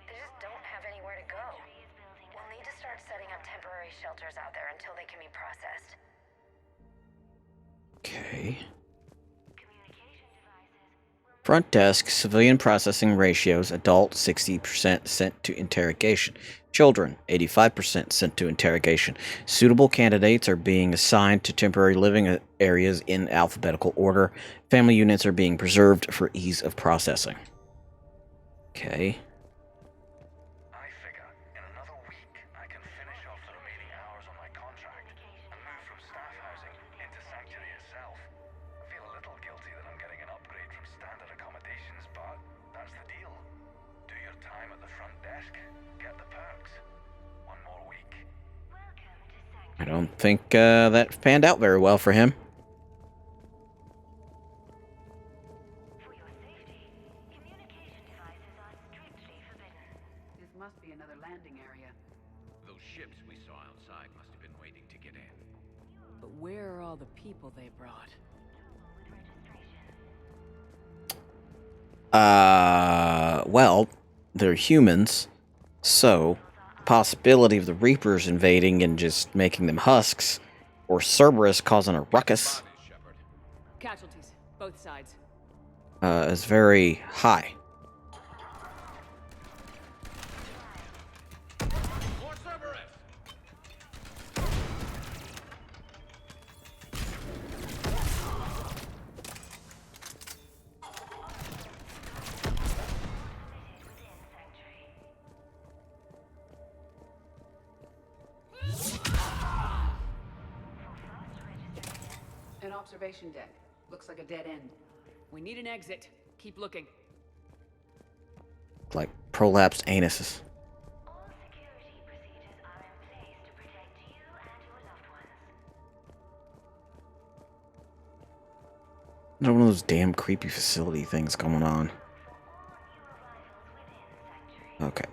They just don't have anywhere to go. We'll need to start setting up temporary shelters out there until they can be processed. Okay. Front desk, civilian processing ratios, adult 60% sent to interrogation. Children, 85% sent to interrogation. Suitable candidates are being assigned to temporary living areas in alphabetical order. Family units are being preserved for ease of processing. Okay. I figure in another week I can finish off the remaining hours on my contract and move from staff housing into Sanctuary itself. I feel a little guilty that I'm getting an upgrade from standard accommodations, but that's the deal. Do your time at the front desk, get the perks. One more week. I don't think that panned out very well for him. This must be another landing area. Those ships we saw outside must have been waiting to get in. But where are all the people they brought? Well, they're humans, so possibility of the Reapers invading and just making them husks, or Cerberus causing a ruckus, Casualties, both sides. is very high. An observation deck. Looks like a dead end. We need an exit. Keep looking. Like prolapsed anuses. Another one of those damn creepy facility things going on. Okay.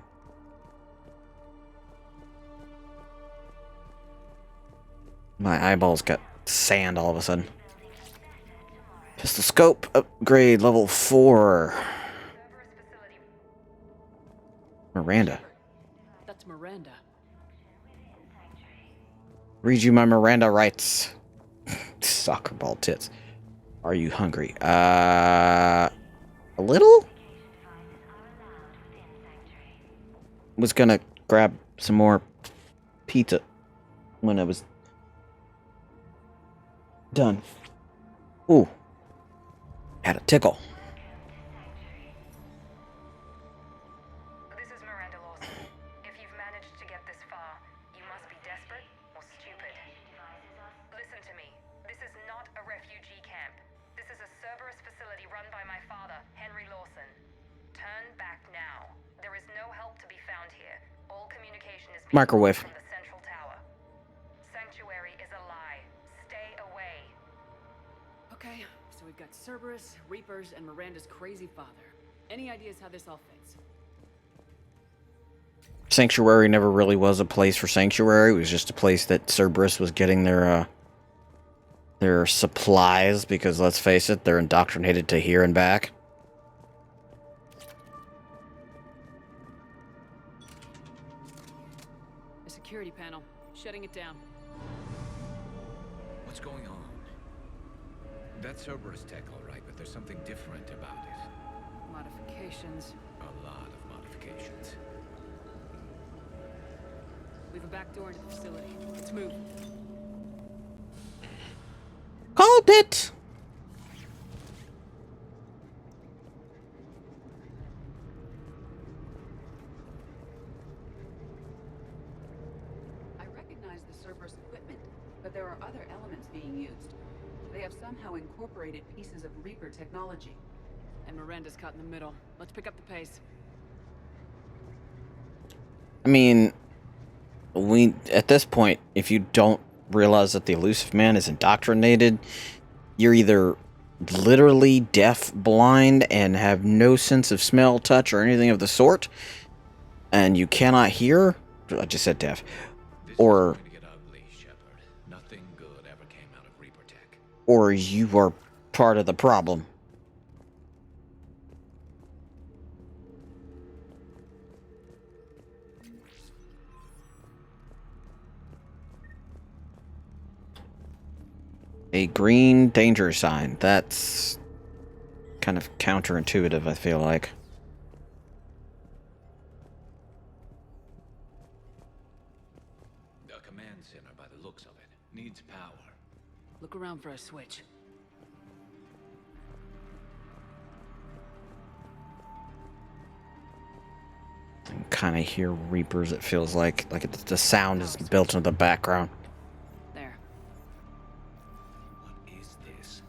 My eyeballs got sand all of a sudden. Pistol scope upgrade level 4. Miranda. That's Miranda. Read you my Miranda rights. Soccer ball tits. Are you hungry? A little? Was gonna grab some more pizza when I was done. Ooh. Had a tickle. This is Miranda Lawson. If you've managed to get this far, you must be desperate or stupid. Listen to me. This is not a refugee camp. This is a Cerberus facility run by my father, Henry Lawson. Turn back now. There is no help to be found here. All communication is being Microwave. from the central tower. Sanctuary is a lie. Stay away. Okay, so we've got Cerberus, Reapers, and Miranda's crazy father. Any ideas how this all fits? Sanctuary never really was a place for Sanctuary. It was just a place that Cerberus was getting their supplies, because let's face it, they're indoctrinated to here and back. A security panel. Shutting it down. What's going on? That's Cerberus tech, all right, but there's something different about it. Modifications. A lot of modifications. We have a back door into the facility. Let's move. Called it! I recognize the Cerberus equipment, but there are other elements being used. They have somehow incorporated pieces of Reaper technology. And Miranda's caught in the middle. Let's pick up the pace. I mean, at this point, if you don't realize that the elusive man is indoctrinated, you're either literally deaf, blind, and have no sense of smell, touch, or anything of the sort, and you cannot hear. I just said deaf. Or Nothing good ever came out of Reaper tech. Or you are part of the problem. A green danger sign. That's kind of counterintuitive, I feel like. The command center, by the looks of it, needs power. Look around for a switch. I can kind of hear Reapers, it feels like. Like the sound is built into the background. There. What is this?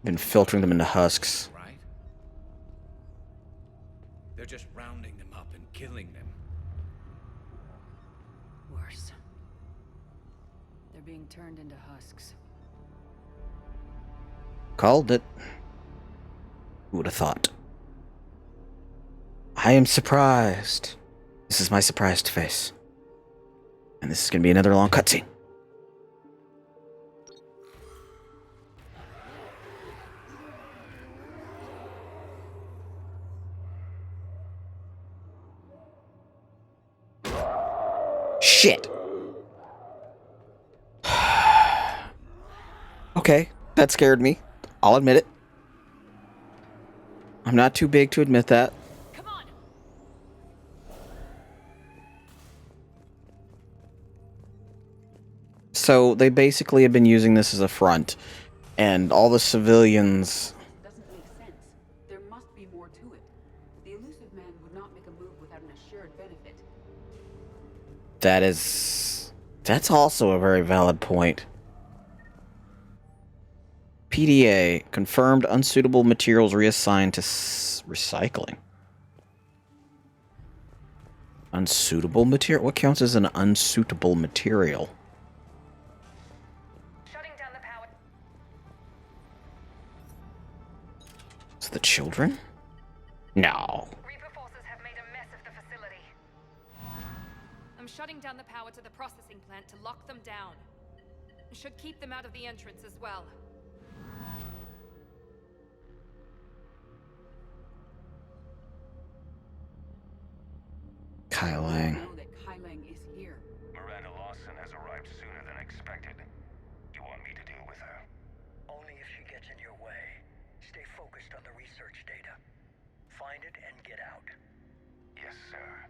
Been filtering them into husks. Right? They're just rounding them up and killing them. Worse. They're being turned into husks. Called it. Who would have thought? I am surprised. This is my surprised face. And this is going to be another long cutscene. Shit. Okay, that scared me. I'll admit it. I'm not too big to admit that. So they basically have been using this as a front, and all the civilians. Doesn't make sense. There must be more to it. The elusive man would not make a move without an assured benefit. That's also a very valid point. PDA confirmed unsuitable materials reassigned to recycling. Unsuitable material? What counts as an unsuitable material? It's the children? No. Reaper forces have made a mess of the facility. I'm shutting down the power to the processing plant to lock them down. Should keep them out of the entrance as well. Kai Lang. Know that Kai Lang is here. Miranda Lawson has arrived sooner than expected. You want me to deal with her? Only if she gets in your way. Stay focused on the research data. Find it and get out. Yes, sir.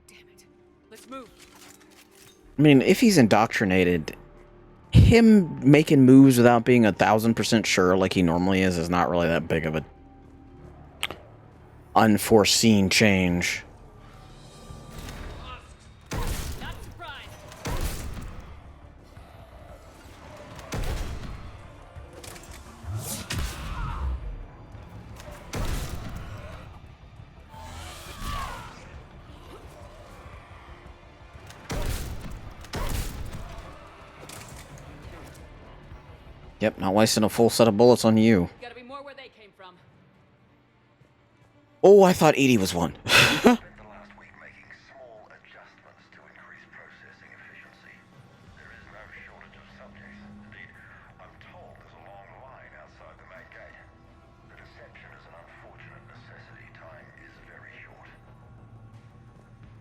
Damn it. Let's move. I mean, if he's indoctrinated, him making moves without being 1000% sure like he normally is not really that big of a unforeseen change. Yep, not wasting a full set of bullets on you. Gotta be more where they came from. Oh, I thought Edie was one.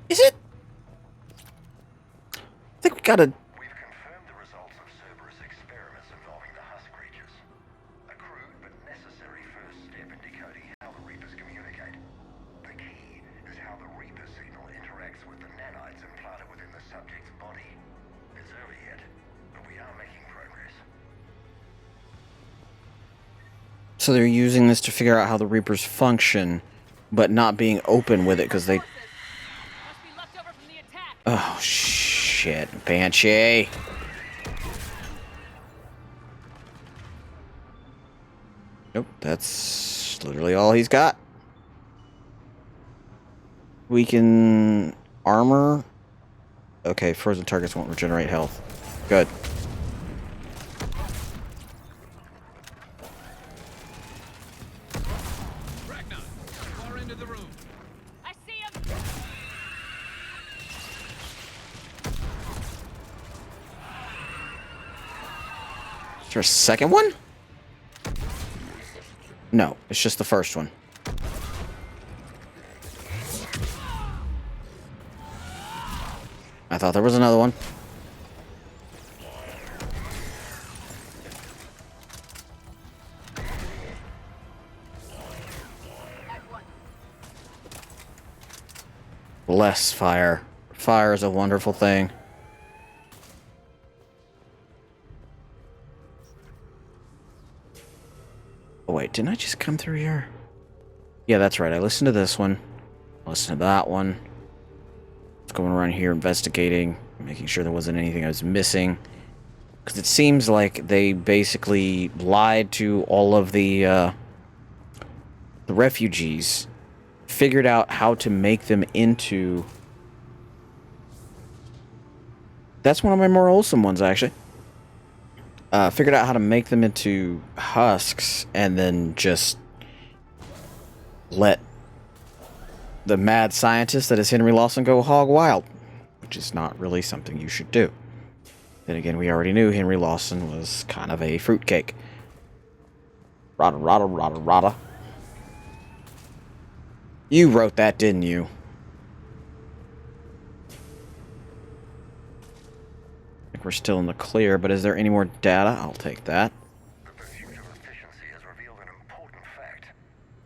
Is it? I think we gotta. We've confirmed the results of Cerberus experiments involving the husk creatures. A crude but necessary first step in decoding how the Reapers communicate. The key is how the Reaper signal interacts with the nanites implanted within the subject's body. It's early yet, but we are making progress. So they're using this to figure out how the Reapers function, but not being open with it because they. Oh shit, Banshee. Nope, that's literally all he's got. Weaken armor. Okay, frozen targets won't regenerate health. Good. Is there a second one? No, it's just the first one. I thought there was another one. Bless fire. Fire is a wonderful thing. Oh, wait, didn't I just come through here? Yeah, that's right. I listened to this one. I listened to that one. I was going around here investigating, making sure there wasn't anything I was missing. Because it seems like they basically lied to all of the refugees, figured out how to make them into... That's one of my more wholesome ones, actually. Figured out how to make them into husks, and then just let the mad scientist that is Henry Lawson go hog wild, which is not really something you should do. Then again, we already knew Henry Lawson was kind of a fruitcake. Rada, rada, rada, rada. You wrote that, didn't you? I think we're still in the clear, but is there any more data? I'll take that. The pursuit of efficiency has revealed an important fact.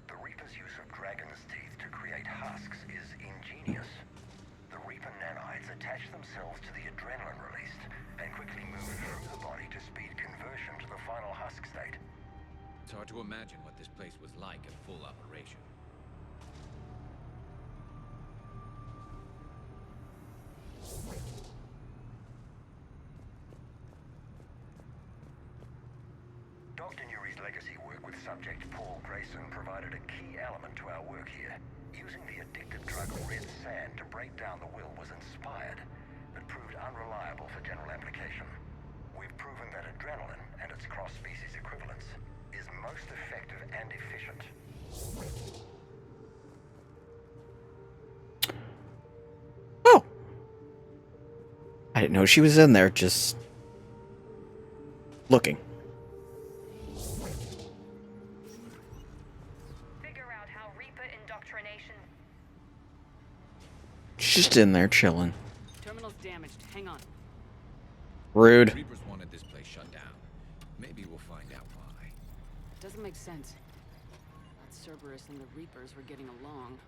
The Reaper's use of dragon's teeth to create husks is ingenious. The Reaper nanites attach themselves to the adrenaline released and quickly move through the body to speed conversion to the final husk state. It's hard to imagine what this place was like at full operation. Dr. Nuri's legacy work with subject Paul Grayson provided a key element to our work here. Using the addictive drug red sand to break down the will was inspired, but proved unreliable for general application. We've proven that adrenaline and its cross-species equivalents is most effective and efficient. Oh! I didn't know she was in there, just looking. Figure out how Reaper indoctrination. She's just in there chilling. Terminal's damaged. Hang on. Rude. Reapers wanted this place shut down. Maybe we'll find out why. Doesn't make sense. Thought Cerberus and the Reapers were getting along.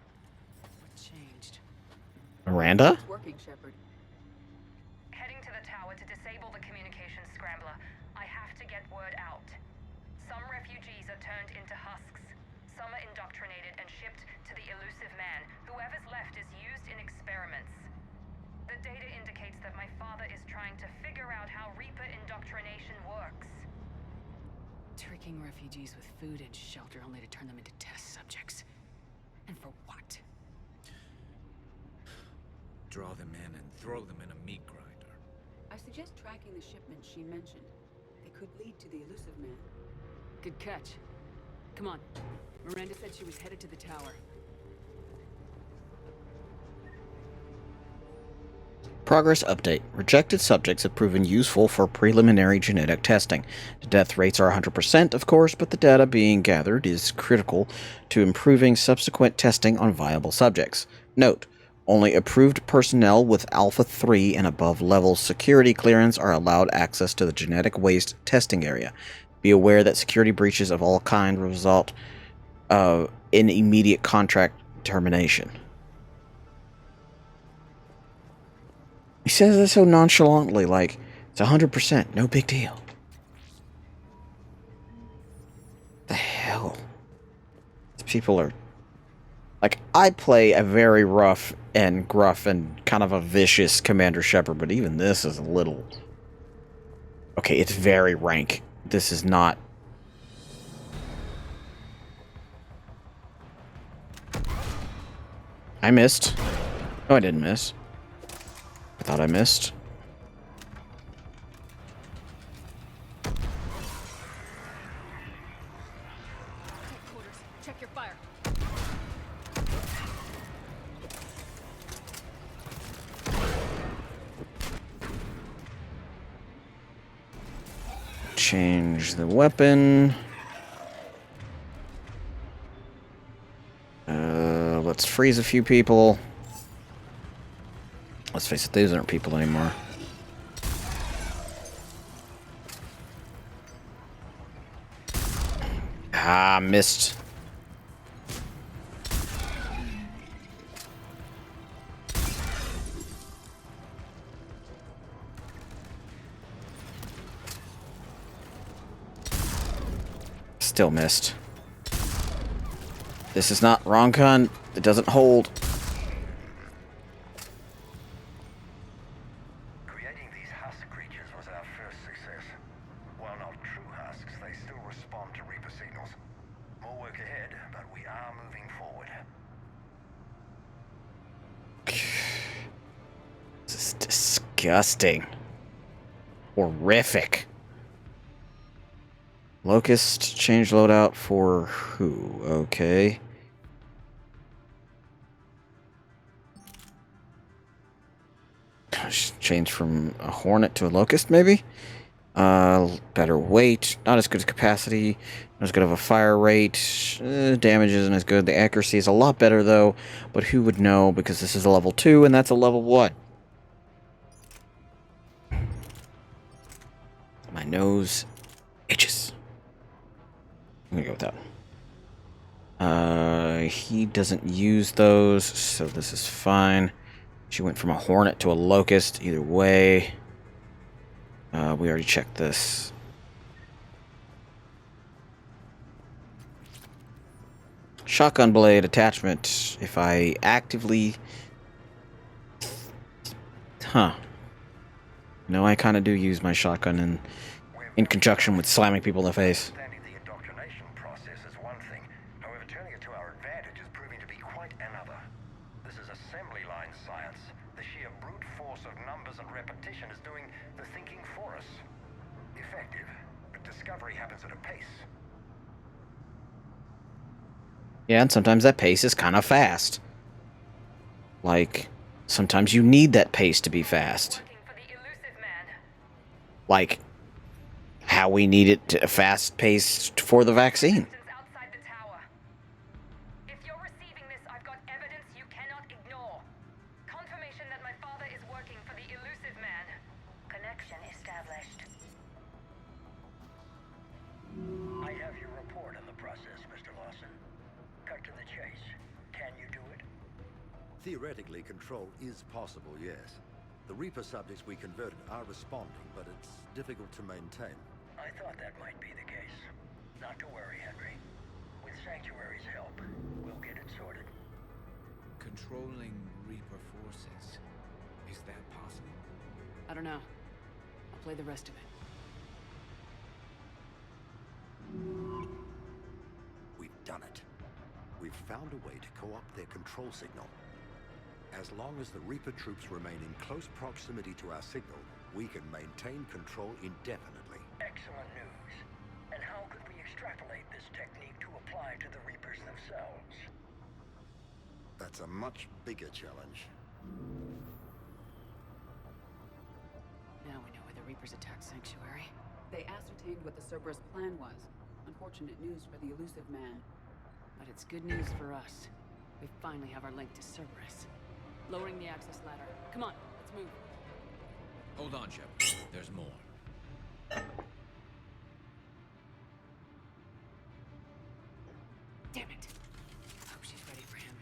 What changed? Miranda? It's working, Shepard. Heading to the tower to disable the communications scrambler. I have to get word out. Some refugees are turned into husks. Some are indoctrinated and shipped to the elusive man. Whoever's left is used in experiments. The data indicates that my father is trying to figure out how Reaper indoctrination works. Tricking refugees with food and shelter only to turn them into test subjects. And for what? Draw them in and throw them in a meat grinder. I suggest tracking the shipments she mentioned. They could lead to the elusive man. Good catch. Come on. Miranda said she was headed to the tower. Progress update. Rejected subjects have proven useful for preliminary genetic testing. The death rates are 100%, of course, but the data being gathered is critical to improving subsequent testing on viable subjects. Note: only approved personnel with Alpha 3 and above level security clearance are allowed access to the genetic waste testing area. Be aware that security breaches of all kind result in immediate contract termination. He says that so nonchalantly, like, it's 100%, no big deal. The hell? These people are... Like, I play a very rough and gruff and kind of a vicious Commander Shepard, but even this is a little... Okay, it's very rank. This is not... I missed. No, I didn't miss. I thought I missed. Headquarters, check your fire. Change the weapon. Let's freeze a few people. Let's face it, these aren't people anymore. Ah, missed. Still missed. This is not wrong gun. It doesn't hold. Creating these husk creatures was our first success. While not true husks, they still respond to Reaper signals. More work ahead, but we are moving forward. This is disgusting. Horrific. Locust change loadout for who? Okay. Change from a Hornet to a Locust, maybe? Better weight, not as good as capacity, not as good of a fire rate, damage isn't as good, the accuracy is a lot better though, but who would know because this is a level 2 and that's a level 1. My nose itches. I'm gonna go with that. He doesn't use those, so this is fine. She went from a Hornet to a Locust, either way. We already checked this. Shotgun blade attachment. If I actively... No, I kind of do use my shotgun in conjunction with slamming people in the face. Understanding the indoctrination process is one thing. However, turning it to our advantage is proving to be quite another. This is assembly line science. The sheer brute force of numbers and repetition is doing the thinking for us. Effective, but discovery happens at a pace. Yeah, and sometimes that pace is kind of fast. Like, sometimes you need that pace to be fast. Like, how we need it to fast pace for the vaccine. If you're receiving this, I've got evidence you cannot ignore. Confirmation that my father is working for the elusive man. Connection established. I have your report on the process, Mr. Lawson. Cut to the chase. Can you do it? Theoretically, control is possible, yes. The Reaper subjects we converted are responding, but it's difficult to maintain. I thought that might be the case. Not to worry, Henry. With Sanctuary's help, we'll get it sorted. Controlling Reaper forces. Is that possible? I don't know. I'll play the rest of it. We've done it. We've found a way to co-opt their control signal. As long as the Reaper troops remain in close proximity to our signal, we can maintain control indefinitely. Excellent news. And how could we extrapolate this technique to apply to the Reapers themselves? That's a much bigger challenge. Now we know why the Reapers attacked Sanctuary. They ascertained what the Cerberus plan was. Unfortunate news for the elusive man. But it's good news for us. We finally have our link to Cerberus. Lowering the access ladder. Come on, let's move. Hold on, Shepard. There's more. Damn it. Hope she's ready for him.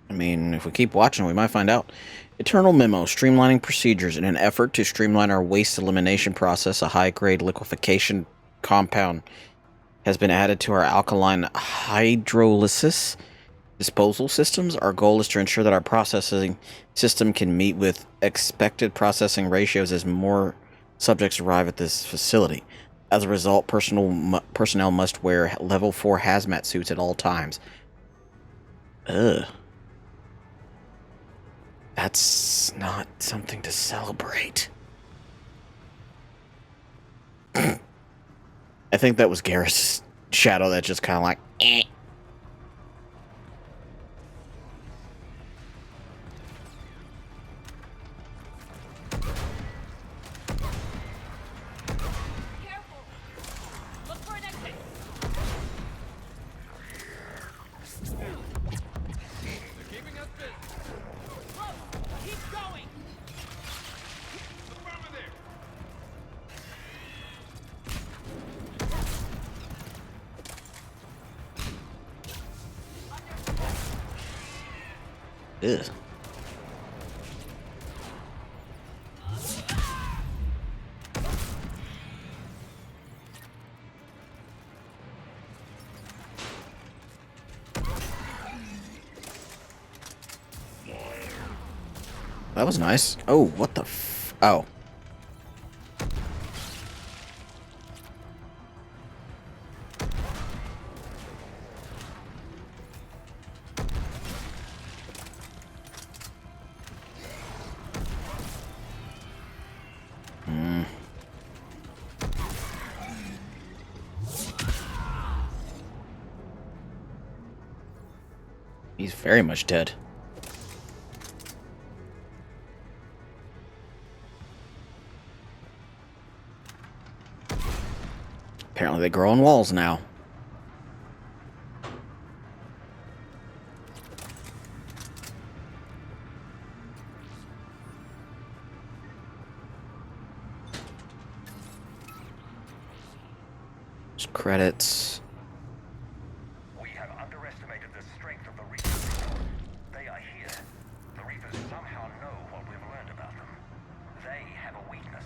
I mean, if we keep watching, we might find out. Eternal memo, streamlining procedures. In an effort to streamline our waste elimination process, a high-grade liquefaction compound has been added to our alkaline hydrolysis disposal systems. Our goal is to ensure that our processing system can meet with expected processing ratios as more subjects arrive at this facility. As a result, personnel must wear level 4 hazmat suits at all times. Ugh. That's not something to celebrate. I think that was Garrus' shadow that just kind of like, eh. Ugh. that was nice. Oh, what the oh. He's very much dead. Apparently they grow on walls now. Just credits. We have underestimated the strength of the Reapers. They are here. The Reapers somehow know what we've learned about them. They have a weakness.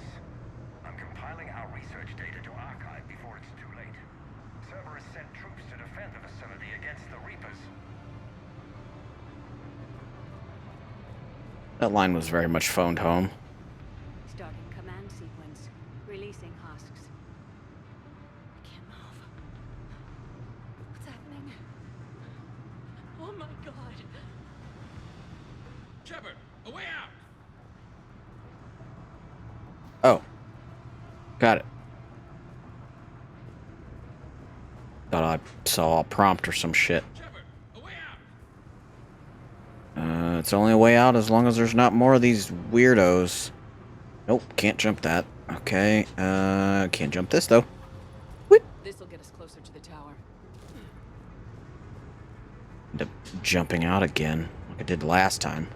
I'm compiling our research data to archive before it's too late. Cerberus sent troops to defend the facility against the Reapers. That line was very much phoned home. Starting command sequence. Releasing husks. I can't move. What's happening? Oh my god. Shepard, a way out! Oh. Got it. Thought I saw a prompt or some shit. It's only a way out as long as there's not more of these weirdos. Nope, can't jump that. Okay, can't jump this though. This'll get us closer to the tower. End up jumping out again, like I did last time.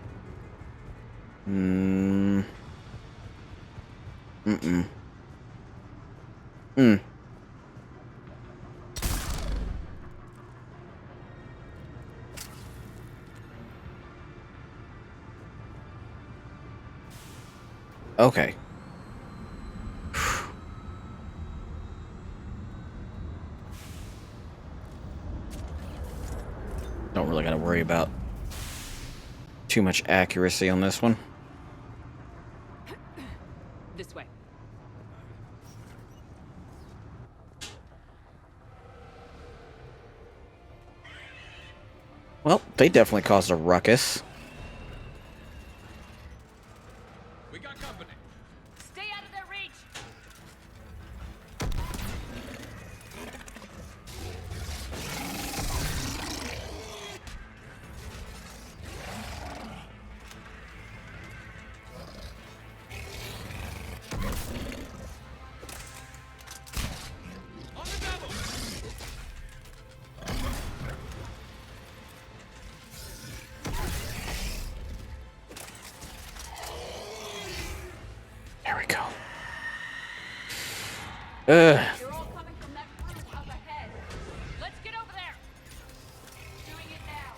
Okay. Don't really gotta worry about too much accuracy on this one. This way. Well, they definitely caused a ruckus. We got company. Stay out of their reach. On the double. There we go. They're all coming from that room up ahead. Let's get over there. Doing it now.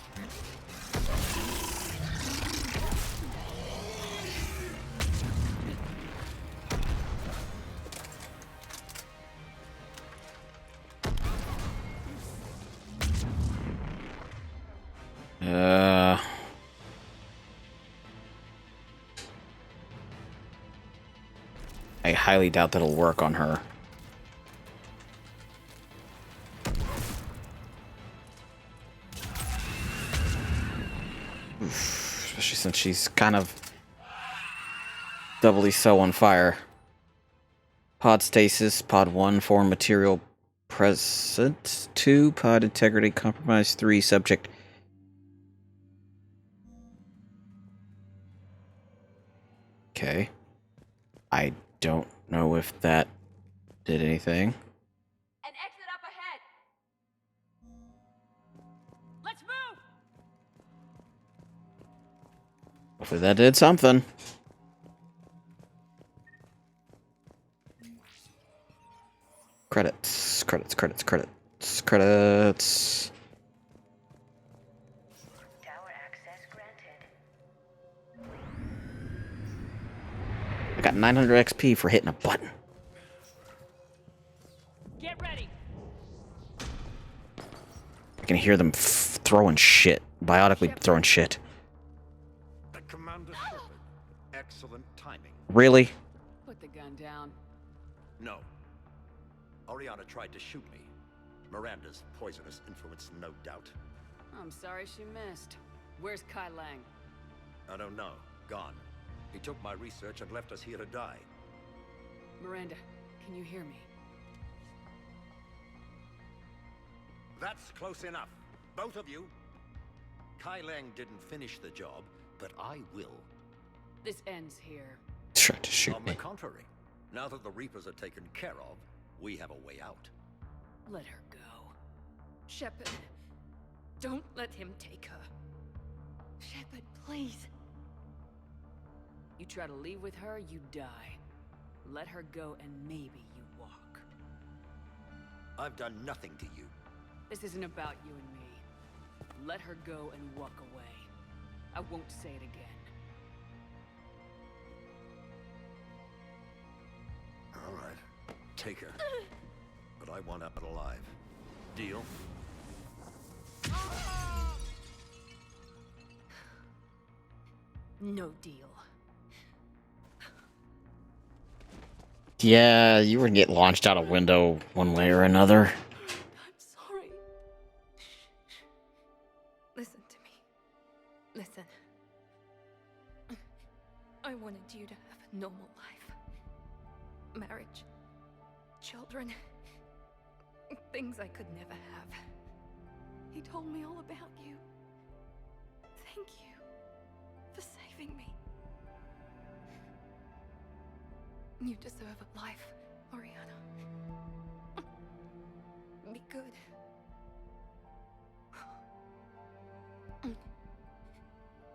I highly doubt that'll work on her. Oof, especially since she's kind of doubly so on fire. Pod stasis, pod 1, foreign material present. 2, pod integrity compromised. 3, subject. Okay. I don't know if that did anything. An exit up ahead. Let's move. Hopefully that did something. Credits, credits, credits, credits, credits. Tower access granted. I got 900 XP for hitting a button. Get ready. I can hear them throwing shit. Biotically throwing shit. Commander Shepard, excellent timing. Really? Put the gun down. No. Oriana tried to shoot me. Miranda's poisonous influence, no doubt. I'm sorry she missed. Where's Kai Lang? I don't know. Gone. He took my research and left us here to die. Miranda, can you hear me? That's close enough. Both of you. Kai Lang didn't finish the job, but I will. This ends here. Tried to shoot On me. the contrary, now that the Reapers are taken care of, we have a way out. Let her go. Shepard, don't let him take her. Shepard, please. You try to leave with her, you die. Let her go and maybe you walk. I've done nothing to you. This isn't about you and me. Let her go and walk away. I won't say it again. All right. Take her. But I want her alive. Deal? No deal. Yeah, you were gonna get launched out a window one way or another. Sorry. Listen to me. Listen. I wanted you to have a normal life. Marriage. Children. Things I could never have. He told me all about you. Thank you for saving me. You deserve a life, Oriana. Be good.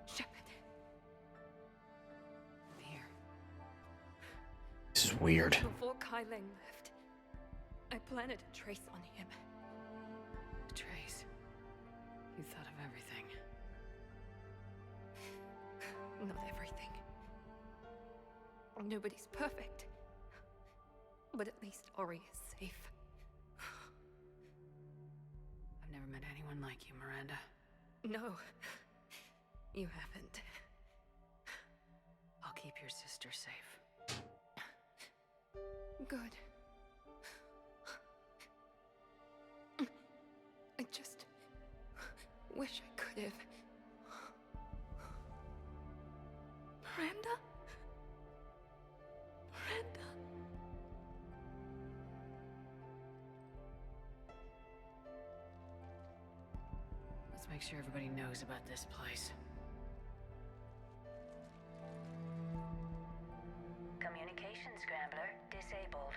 Shepard. Here. This is weird. Before Kai Lang left, I planted a trace on him. A trace. You thought of everything. Not everything. Nobody's perfect. But at least Ori is safe. I've never met anyone like you, Miranda. No, you haven't. I'll keep your sister safe. Good. I just wish I could have. Miranda? Miranda? Let's make sure everybody knows about this place. Communication scrambler disabled.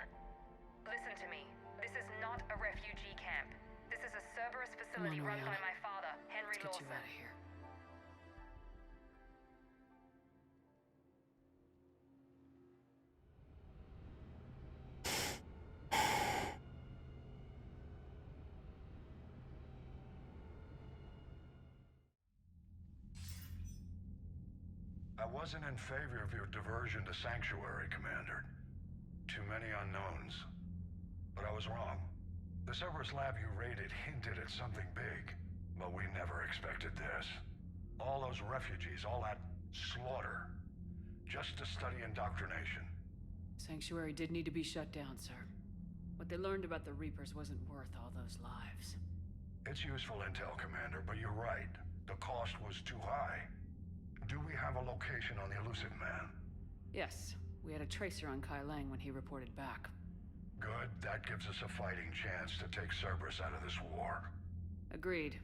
Listen to me. This is not a refugee camp. This is a Cerberus facility run by my father, Henry Let's get Lawson. you out of here. I wasn't in favor of your diversion to Sanctuary, Commander. Too many unknowns. But I was wrong. The Cerberus lab you raided hinted at something big, but we never expected this. All those refugees, all that slaughter, just to study indoctrination. Sanctuary did need to be shut down, sir. What they learned about the Reapers wasn't worth all those lives. It's useful intel, Commander, but you're right. The cost was too high. Do we have a location on the elusive man? Yes, we had a tracer on Kai Lang when he reported back. Good, that gives us a fighting chance to take Cerberus out of this war. Agreed.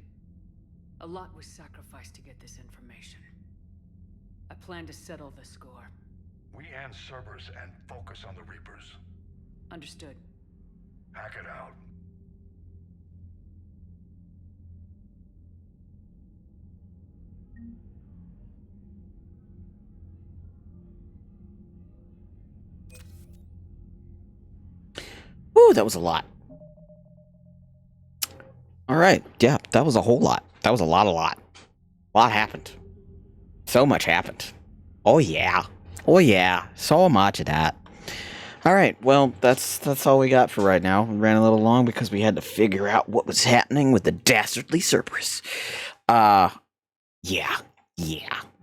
A lot was sacrificed to get this information. I plan to settle the score. We end Cerberus and focus on the Reapers. Understood. Hack it out. Ooh, that was a lot. Alright, yeah, that was a whole lot. That was a lot. A lot happened. So much happened. Oh yeah. Oh yeah. So much of that. Alright, well, that's all we got for right now. We ran a little long because we had to figure out what was happening with the dastardly Cerberus. Yeah.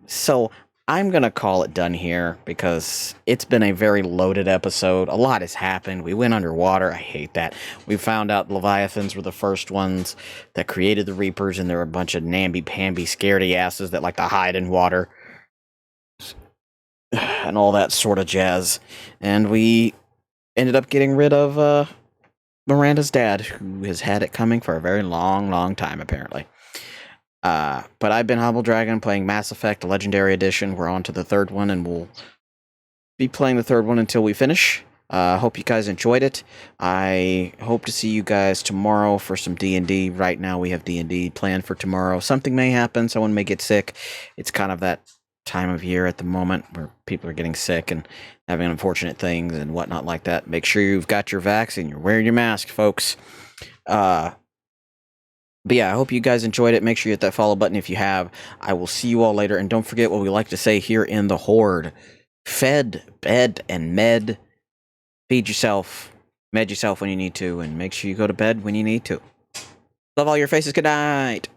So, I'm going to call it done here because it's been a very loaded episode. A lot has happened. We went underwater. I hate that. We found out Leviathans were the first ones that created the Reapers, and there were a bunch of namby-pamby scaredy asses that like to hide in water and all that sort of jazz. And we ended up getting rid of Miranda's dad, who has had it coming for a very long, long time, apparently. But I've been Hobble Dragon playing Mass Effect Legendary Edition. We're on to the third one, and we'll be playing the third one until we finish. Hope you guys enjoyed it. I hope to see you guys tomorrow for some D&D. Right now we have D&D planned for tomorrow. Something may happen. Someone may get sick. It's kind of that time of year at the moment where people are getting sick and having unfortunate things and whatnot like that. Make sure you've got your vaccine. You're wearing your mask, folks. But yeah, I hope you guys enjoyed it. Make sure you hit that follow button if you have. I will see you all later. And don't forget what we like to say here in the Horde. Fed, bed, and med. Feed yourself. Med yourself when you need to. And make sure you go to bed when you need to. Love all your faces. Good night.